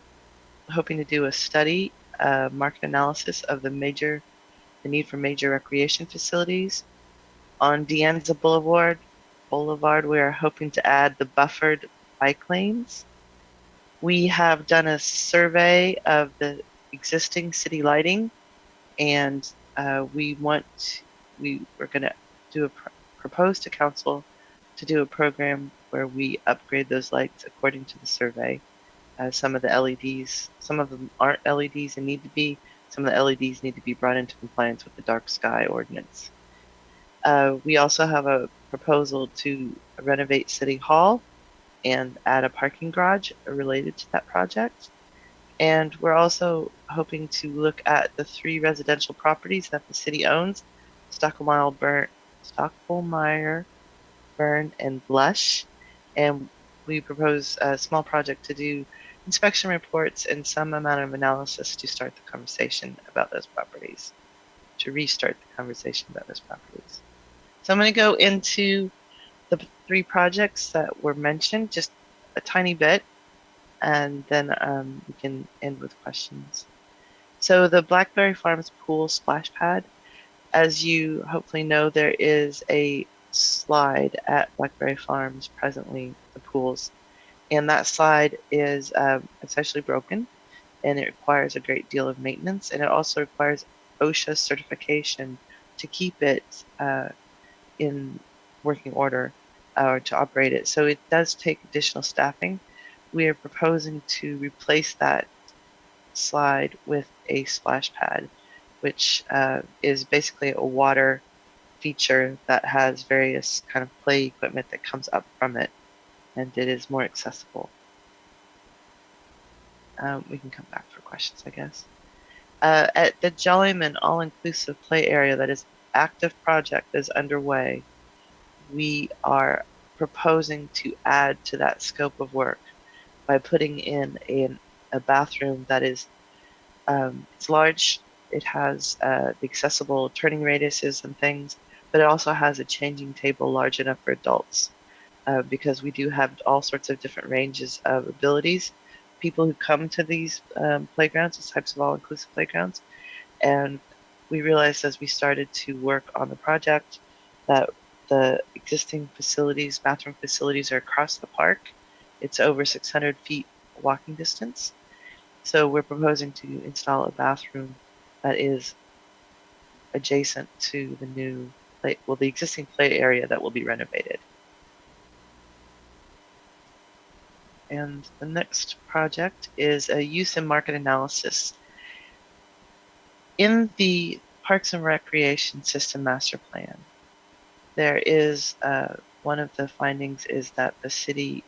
hoping to do a study, market analysis of the need for major recreation facilities. On Dianza Boulevard, we are hoping to add the buffered bike lanes. We have done a survey of the existing city lighting, and we're going to propose to council to do a program where we upgrade those lights according to the survey. Some of the LEDs, some of them aren't LEDs and need to be. Some of the LEDs need to be brought into compliance with the dark sky ordinance. We also have a proposal to renovate City Hall and add a parking garage related to that project. And we're also hoping to look at the 3 residential properties that the city owns, Stockholmeyer, Burn, and Blush. And we propose a small project to do inspection reports and some amount of analysis to start the conversation about those properties, to restart the conversation about those properties. So I'm going to go into the 3 projects that were mentioned just a tiny bit, and then we can end with questions. So the Blackberry Farms pool splash pad, as you hopefully know, there is a slide at Blackberry Farms presently, the pools, and that slide is essentially broken, and it requires a great deal of maintenance, and it also requires OSHA certification to keep it in working order or to operate it. So it does take additional staffing. We are proposing to replace that slide with a splash pad, which is basically a water feature that has various kind of play equipment that comes up from it, and it is more accessible. We can come back for questions, I guess. At the Jollyman all-inclusive play area, that is active project is underway, we are proposing to add to that scope of work by putting in a bathroom that is it's large. It has the accessible turning radiuses and things, but it also has a changing table large enough for adults because we do have all sorts of different ranges of abilities. People who come to these playgrounds, these types of all-inclusive playgrounds, and we realized as we started to work on the project that the existing facilities, bathroom facilities, are across the park. It's over 600 feet walking distance. So we're proposing to install a bathroom that is adjacent to the the existing play area that will be renovated. And the next project is a use and market analysis. In the Parks and Recreation System Master Plan, there is one of the findings is that the city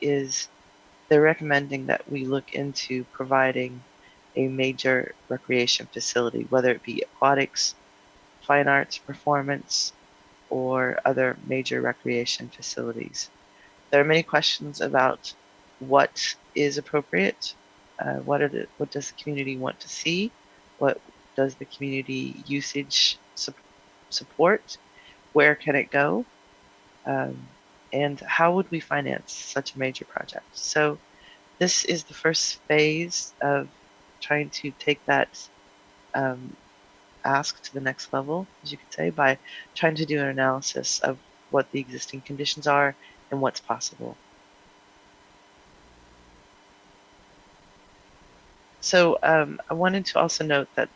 they're recommending that we look into providing a major recreation facility, whether it be aquatics, fine arts, performance, or other major recreation facilities. There are many questions about what is appropriate, what does the community want to see, what does the community usage support, where can it go, and how would we finance such a major project? So this is the first phase of trying to take that ask to the next level, as you could say, by trying to do an analysis of what the existing conditions are and what's possible. So I wanted to also note that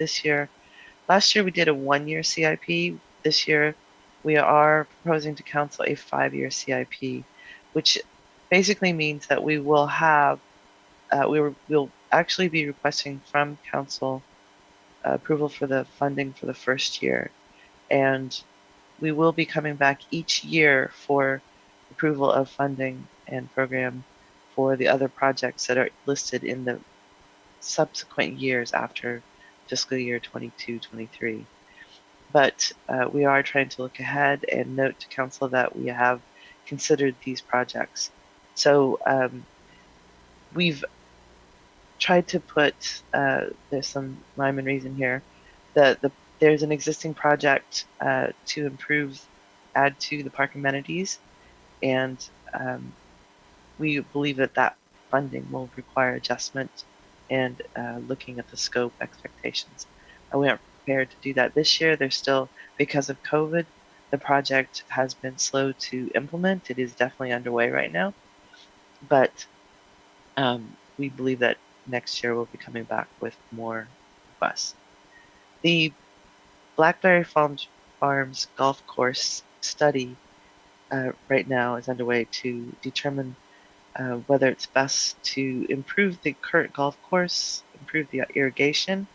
last year we did a 1-year CIP. This year we are proposing to council a 5-year CIP, which basically means that we will have, we'll actually be requesting from council approval for the funding for the first year. And we will be coming back each year for approval of funding and program for the other projects that are listed in the subsequent years after fiscal year 22-23. But we are trying to look ahead and note to council that we have considered these projects So we've tried to put, there's some rhyme and reason here, there's an existing project to add to the park amenities, and we believe that funding will require adjustment and looking at the scope expectations. We aren't prepared to do that this year. There's still, because of COVID, the project has been slow to implement. It is definitely underway right now, but we believe that next year we'll be coming back with more requests. The Blackberry Farms golf course study right now is underway to determine whether it's best to improve the current golf course, improve the irrigation,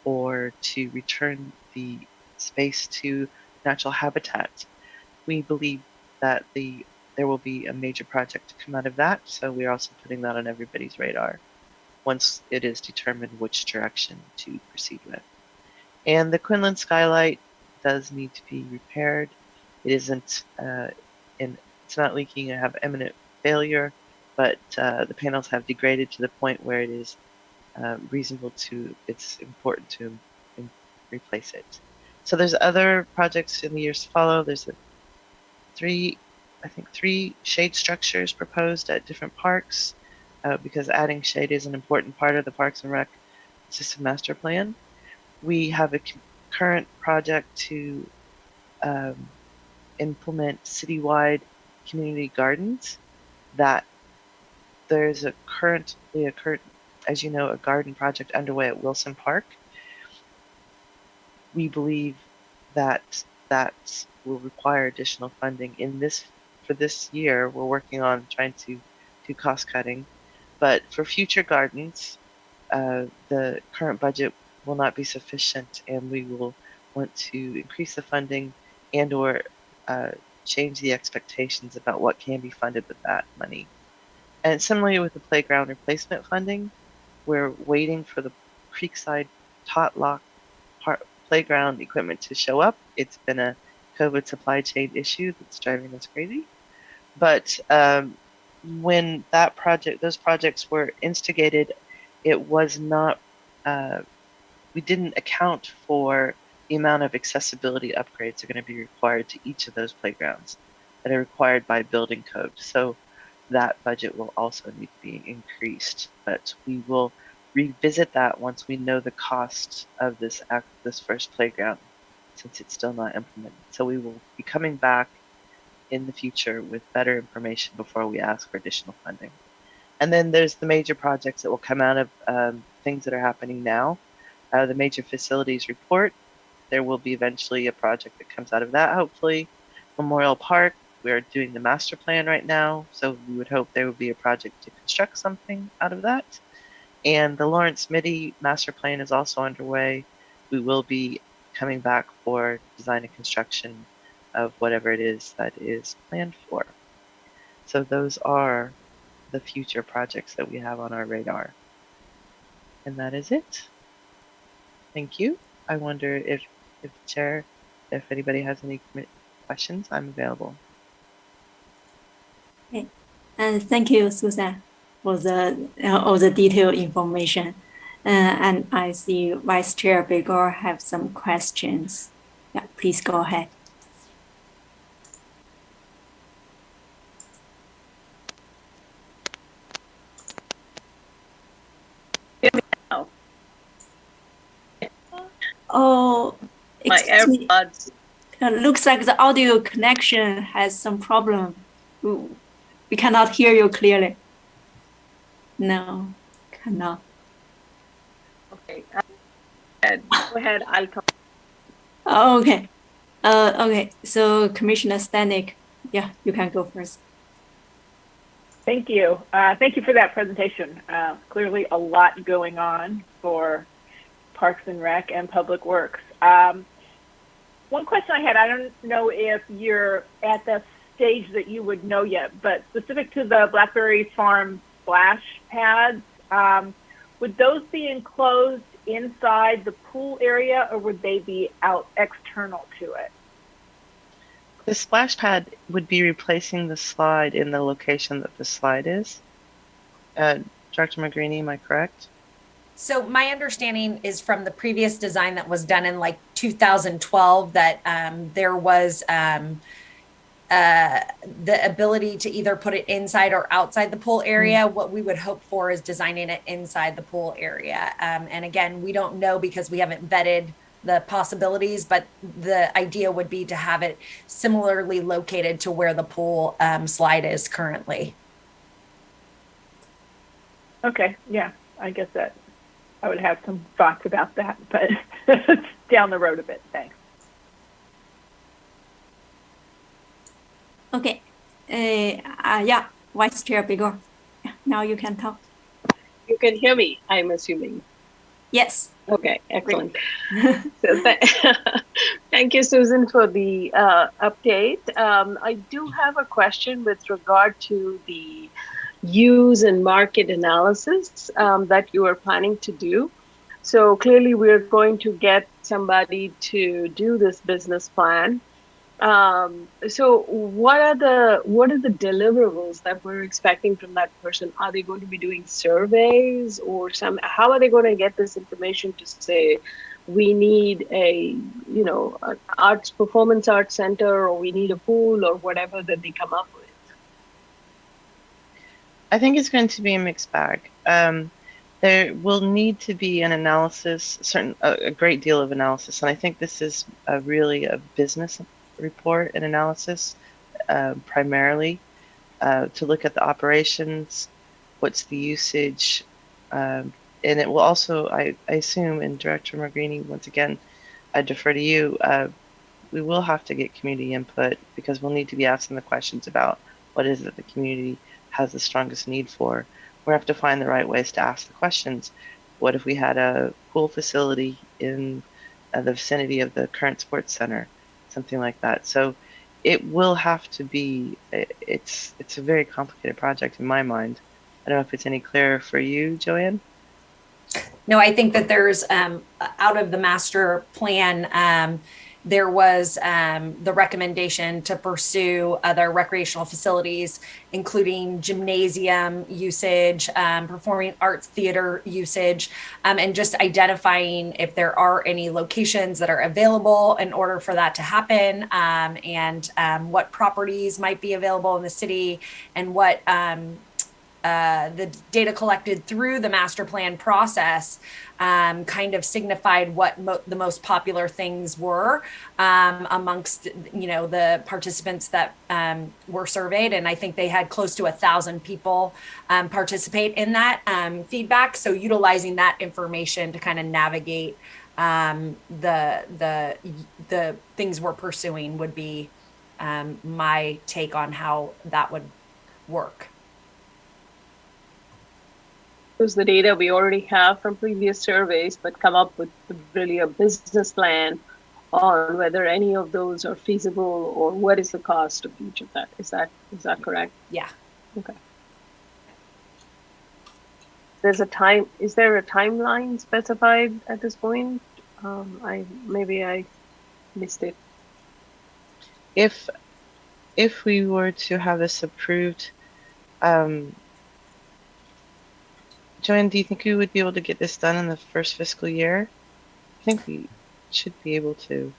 or to return the space to natural habitat. We believe that there will be a major project to come out of that, so we're also putting that on everybody's radar once it is determined which direction to proceed with. And the Quinlan skylight does need to be repaired. It isn't, it's not leaking or have imminent failure, but the panels have degraded to the point where it is it's important to replace it. So there's other projects in the years to follow. There's three shade structures proposed at different parks because adding shade is an important part of the Parks and Rec System Master Plan. We have a current project to implement citywide community gardens. That there's as you know, a garden project underway at Wilson Park. We believe that will require additional funding for this year. We're working on trying to do cost cutting, but for future gardens, the current budget will not be sufficient, and we will want to increase the funding and or change the expectations about what can be funded with that money. And similarly with the playground replacement funding, we're waiting for the Creekside Tot Lock playground equipment to show up. It's been a COVID supply chain issue that's driving us crazy. But when those projects were instigated, it was not, we didn't account for the amount of accessibility upgrades that are going to be required to each of those playgrounds that are required by building code. So that budget will also need to be increased, but we will revisit that once we know the cost of this first playground, since it's still not implemented. So we will be coming back in the future with better information before we ask for additional funding. And then there's the major projects that will come out of things that are happening now. The major facilities report, there will be eventually a project that comes out of that, hopefully. Memorial Park, we're doing the master plan right now, so we would hope there would be a project to construct something out of that. And the Lawrence Mitty master plan is also underway. We will be coming back for design and construction of whatever it is that is planned for. So those are the future projects that we have on our radar. And that is it. Thank you. I wonder if the chair, if anybody has any questions, I'm available. Okay. And thank you, Susan, for all the detailed information. And I see Vice Chair Begor have some questions. Yeah, please go ahead. Oh, my AirPods. Looks like the audio connection has some problem. We cannot hear you clearly. No, cannot. Okay, go ahead. I'll come. Oh, okay. Okay. So Commissioner Stanek, yeah, you can go first. Thank you. Thank you for that presentation. Clearly a lot going on for Parks and Rec and Public Works. One question I had, I don't know if you're at the stage that you would know yet, but specific to the Blackberry Farm splash pads, would those be enclosed inside the pool area or would they be out external to it? The splash pad would be replacing the slide in the location that the slide is. Dr. Magrini, am I correct? So my understanding is from the previous design that was done in like 2012 that there was the ability to either put it inside or outside the pool area. What we would hope for is designing it inside the pool area. And again, we don't know because we haven't vetted the possibilities, but the idea would be to have it similarly located to where the pool slide is currently. Okay, yeah, I guess that I would have some thoughts about that, but it's down the road a bit. Thanks. Okay. Yeah, Vice Chair Bigor. Yeah, now you can talk. You can hear me, I'm assuming. Yes. Okay, excellent. So thank you, Susan, for the update. I do have a question with regard to the use and market analysis that you are planning to do. So clearly we're going to get somebody to do this business plan. So what are the deliverables that we're expecting from that person? Are they going to be doing surveys or how are they going to get this information to say we need an performance arts center, or we need a pool, or whatever that they come up with? I think it's going to be a mixed bag. There will need to be an analysis, a great deal of analysis, and I think this is really a business report and analysis primarily to look at the operations, what's the usage, and it will also, I assume, and Director Magrini, once again, I defer to you, we will have to get community input because we'll need to be asking the questions about what is it the community has the strongest need for. We have to find the right ways to ask the questions. What if we had a pool facility in the vicinity of the current sports center? Something like that. So it will have to be, it's a very complicated project in my mind. I don't know if it's any clearer for you, Joanne? No, I think that there's out of the master plan, there was the recommendation to pursue other recreational facilities, including gymnasium usage, performing arts theater usage, and just identifying if there are any locations that are available in order for that to happen, and what properties might be available in the city, and what the data collected through the master plan process kind of signified what the most popular things were amongst the participants that were surveyed, and I think they had close to 1,000 people participate in that feedback. So utilizing that information to kind of navigate the things we're pursuing would be my take on how that would work. Use the data we already have from previous surveys, but come up with really a business plan on whether any of those are feasible or what is the cost of each of that. Is that correct? Yeah. Okay. Is there a timeline specified at this point? Maybe I missed it. If we were to have this approved, Joanne, do you think we would be able to get this done in the first fiscal year? I think we should be able to.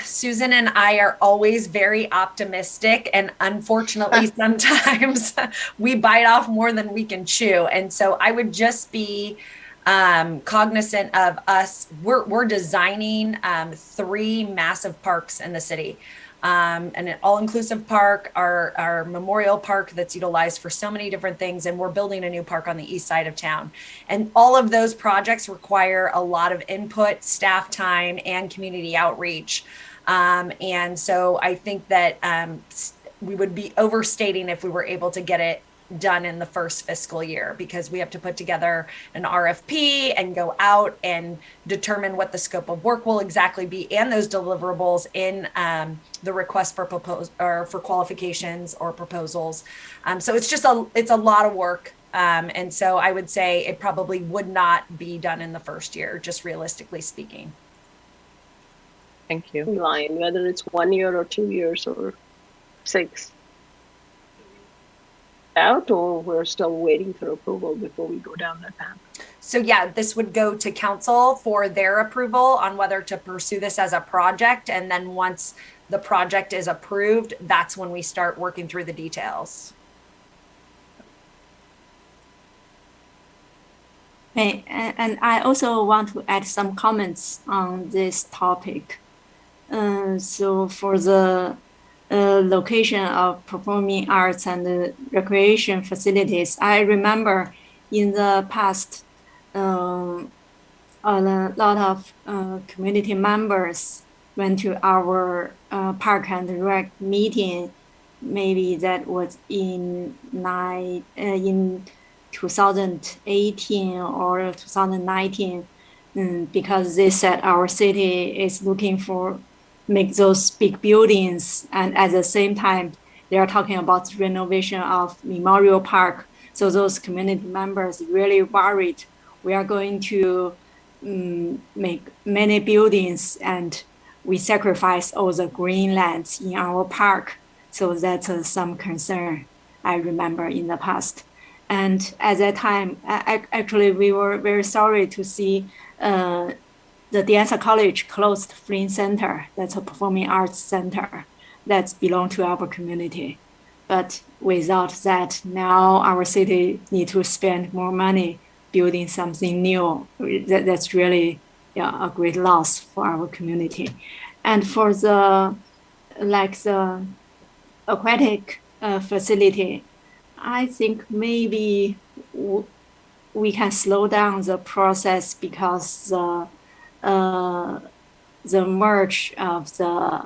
Susan and I are always very optimistic, and unfortunately, sometimes we bite off more than we can chew. And so I would just be cognizant of us. We're designing 3 massive parks in the city. An all-inclusive park, our memorial park that's utilized for so many different things, and we're building a new park on the east side of town. And all of those projects require a lot of input, staff time, and community outreach. And so I think that we would be overstating if we were able to get it done in the first fiscal year, because we have to put together an RFP and go out and determine what the scope of work will exactly be and those deliverables in the request for for qualifications or proposals. So it's a lot of work. And so I would say it probably would not be done in the first year, just realistically speaking. Thank you. line, whether it's 1 year or 2 years or 6? Out, or we're still waiting for approval before we go down that path? So yeah, this would go to council for their approval on whether to pursue this as a project. And then once the project is approved, that's when we start working through the details. Okay, and I also want to add some comments on this topic. So for the location of performing arts and recreation facilities, I remember in the past, a lot of community members went to our park and rec meeting. Maybe that was in 2018 or 2019, because they said our city is looking for make those big buildings, and at the same time they are talking about renovation of Memorial Park. So those community members really worried we are going to make many buildings and we sacrifice all the green lands in our park. So that's some concern I remember in the past. And at that time, actually, we were very sorry to see the De Anza College closed Flynn Center. That's a performing arts center that belongs to our community. But without that, now our city need to spend more money building something new. That's really a great loss for our community. And for the aquatic facility, I think maybe we can slow down the process because the merge of the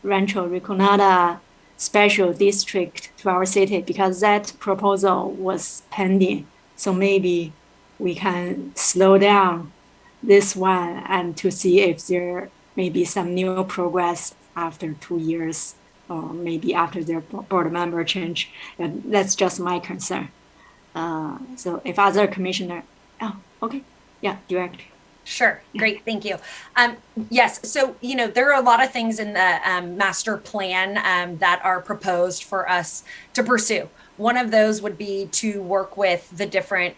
Rancho Riconada special district to our city, because that proposal was pending. So maybe we can slow down this one and to see if there may be some new progress after 2 years, or maybe after their board member change. And that's just my concern. So if other commissioner, okay, yeah, direct. Sure. Great. Thank you. Yes. So, there are a lot of things in the master plan that are proposed for us to pursue. One of those would be to work with the different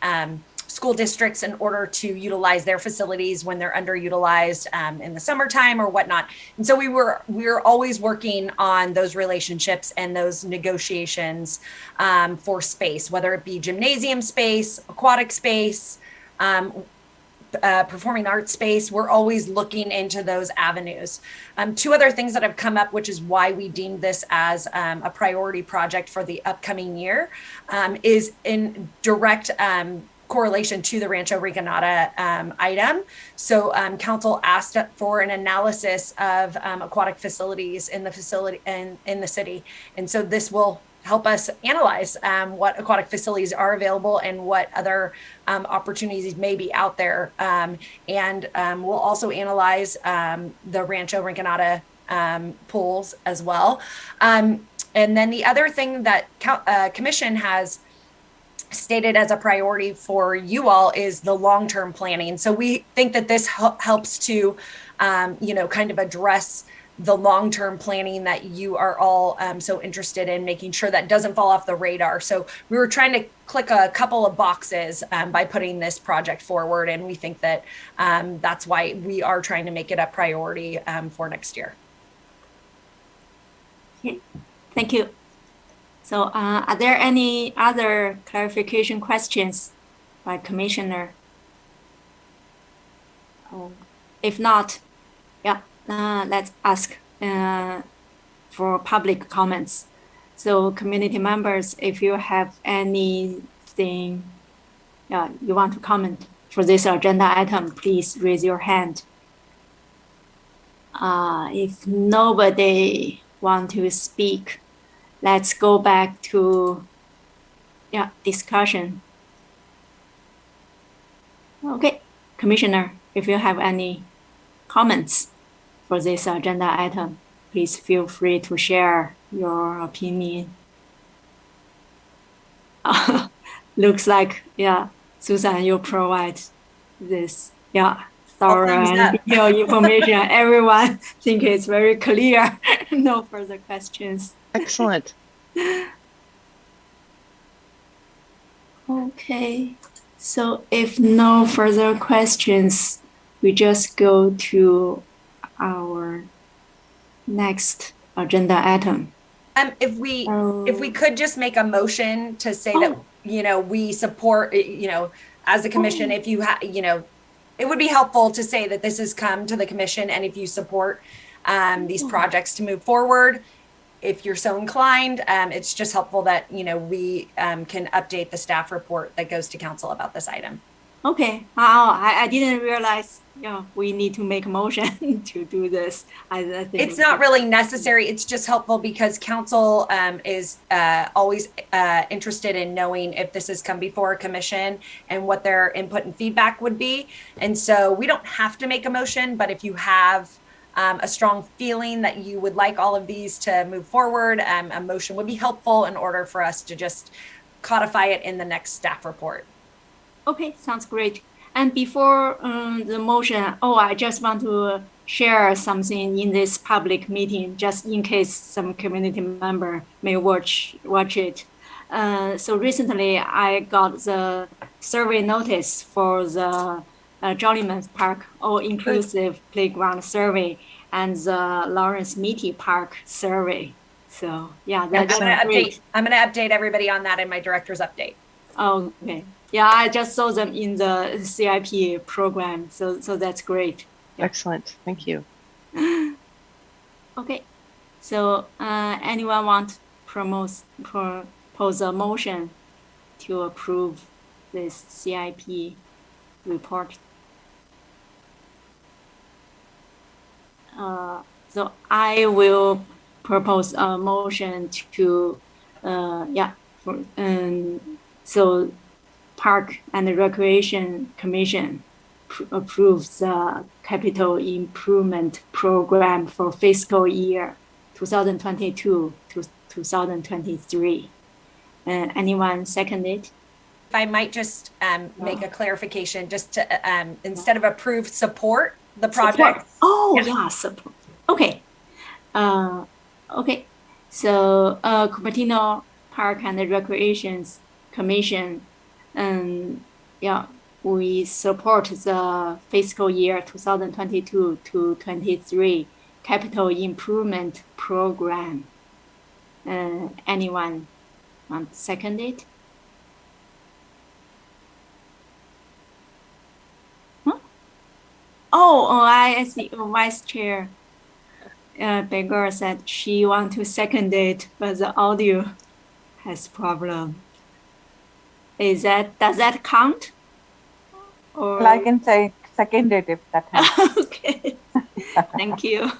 school districts in order to utilize their facilities when they're underutilized in the summertime or whatnot. And so we were always working on those relationships and those negotiations for space, whether it be gymnasium space, aquatic space, performing arts space. We're always looking into those avenues. Two other things that have come up, which is why we deemed this as a priority project for the upcoming year, is in direct correlation to the Rancho Riconada item. So council asked for an analysis of aquatic facilities in the city. And so this will help us analyze what aquatic facilities are available and what other opportunities may be out there. And we'll also analyze the Rancho Riconada pools as well. And then the other thing that commission has stated as a priority for you all is the long-term planning. So we think that this helps to, kind of address the long-term planning that you are all so interested in, making sure that doesn't fall off the radar. So we were trying to click a couple of boxes by putting this project forward, and we think that that's why we are trying to make it a priority for next year. Okay, thank you. So are there any other clarification questions by Commissioner? If not, let's ask for public comments. So community members, if you have anything you want to comment for this agenda item, please raise your hand. If nobody wants to speak, let's go back to discussion. Okay, Commissioner, if you have any comments for this agenda item, please feel free to share your opinion. Looks like, Susan, you provide this. thorough thumbs and up. detailed information. Everyone think it's very clear. No further questions. Excellent. Okay, so if no further questions, we just go to our next agenda item. If we could just make a motion to say that, we support, as a commission, if you it would be helpful to say that this has come to the commission, and if you support these projects to move forward, if you're so inclined, it's just helpful that, we can update the staff report that goes to council about this item. Okay, I didn't realize, we need to make a motion to do this. I think it's not really necessary. It's just helpful because council is always interested in knowing if this has come before a commission and what their input and feedback would be. And so we don't have to make a motion, but if you have a strong feeling that you would like all of these to move forward, a motion would be helpful in order for us to just codify it in the next staff report. Okay, sounds great. And before the motion, I just want to share something in this public meeting, just in case some community member may watch it. So recently, I got the survey notice for the Jollyman Park all-inclusive playground survey and the Lawrence Meaty Park survey. So yeah, that's great. I'm going to update everybody on that in my director's update. Oh, okay. Yeah, I just saw them in the CIP program, so that's great. Yeah. Excellent. Thank you. Okay. So anyone want to propose a motion to approve this CIP report? So I will propose a motion to so Park and Recreation Commission approves the capital improvement program for fiscal year 2022 to 2023. Anyone second it? If I might just make a clarification, just to instead of approve, support the project. Support. Okay. Okay. So Cupertino Park and Recreation Commission, we support the fiscal year 2022 to 23 capital improvement program. Anyone want to second it? Huh? I see. Vice Chair Beggar said she want to second it, but the audio has problem. Does that count? Or... Well, I can say second it if that helps. Okay. Thank you.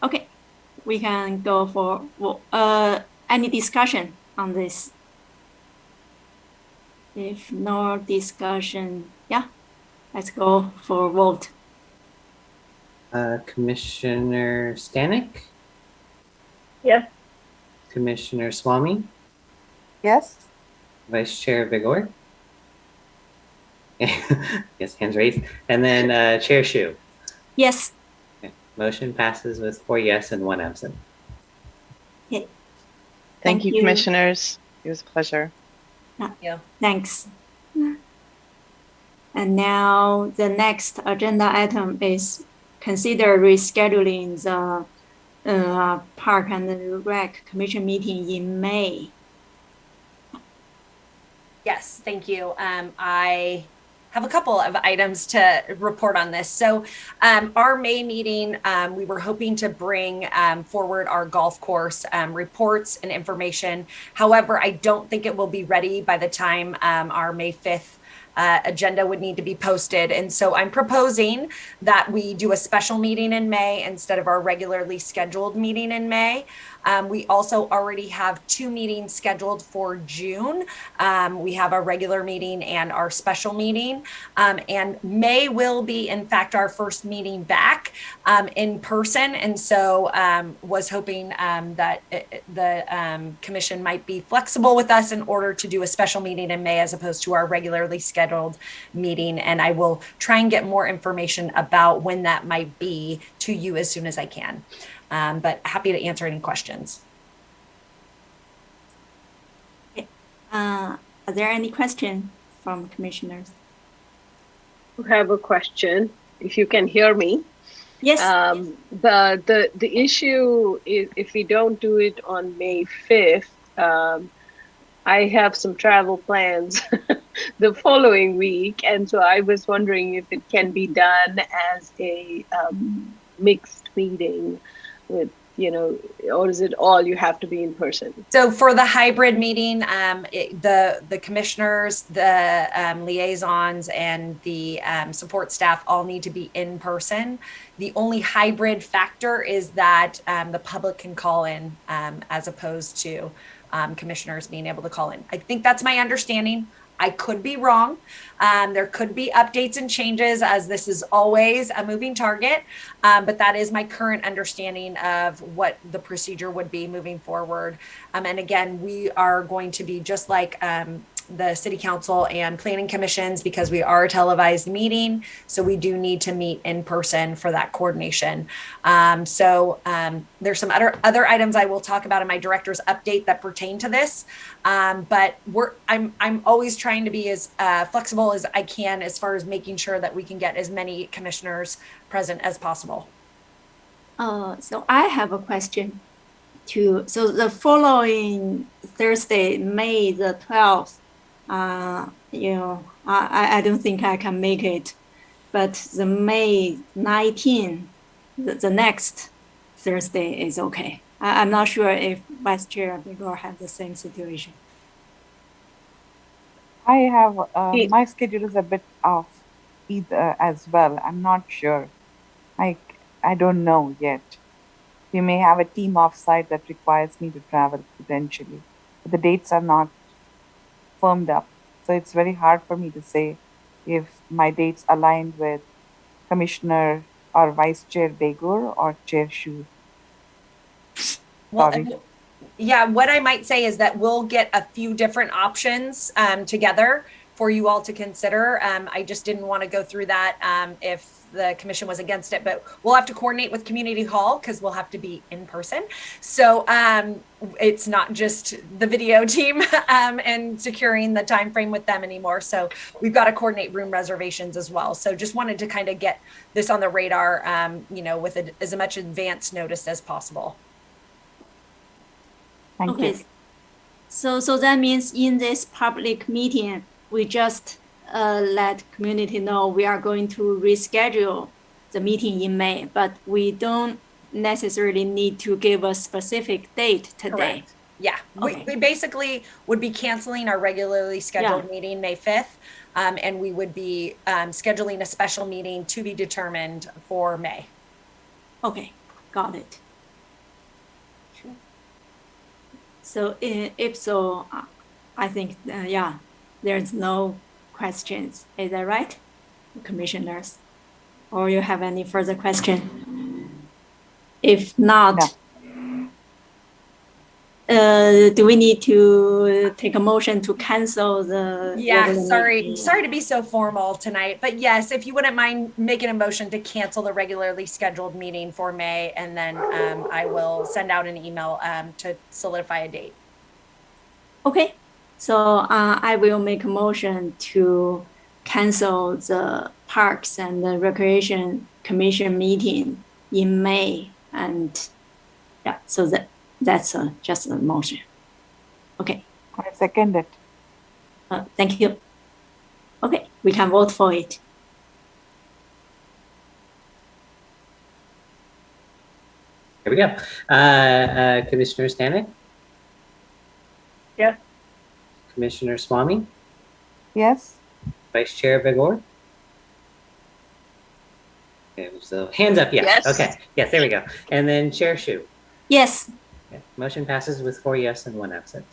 Okay, we can go for any discussion on this. If no discussion, let's go for vote. Commissioner Stanek? Yes. Commissioner Swamy? Yes. Vice Chair Vigor? Yes, hands raised. And then Chair Shu? Yes. Okay. Motion passes with 4 yes and 1 absent. Okay. Thank you, commissioners. It was a pleasure. Yeah. Thanks. And now the next agenda item is consider rescheduling the Park and Rec Commission meeting in May. Yes, thank you. I have a couple of items to report on this. So our May meeting, we were hoping to bring forward our golf course reports and information. However, I don't think it will be ready by the time our May 5th agenda would need to be posted. And so I'm proposing that we do a special meeting in May instead of our regularly scheduled meeting in May. We also already have 2 meetings scheduled for June. We have our regular meeting and our special meeting. And May will be, in fact, our first meeting back back in person. And so was hoping that the commission might be flexible with us in order to do a special meeting in May as opposed to our regularly scheduled meeting. And I will try and get more information about when that might be to you as soon as I can. But happy to answer any questions. Are there any questions from commissioners? I have a question, if you can hear me. Yes. The issue is if we don't do it on May 5th, I have some travel plans the following week. And so I was wondering if it can be done as a mixed meeting with, or is it all you have to be in person? So for the hybrid meeting, the commissioners, the liaisons, and the support staff all need to be in person. The only hybrid factor is that the public can call in as opposed to commissioners being able to call in. I think that's my understanding. I could be wrong. There could be updates and changes, as this is always a moving target, but that is my current understanding of what the procedure would be moving forward. And again, we are going to be just like the city council and planning commissions, because we are a televised meeting. So we do need to meet in person for that coordination. There's some other items I will talk about in my director's update that pertain to this. But I'm always trying to be as flexible as I can as far as making sure that we can get as many commissioners present as possible. So I have a question too. So the following Thursday, May the 12th, I don't think I can make it, but the May 19th, the next Thursday is okay. I'm not sure if Vice Chair Begor had the same situation. I have, my schedule is a bit off either as well. I'm not sure. I don't know yet. We may have a team offsite that requires me to travel potentially, but the dates are not firmed up. So it's very hard for me to say if my dates aligned with Commissioner or Vice Chair Begor or Chair Shu. Well, yeah, what I might say is that we'll get a few different options together for you all to consider. I just didn't want to go through that if the commission was against it, but we'll have to coordinate with Community Hall because we'll have to be in person. So it's not just the video team and securing the time frame with them anymore. So we've got to coordinate room reservations as well. So just wanted to kind of get this on the radar, with as much advance notice as possible. Thank you. So that means in this public meeting, we just let community know we are going to reschedule the meeting in May, but we don't necessarily need to give a specific date today. Correct. Yeah, Okay. we basically would be canceling our regularly scheduled meeting May 5th, and we would be scheduling a special meeting to be determined for May. Okay, got it. Sure. So if so, I think, there's no questions. Is that right, commissioners? Or you have any further question? If not, do we need to take a motion to cancel the? Yeah, sorry to be so formal tonight, but yes, if you wouldn't mind making a motion to cancel the regularly scheduled meeting for May, and then I will send out an email to solidify a date. Okay, so I will make a motion to cancel the Parks and the Recreation Commission meeting in May, and so that's just a motion. Okay. I second it. Thank you. Okay, we can vote for it. Here we go. Commissioner Stanek? Yes. Commissioner Swamy? Yes. Vice Chair Begor? Okay, so hands up, yes. Yes. Okay, yes, there we go. And then Chair Shu? Yes. Okay. Motion passes with 4 yes and 1 absent.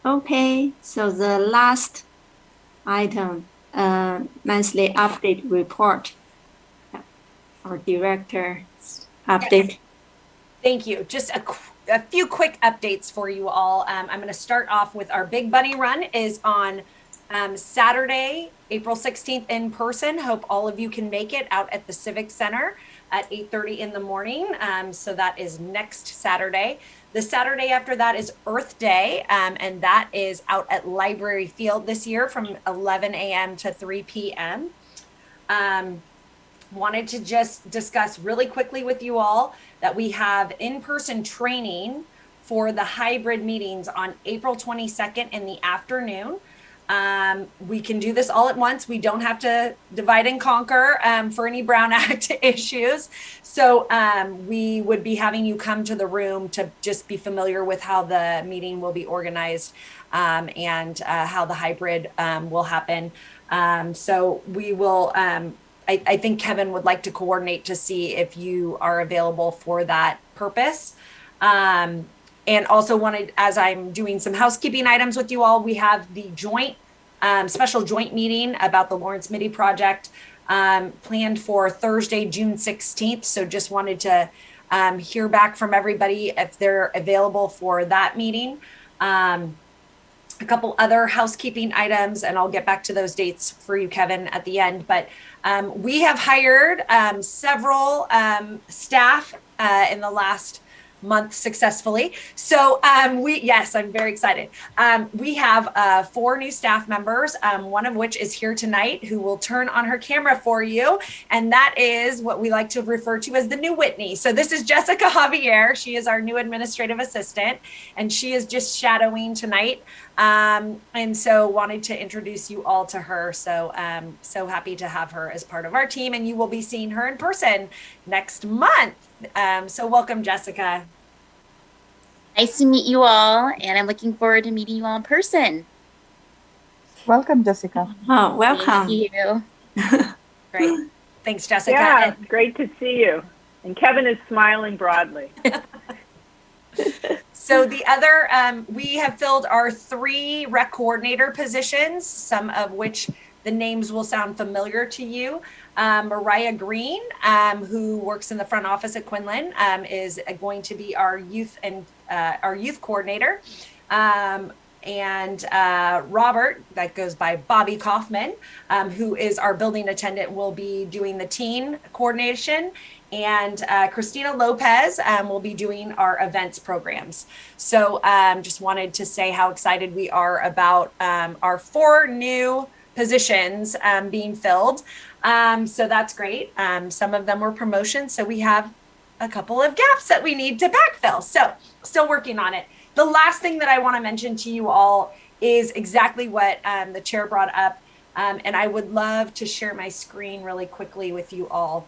Okay, so the last item, monthly update report. our director's update. Thank you. Just a few quick updates for you all. I'm going to start off with our Big Bunny Run is on Saturday, April 16th in person. Hope all of you can make it out at the Civic Center at 8:30 in the morning. So that is next Saturday. The Saturday after that is Earth Day, and that is out at Library Field this year from 11 a.m. to 3 p.m. Wanted to just discuss really quickly with you all that we have in-person training for the hybrid meetings on April 22nd in the afternoon. We can do this all at once. We don't have to divide and conquer for any Brown Act issues. So we would be having you come to the room to just be familiar with how the meeting will be organized and how the hybrid will happen. So we will, I think Kevin would like to coordinate to see if you are available for that purpose. And also wanted, as I'm doing some housekeeping items with you all, we have the joint, special joint meeting about the Lawrence Mitty project planned for Thursday, June 16th. So just wanted to hear back from everybody if they're available for that meeting. A couple other housekeeping items, and I'll get back to those dates for you, Kevin, at the end. But we have hired several staff in the last month successfully. So yes, I'm very excited. We have 4 new staff members, one of which is here tonight, who will turn on her camera for you. And that is what we like to refer to as the new Whitney. So this is Jessica Javier. She is our new administrative assistant, and she is just shadowing tonight. And so wanted to introduce you all to her. So so happy to have her as part of our team, and you will be seeing her in person next month. So welcome, Jessica. Nice to meet you all, and I'm looking forward to meeting you all in person. Welcome, Jessica. Oh, welcome. Thank you. Great. Thanks, Jessica. Yeah, great to see you. And Kevin is smiling broadly. So the other, we have filled our 3 rec coordinator positions, some of which the names will sound familiar to you. Mariah Green, who works in the front office at Quinlan, is going to be our youth coordinator. And Robert, that goes by Bobby Kaufman, who is our building attendant, will be doing the teen coordination. And Christina Lopez will be doing our events programs. So just wanted to say how excited we are about our 4 new positions being filled. So that's great. Some of them were promotions. So we have a couple of gaps that we need to backfill. So still working on it. The last thing that I want to mention to you all is exactly what the chair brought up. And I would love to share my screen really quickly with you all.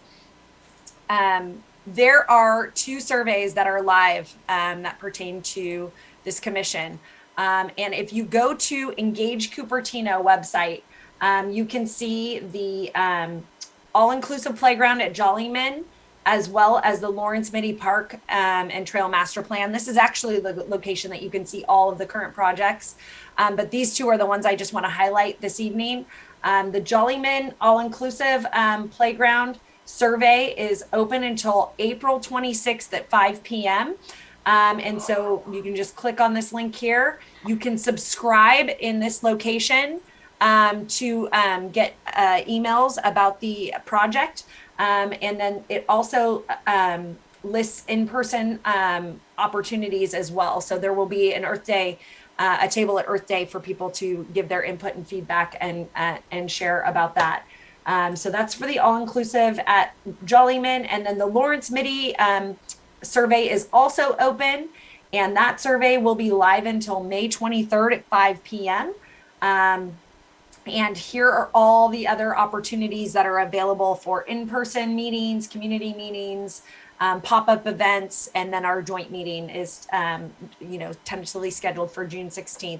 There are 2 surveys that are live that pertain to this commission. And if you go to Engage Cupertino website, you can see the all-inclusive playground at Jollyman, as well as the Lawrence Mitty Park and Trail Master Plan. This is actually the location that you can see all of the current projects. But these 2 are the ones I just want to highlight this evening. The Jollyman all-inclusive playground survey is open until April 26th at 5 p.m. And so you can just click on this link here. You can subscribe in this location to get emails about the project. And then it also lists in-person opportunities as well. So there will be an Earth Day, a table at Earth Day for people to give their input and feedback and share about that. So that's for the all-inclusive at Jollyman. And then the Lawrence Mitty survey is also open, and that survey will be live until May 23rd at 5 p.m. And here are all the other opportunities that are available for in-person meetings, community meetings, pop-up events, and then our joint meeting is, tentatively scheduled for June 16th.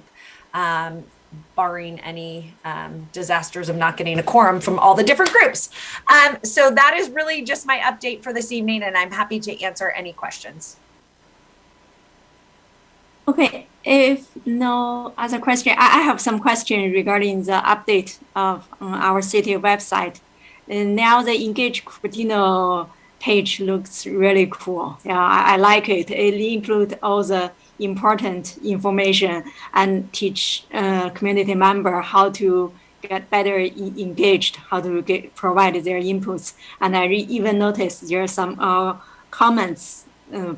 Barring any disasters of not getting a quorum from all the different groups. So that is really just my update for this evening, and I'm happy to answer any questions. Okay, if no other question, I have some questions regarding the update of our city website. And now the Engage Cupertino page looks really cool. Yeah, I like it. It includes all the important information and teach community member how to get better engaged, how to provide their inputs. And I even noticed there are some comments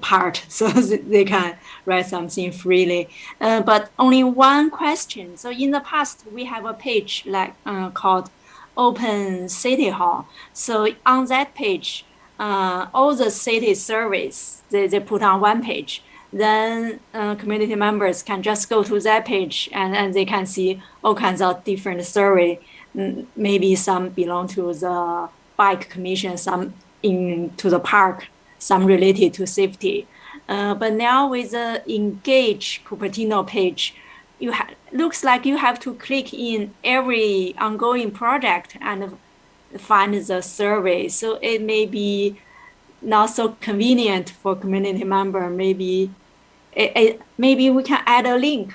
part, so they can write something freely. But only one question. So in the past, we have a page like called Open City Hall. So on that page, all the city surveys, they put on one page. Then community members can just go to that page and they can see all kinds of different survey. Maybe some belong to the bike commission, some to the park, some related to safety. But now with the Engage Cupertino page, looks like you have to click in every ongoing project and find the survey. So it may be not so convenient for community member. Maybe maybe we can add a link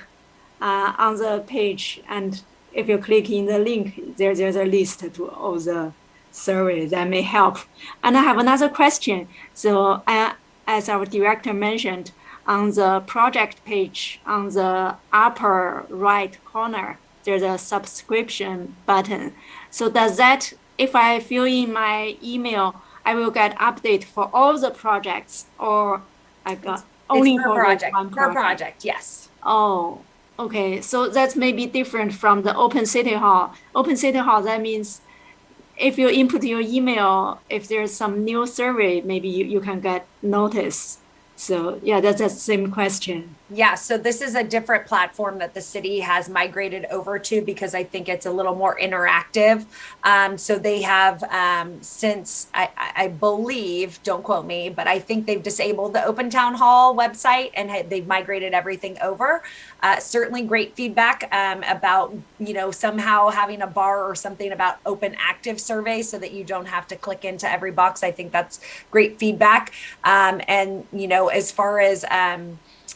on the page, and if you click in the link, there's a list to all the surveys that may help. And I have another question. So as our director mentioned, on the project page, on the upper right corner, there's a subscription button. So does that, if I fill in my email, I will get update for all the projects, or I got only for project, one per project, yes. Oh, okay. So that may be different from the Open City Hall. Open City Hall, that means if you input your email, if there's some new survey, maybe you can get notice. So yeah, that's the same question. Yeah, so this is a different platform that the city has migrated over to because I think it's a little more interactive. So they have since I believe, don't quote me, but I think they've disabled the Open Town Hall website and they've migrated everything over. Certainly great feedback about, somehow having a bar or something about open active survey so that you don't have to click into every box. I think that's great feedback. And, as far as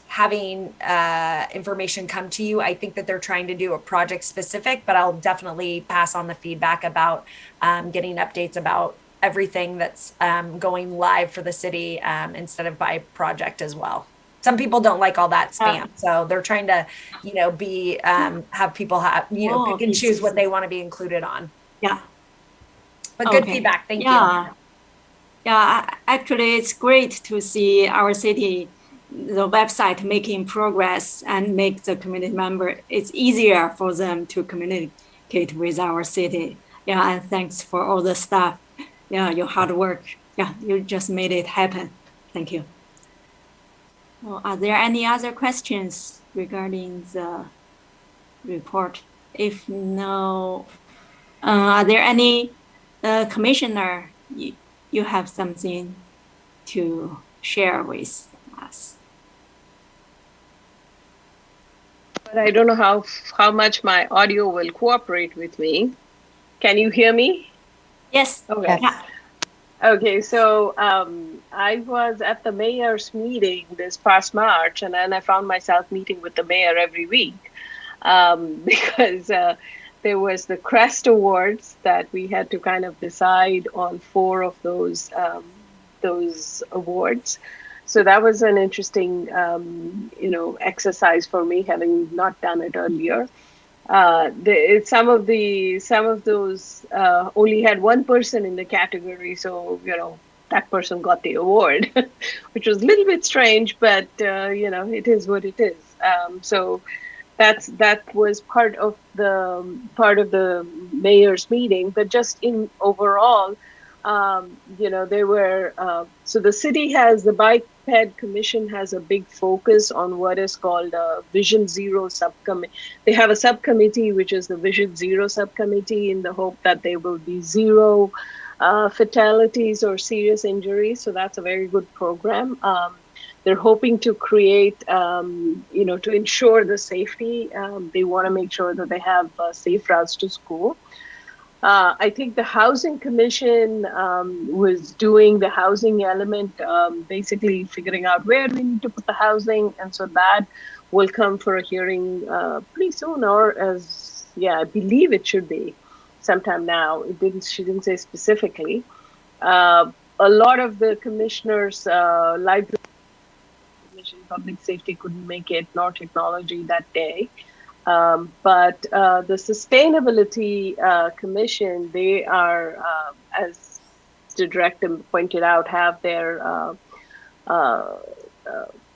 having information come to you, I think that they're trying to do a project specific, but I'll definitely pass on the feedback about getting updates about everything that's going live for the city instead of by project as well. Some people don't like all that spam, so they're trying to, have people pick and choose what they want to be included on. Yeah. But good feedback. Thank you. Yeah, actually, it's great to see our city, the website making progress and make the community member, it's easier for them to communicate with our city. Yeah, and thanks for all the stuff. Yeah, your hard work. Yeah, you just made it happen. Thank you. Well, are there any other questions regarding the report? If no, are there any commissioner? You have something to share with us? But I don't know how much my audio will cooperate with me. Can you hear me? Yes. Okay. Yeah. Okay, so I was at the mayor's meeting this past March, and then I found myself meeting with the mayor every week because there was the CREST Awards that we had to kind of decide on 4 of those awards. So that was an interesting, exercise for me, having not done it earlier. Some of those only had one person in the category, so that person got the award, which was a little bit strange, but it is what it is. So that was part of the mayor's meeting, but just in overall, there were so the city has the Biped Commission has a big focus on what is called a Vision Zero subcommittee. They have a subcommittee which is the Vision Zero subcommittee in the hope that there will be 0 fatalities or serious injuries. So that's a very good program. They're hoping to create, to ensure the safety. They want to make sure that they have safe routes to school. I think the Housing Commission was doing the housing element, basically figuring out where we need to put the housing. And so that will come for a hearing pretty soon, or I believe it should be sometime now. She didn't say specifically. A lot of the commissioners, library commission, public safety couldn't make it, nor technology that day. But the Sustainability Commission, they are, as the director pointed out, have their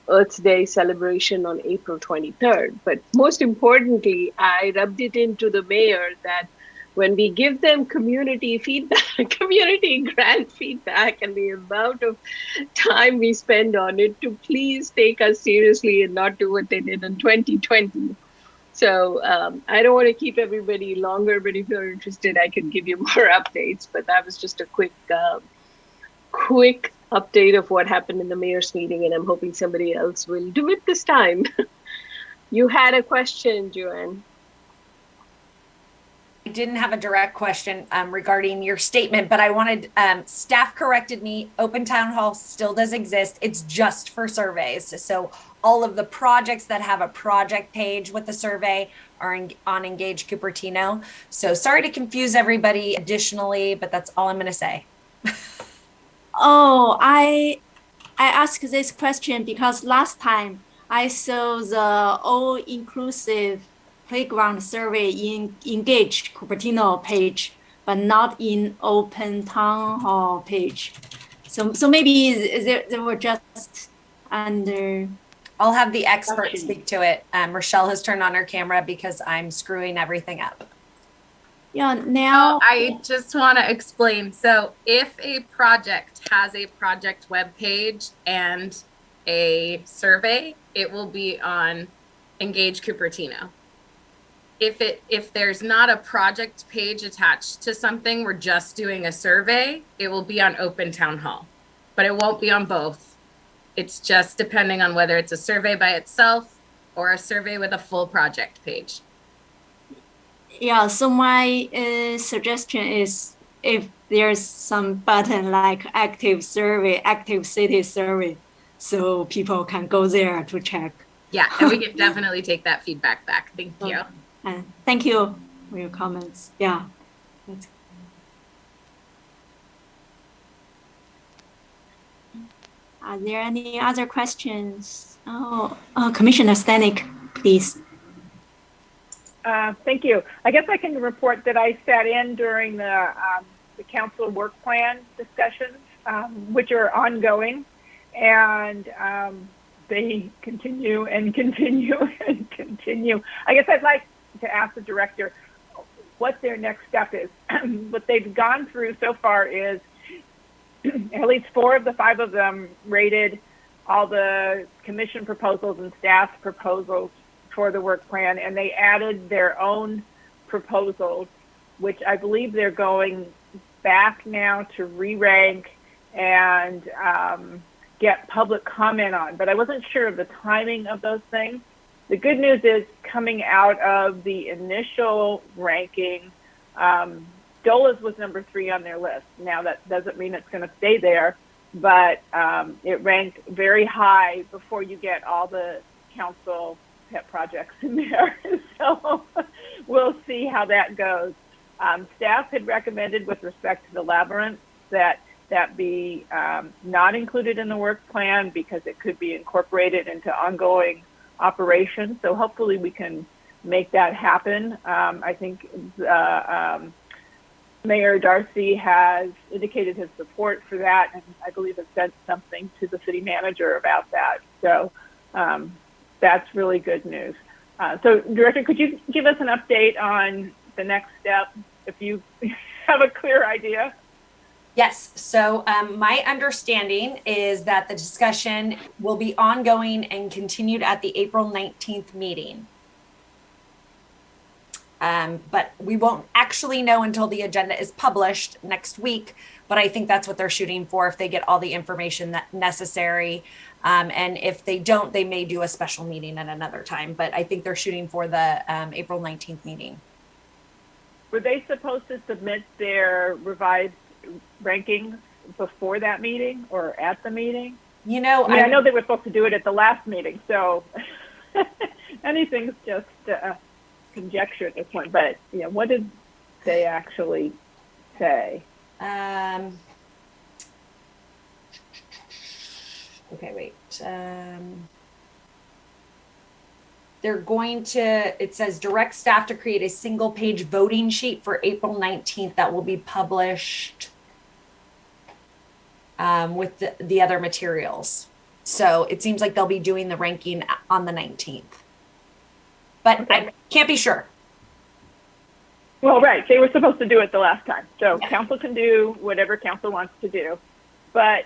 Earth Day celebration on April 23rd. But most importantly, I rubbed it into the mayor that when we give them community feedback, community grant feedback, and the amount of time we spend on it, to please take us seriously and not do what they did in 2020. So I don't want to keep everybody longer, but if you're interested, I can give you more updates. But that was just a quick update of what happened in the mayor's meeting, and I'm hoping somebody else will do it this time. You had a question, Joanne. I didn't have a direct question regarding your statement, but I wanted, staff corrected me, Open Town Hall still does exist. It's just for surveys. So all of the projects that have a project page with the survey are on Engage Cupertino. So sorry to confuse everybody additionally, but that's all I'm going to say. Oh, I asked this question because last time I saw the all-inclusive playground survey in Engage Cupertino page, but not in Open Town Hall page. So maybe they were just under. I'll have the expert speak to it. Rochelle has turned on her camera because I'm screwing everything up. Yeah, now I just want to explain. So if a project has a project web page and a survey, it will be on Engage Cupertino. If there's not a project page attached to something, we're just doing a survey, it will be on Open Town Hall, but it won't be on both. It's just depending on whether it's a survey by itself or a survey with a full project page. Yeah, so my suggestion is if there's some button like active survey, active city survey, so people can go there to check. Yeah, and we can definitely take that feedback back. Thank you. Thank you for your comments. Yeah. Are there any other questions? Oh, Commissioner Stanek, please. Thank you. I guess I can report that I sat in during the council work plan discussions, which are ongoing, and they continue and continue and continue. I guess I'd like to ask the director what their next step is. What they've gone through so far is at least 4 of the 5 of them rated all the commission proposals and staff proposals for the work plan, and they added their own proposals, which I believe they're going back now to re-rank and get public comment on, but I wasn't sure of the timing of those things. The good news is coming out of the initial ranking, DOLA's was number 3 on their list. Now that doesn't mean it's going to stay there, but it ranked very high before you get all the council pet projects in there. So we'll see how that goes. Staff had recommended with respect to the labyrinth that be not included in the work plan because it could be incorporated into ongoing operations. So hopefully we can make that happen. I think Mayor Darcy has indicated his support for that, and I believe has said something to the city manager about that. So that's really good news. So Director, could you give us an update on the next step if you have a clear idea? Yes. So my understanding is that the discussion will be ongoing and continued at the April 19th meeting. But we won't actually know until the agenda is published next week. But I think that's what they're shooting for if they get all the information that necessary. And if they don't, they may do a special meeting at another time. But I think they're shooting for the April 19th meeting. Were they supposed to submit their revised rankings before that meeting or at the meeting? You know, I know they were supposed to do it at the last meeting, so anything's just conjecture at this point. But you know, they actually say? Okay, wait. They're going to, it says direct staff to create a single page voting sheet for April 19th that will be published with the other materials. So it seems like they'll be doing the ranking on the 19th. But okay. I can't be sure. Well, right. They were supposed to do it the last time. So yeah. Council can do whatever council wants to do. But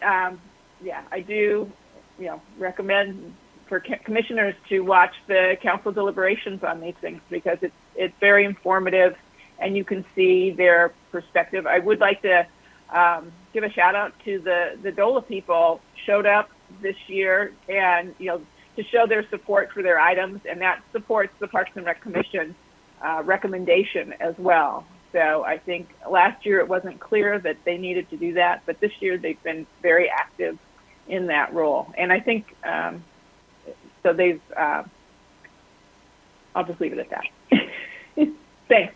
yeah, I do, recommend for commissioners to watch the council deliberations on these things because it's very informative and you can see their perspective. I would like to give a shout out to the DOLA people showed up this year and, to show their support for their items, and that supports the Parks and Rec Commission recommendation as well. So I think last year it wasn't clear that they needed to do that, but this year they've been very active in that role. And I think, so they've, I'll just leave it at that. Thanks.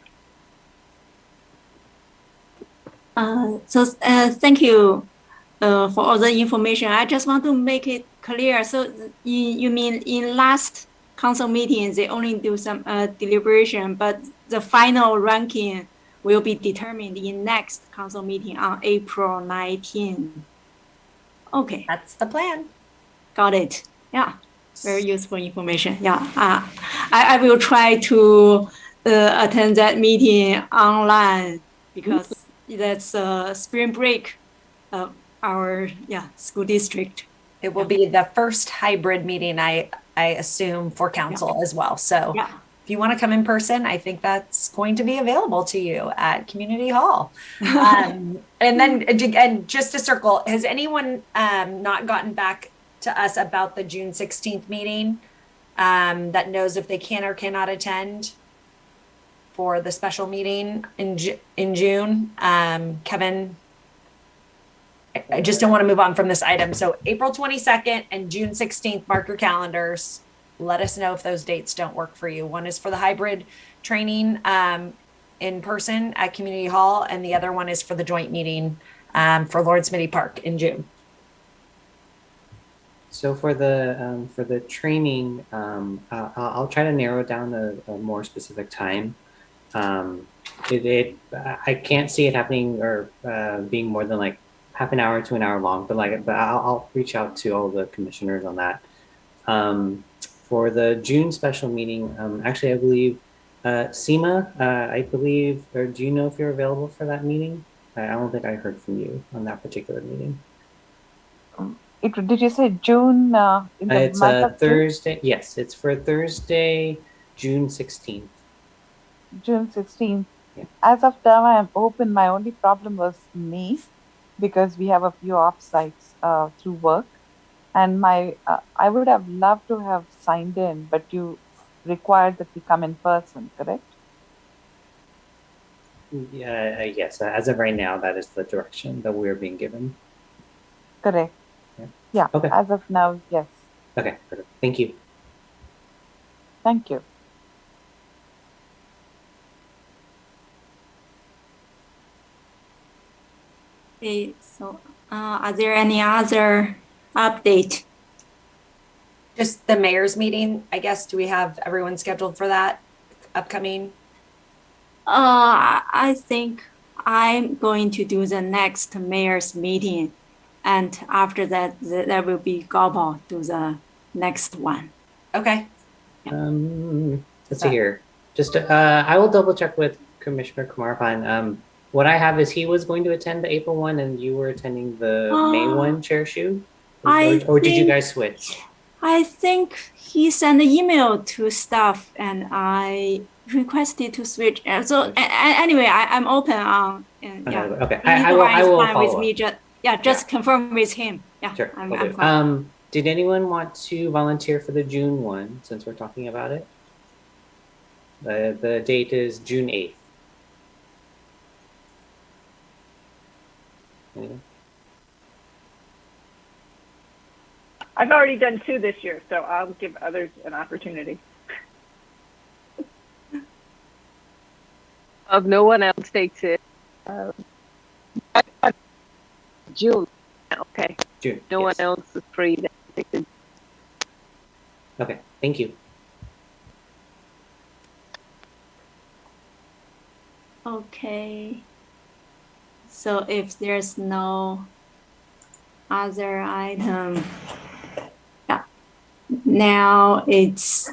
Thank you for all the information. I just want to make it clear. So you mean in last council meeting, they only do some deliberation, but the final ranking will be determined in next council meeting on April 19. Okay. That's the plan. Got it. Yeah. Very useful information. Yeah. I will try to attend that meeting online because that's spring break of our school district. It will be the first hybrid meeting, I assume, for council as well. So if you want to come in person, I think that's going to be available to you at Community Hall. And then, and just to circle, has anyone not gotten back to us about the June 16th meeting that knows if they can or cannot attend for the special meeting in June? Kevin, I just don't want to move on from this item. So April 22nd and June 16th, mark your calendars. Let us know if those dates don't work for you. One is for the hybrid training in person at Community Hall, and the other one is for the joint meeting for Lawrence Mitty Park in June. So for the training, I'll try to narrow down a more specific time. I can't see it happening or being more than like half an hour to an hour long, but I'll reach out to all the commissioners on that. For the June special meeting, actually, I believe Seema, I believe, or do you know if you're available for that meeting? I don't think I heard from you on that particular meeting. Did you say June? In the it's month of Thursday. June? Yes, it's for Thursday, June 16th. June 16th. Yeah. As of now, I am open. My only problem was me, because we have a few offsites through work, and I would have loved to have signed in, but you required that we come in person, correct? Yeah. Yes. As of right now, that is the direction that we're being given. Correct. Yeah. Okay. As of now, yes. Okay. Perfect. Thank you. Thank you. Okay, so are there any other update? Just the mayor's meeting, I guess. Do we have everyone scheduled for that upcoming? I think I'm going to do the next mayor's meeting, and after that, there will be Gobble do the next one. Okay. Let's see here. Just I will double check with Commissioner Kumarpan. What I have is he was going to attend the April one, and you were attending the May one, Chair Shu? Or did you guys switch? I think he sent an email to staff, and I requested to switch. So anyway, I'm open on. Okay. I will follow with me. Just confirm with him. Yeah, sure. I'm fine. Did anyone want to volunteer for the June one, since we're talking about it? The date is June 8th. Anyone? I've already done 2 this year, so I'll give others an opportunity. If no one else takes it, June. Okay. June. No yes. one else is free. Then. Okay, thank you. Okay. So if there's no other item, yeah. Now it's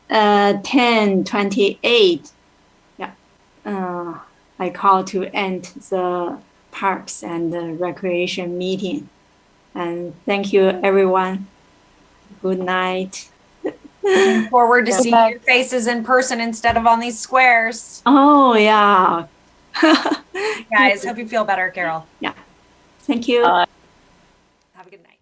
10:28. Yeah. I call to end the Parks and Recreation meeting. And thank you, everyone. Good night. Looking forward to Good seeing night. your faces in person instead of on these squares. Oh, yeah. Guys, hope you feel better, Carol. Yeah. Thank you. Have a good night.